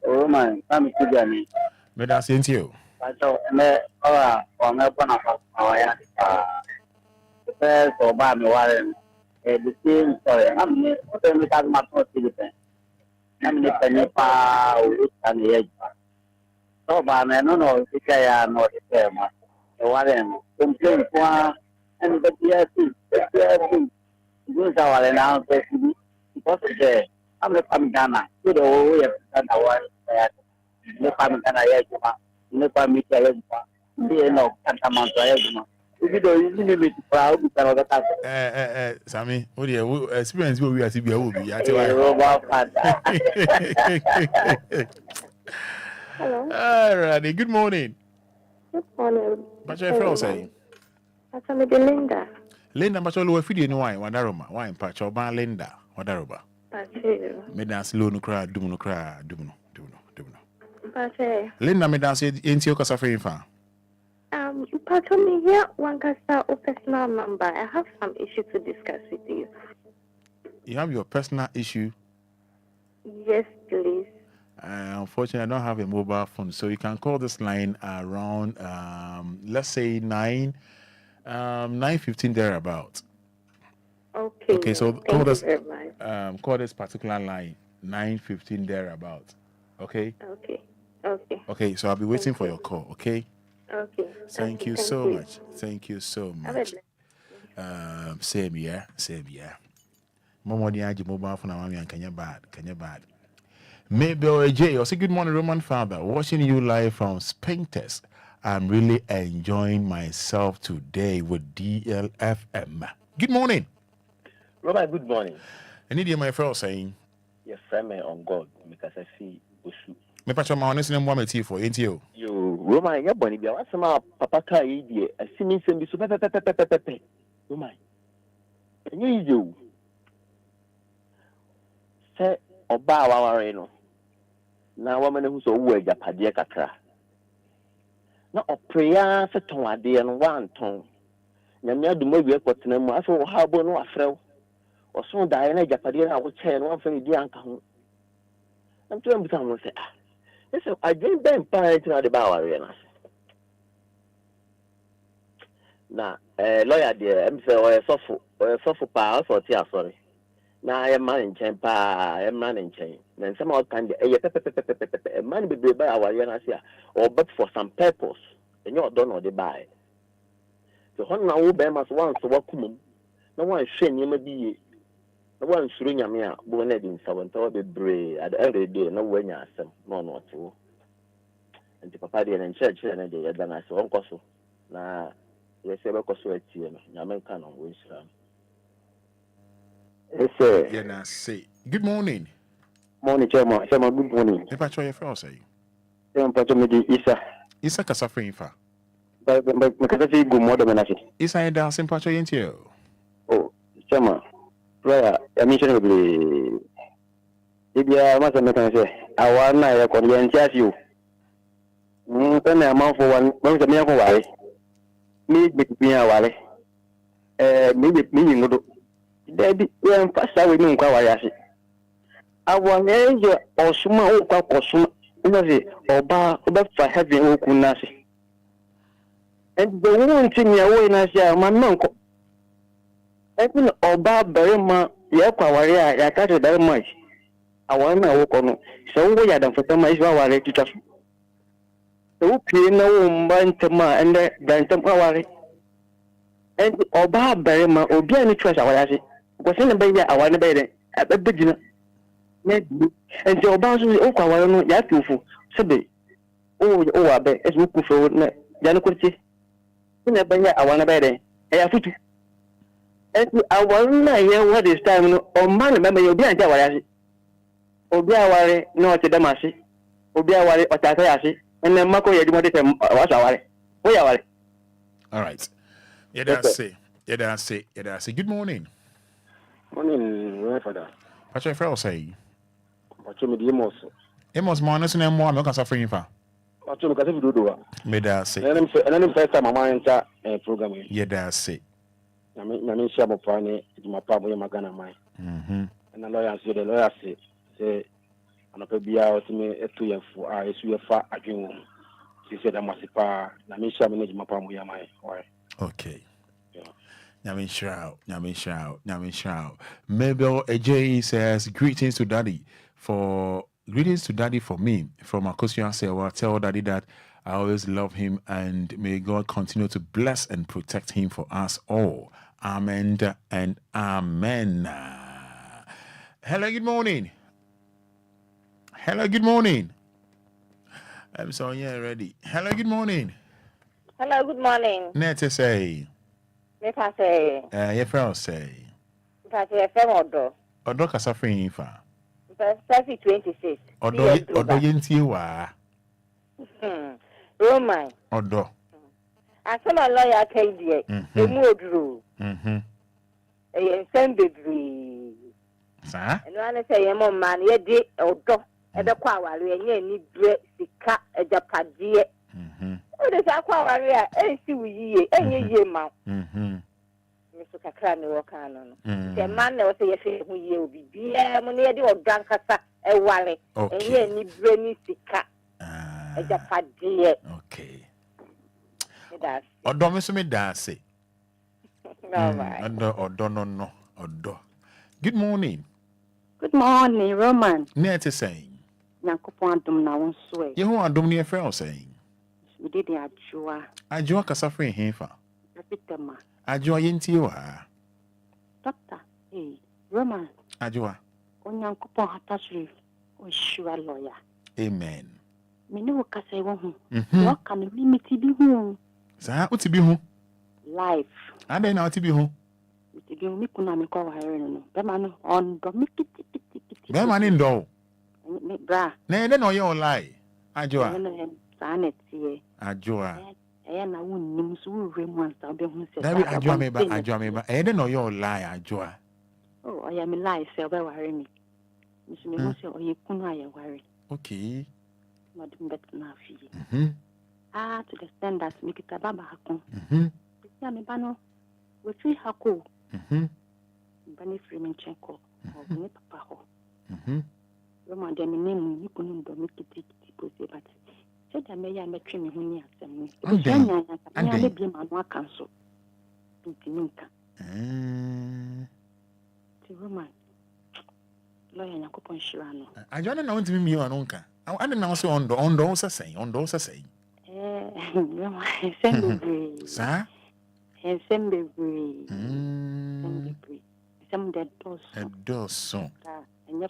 Oh man, I'm Sujani. Me da Saint you. So, me on me first or by me warren the same story. I'm talking about Philippines. I'm the Penipa and the edge. So, by me, no, if I am not the same. The warren complain for and the PSC. Good hour and now, because there, I'm the Pamigana. Good old way of our the Pamigana, the Pamigana, the no Cantamanta. Sammy, what do you experience? We are to be a movie. Hello. Alrighty, good morning. Good morning. What's your friend saying? That's Linda. Linda, but all if you didn't wine, Wadaroma, wine patch or ban Linda, Wadaroba. Medans loan cry, dumno cry, dumno. Linda, Medans ain't your suffering fan. Pardon me here, one casta or personal number. I have some issue to discuss with you. You have your personal issue? Yes, please. Unfortunately, I don't have a mobile phone, so you can call this line around, let's say 9:15 thereabout. Okay, so call this, call this particular line 9:15 thereabout. Okay. Okay, so I'll be waiting for your call. Okay. Okay. Thank you so much. Thank you so much. Same here. Momo di aji mobile phone mami and Kenya bad. Maybe J or say good morning, Roman Father. Watching you live from Spintex. I'm really enjoying myself today with DLFM. Good morning. Roman, good morning. I need you, my friend, saying. Yes, friend on God because I see Osu. Me pacha ma honest name wa tea for ain't you? Yo, Roman, ya boni bia wasema papa ka yi I see me send so pepe. Roman. Enye you. Say oba aware no. Na wa mane hu so wo agapade kakra. Na opreya se ton ade no wan ton. Nyame aduma wi ekotena mu aso wo habo no afrew. or so Diana Japadia, I would say, and one from the uncle. I'm trying to someone say, listen, I drink them pie to the bower arena. Now, lawyer dear, I'm so soft power for tea, sorry. Now I am man in chain, I am man in chain. Then somehow can a man be by our arena or but for some purpose, and you don't know the buy. The one now bear must once walk home. No one shame you may be. No one shooting me out, born in seven to be brave at every day, no way, no, two. And the papa and church and the than I saw Uncle. Now, yes, ever cosway, American on Wisdom. Yes, sir. Yeah, say. Good morning. Morning, Chairman. Chairman, good morning. If I try your first, say. MiPROMO Isa. Isa Casafrin fa. But Macadam good more than I said. Isa and dancing patch into. Oh, Chairman. Prayer, I mentioned the Obia must have say, I want to convince you. Then I'm out for one, most of me for why. Me be a wale. Maybe me, Debbie, we are fast away in Enquires. I want angel or suma or suma, or bar for having Okunasi. And the woman thing away in Asia, my uncle. Even Oba Berima, Yakwaria, Yakata very much. I want to walk on. So we are done for some is our to trust. So, no Bantama and the Bantam. And Oba Berima, Obia and trust our asset. Was in the baby, I want to bed at the beginning. Maybe. And so Oba Okawa, Yaku, Sabi. Oh, I bet it's looking for Janakuti. In the baby, I want to bed. And I want to hear what is time or man, remember you'll be until I see. Obia worry, no to Damasi. Obia worry or Tatayasi, and then Mako, you wanted to watch our way. All right. Yeah, that's it. Yeah, that's it. Yeah, that's it. Good morning. Morning, Fada. What's your friend say? What's your medium? Emos Monas and more, I'm suffering for. What's your cousin do? May that's it. And then first time my mind programming. Yeah, that's it. I mean, Shabo Pani, my papa, my Ghana mine. And the lawyer say, I'm not be out to me at 2 years for I see a far again. She said, I must pa, Namisha manage my palm with my wife. Okay. Nyamin shout. Mabel AJ says, greetings to daddy for me from Akosia Sewa. Tell daddy that I always love him and may God continue to bless and protect him for us all. Amen and amen. Hello, good morning. I'm sorry, yeah, ready. Hello, good morning. Hello, good morning. Nete say. Mepa say. Your friend say. Mepa say FM Odo kasa free fa. Mepa 26. Odo yenti wa. Roman. Odo. Asema lawyer KD. Emu oduru. Nsem bebree. Sa? Eno ane say yemo man ye di odo. Ebe kwa aware enye ni bre sika ejapade. O de sa kwa aware a ensi wiye enye ye ma. Miso kakra ne wo kan no. Se man na wo say ye fe hu ye obi bia mo ne ye di odan kasa eware enye ni bre ni sika ejapade. Okay. Odo me so me da say. Odo. Good morning. Good morning, Roman. Nete saying. Nyankopon adom na won so e. Ye ho adom ne friend saying. We did the ajua. Ajua kasa free hefa. Repitema. Ajua yenti wa. Doctor, hey, Roman. Ajua. Onyankopon hatashiri o sure lawyer. Amen. Me no kasa e wo hu. Yo kan limit bi hu. Sa uti bi hu. Life. Ade na uti bi hu. Uti bi mi kuna mi ko wa here no. Be ma no on do mi kiti. Be ma ni ndo. Me bra. Na ede no ye lie. Ajua. Ajua. Na wunnim so wure mu ansa be hu se. Dabi ajua me ba. Ede no ye lie ajua. Oh, I am lie se be ware mi. Miss me mo se oye kunu aye ware. Okay. Madam bet na fi. To the extent that make it baba hakon. Ya me ba no we fi hako. Bunny Freeman Chenko, or Papa Ho. Roman, the name you couldn't do make it but said I may have met him when he asked me. And I be my one counsel. Roman, lawyer Yakupon Shirano. I don't know to me, your uncle. I don't know so on those are saying, Sir? And send me some dead doors so. And your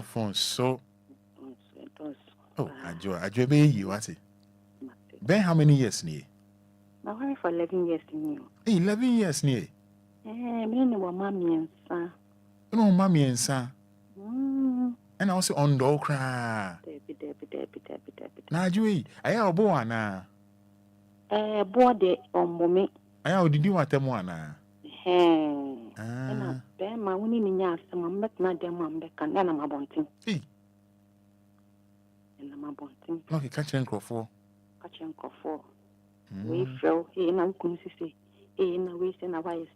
phone so. Oh, I be you, what's it? Ben, how many years near? My wife for 11 years near. 11 years near. Me no mammy and son. No, mammy and son. And also on door cry. Now, Joey, I have a boy now. Board on mommy. I how did you want them one? Ben, my winning in yas, and I'm not them one back and then I'm a bunting. And I'm a bunting. Like a catching for. Catching for. We fell in a consistency. In a waste and a wise.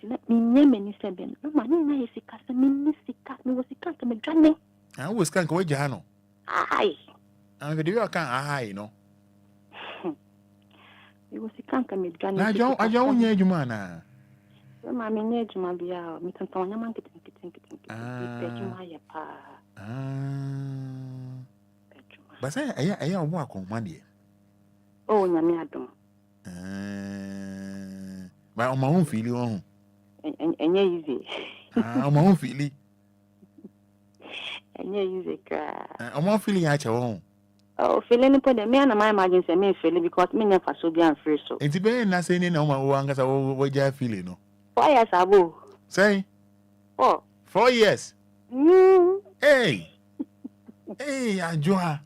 Let me name any seven. No money, I see Casamini, me was a cat to me, Johnny. I always can't go Jano. Aye. And the deal can't high, no. It was a can't come with Johnny. I don't need you, man. Mammy, need you, my dear. Me can tell your man but I walk on Monday. Oh, Yamiadum. But on my own feeling. And easy. On my own feeling. And easy cry. I'm not feeling at your own. Oh, feeling put the man of my margins and me feeling because me never so be unfair so. It's been nothing in my one as I what you're feeling. 4 years ago. Say? 4 years. Hey. Hey, Ajoa.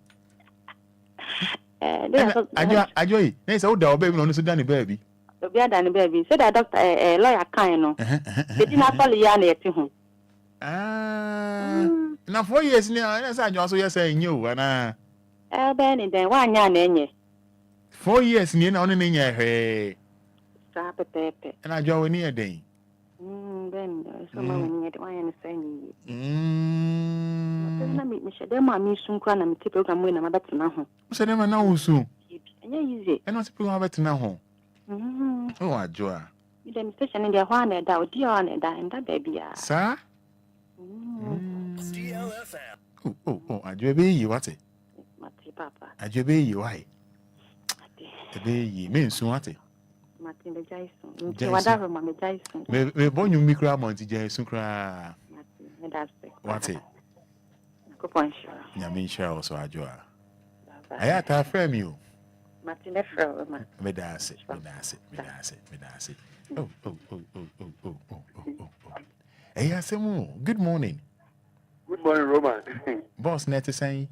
Ajoy. There's all the baby on the Sudan baby. Obia than baby. Said that doctor lawyer kind no. They did not follow you at home. Now 4 years now, that's I also you're saying you and Benny then 1 year nenye. 4 years near on in your hair. Stop it, Pepe. And I join near day. Then so many at one saying. Meet me, them mammy soon cry and keep program when I'm about to know. So never know soon. And easy. And what's people about to know? Oh, I joy. You them station in their one and out, dear on and that baby. Sir? DLFM. Oh, I do be you what it? Papa. I do be you, why? The baby means soon what it? Martin the Jason. Whatever, Mammy Jason. We're born you micro Monty Jason cry. What's it? Yamin share also a joy. I had to frame you. Martin the Fro, Medase. Oh. Hey, Asemu, good morning. Good morning, Roman. Boss, net saying.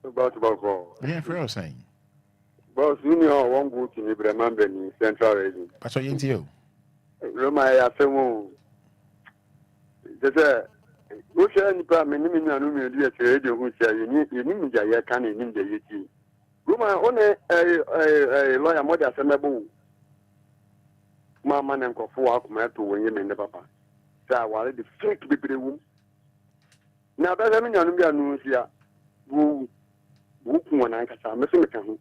About call. Yeah, for saying. Boss, you know, one go to Ibrahim in Central Region. What's your interview? Roman, Asemu. Who shall any part many men radio who say you need Jaya can in the UT. Roman, only a lawyer mother Samabu. Mamma and Kofu to win in the papa. So while the fake be the womb. Now, that's a million news here. Who one I can say, Mr.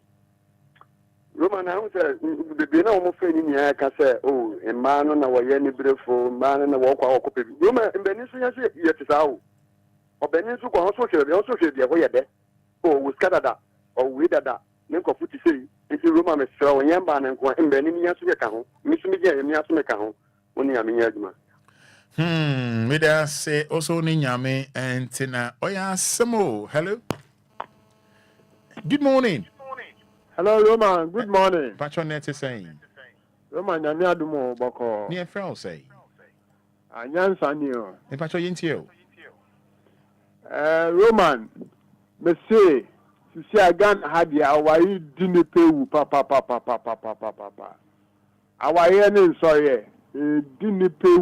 Roman, I said, the Bina almost in the air can say, oh, a man on our yenny beautiful man and a walk out. Roman, and Benisha, yet is out. Or Benisha also should be away there. Oh, with Canada or with that. Name of Futi say, if you Roman is throwing Yamban and Benin to account, Miss Miguel and Yasu account, only a Miyajma. Me da say also Ninyame and Tina. Oh, yeah, Samo. Hello. Good morning. Hello, Roman. Good morning. Patronet is saying. Roman, Yamiadumo, Boko. Near Frau say. Anyan Sanio. The Patro Yintio. Roman, Monsieur, you see, I can't have the Hawaii dinner pay, papa. Hawaii, sorry. Dinner pay.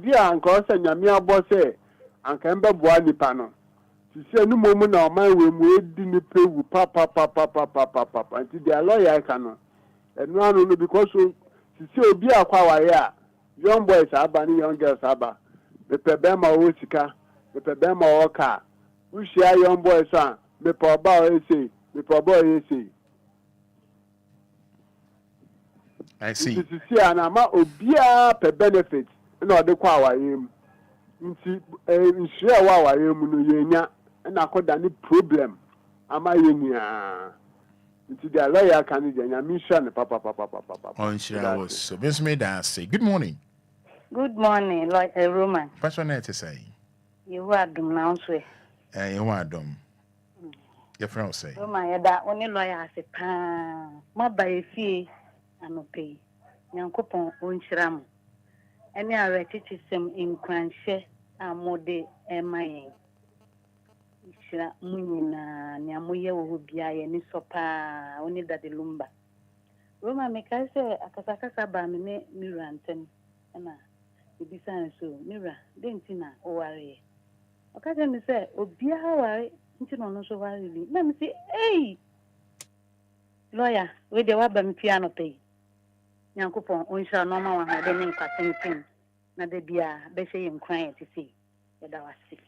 Dear Uncle, Yamia Bosse, and Camber Boani Pano. She said, no moment now, my way, we didn't pay with papa, until their lawyer cannot. And no, because sisi obi akwa ware a young boys aba ni young girls aba me pe be ma o sika me pe be ma o ka ushia young boys a me pe oba o ese me pe oba o ese I see. Sisi ana ma obi a pe benefit na o de kwa ware mu nti nhire wa ware mu no yenya na akoda ni problem ama yenya nti the lawyer can yenya mi sha ne papa on shira was so bes me da say good morning. Good morning, like a Roman. Passionate to say. You are dum now, sir. You are dum. Your friend say. Roman, that only lawyer say, my by fee, and no pay. Young coupon, one shram. Any other teaches them in Cranche, and more day, and my Shira Munina, Nyamuya will be any sopa, only that the Lumba. Roman, make I say, a Casacasa by me, Miranton, and Ibisa so Mira, Dentina, or worry. Occasionally say, Obia, how worry, into no so worry. Let me say, hey, lawyer, with the wabam piano pay. Yankupon, we shall no more have any passing. Not the beer, they say in crying to see that I was sick.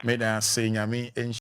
Made us say, Yami, and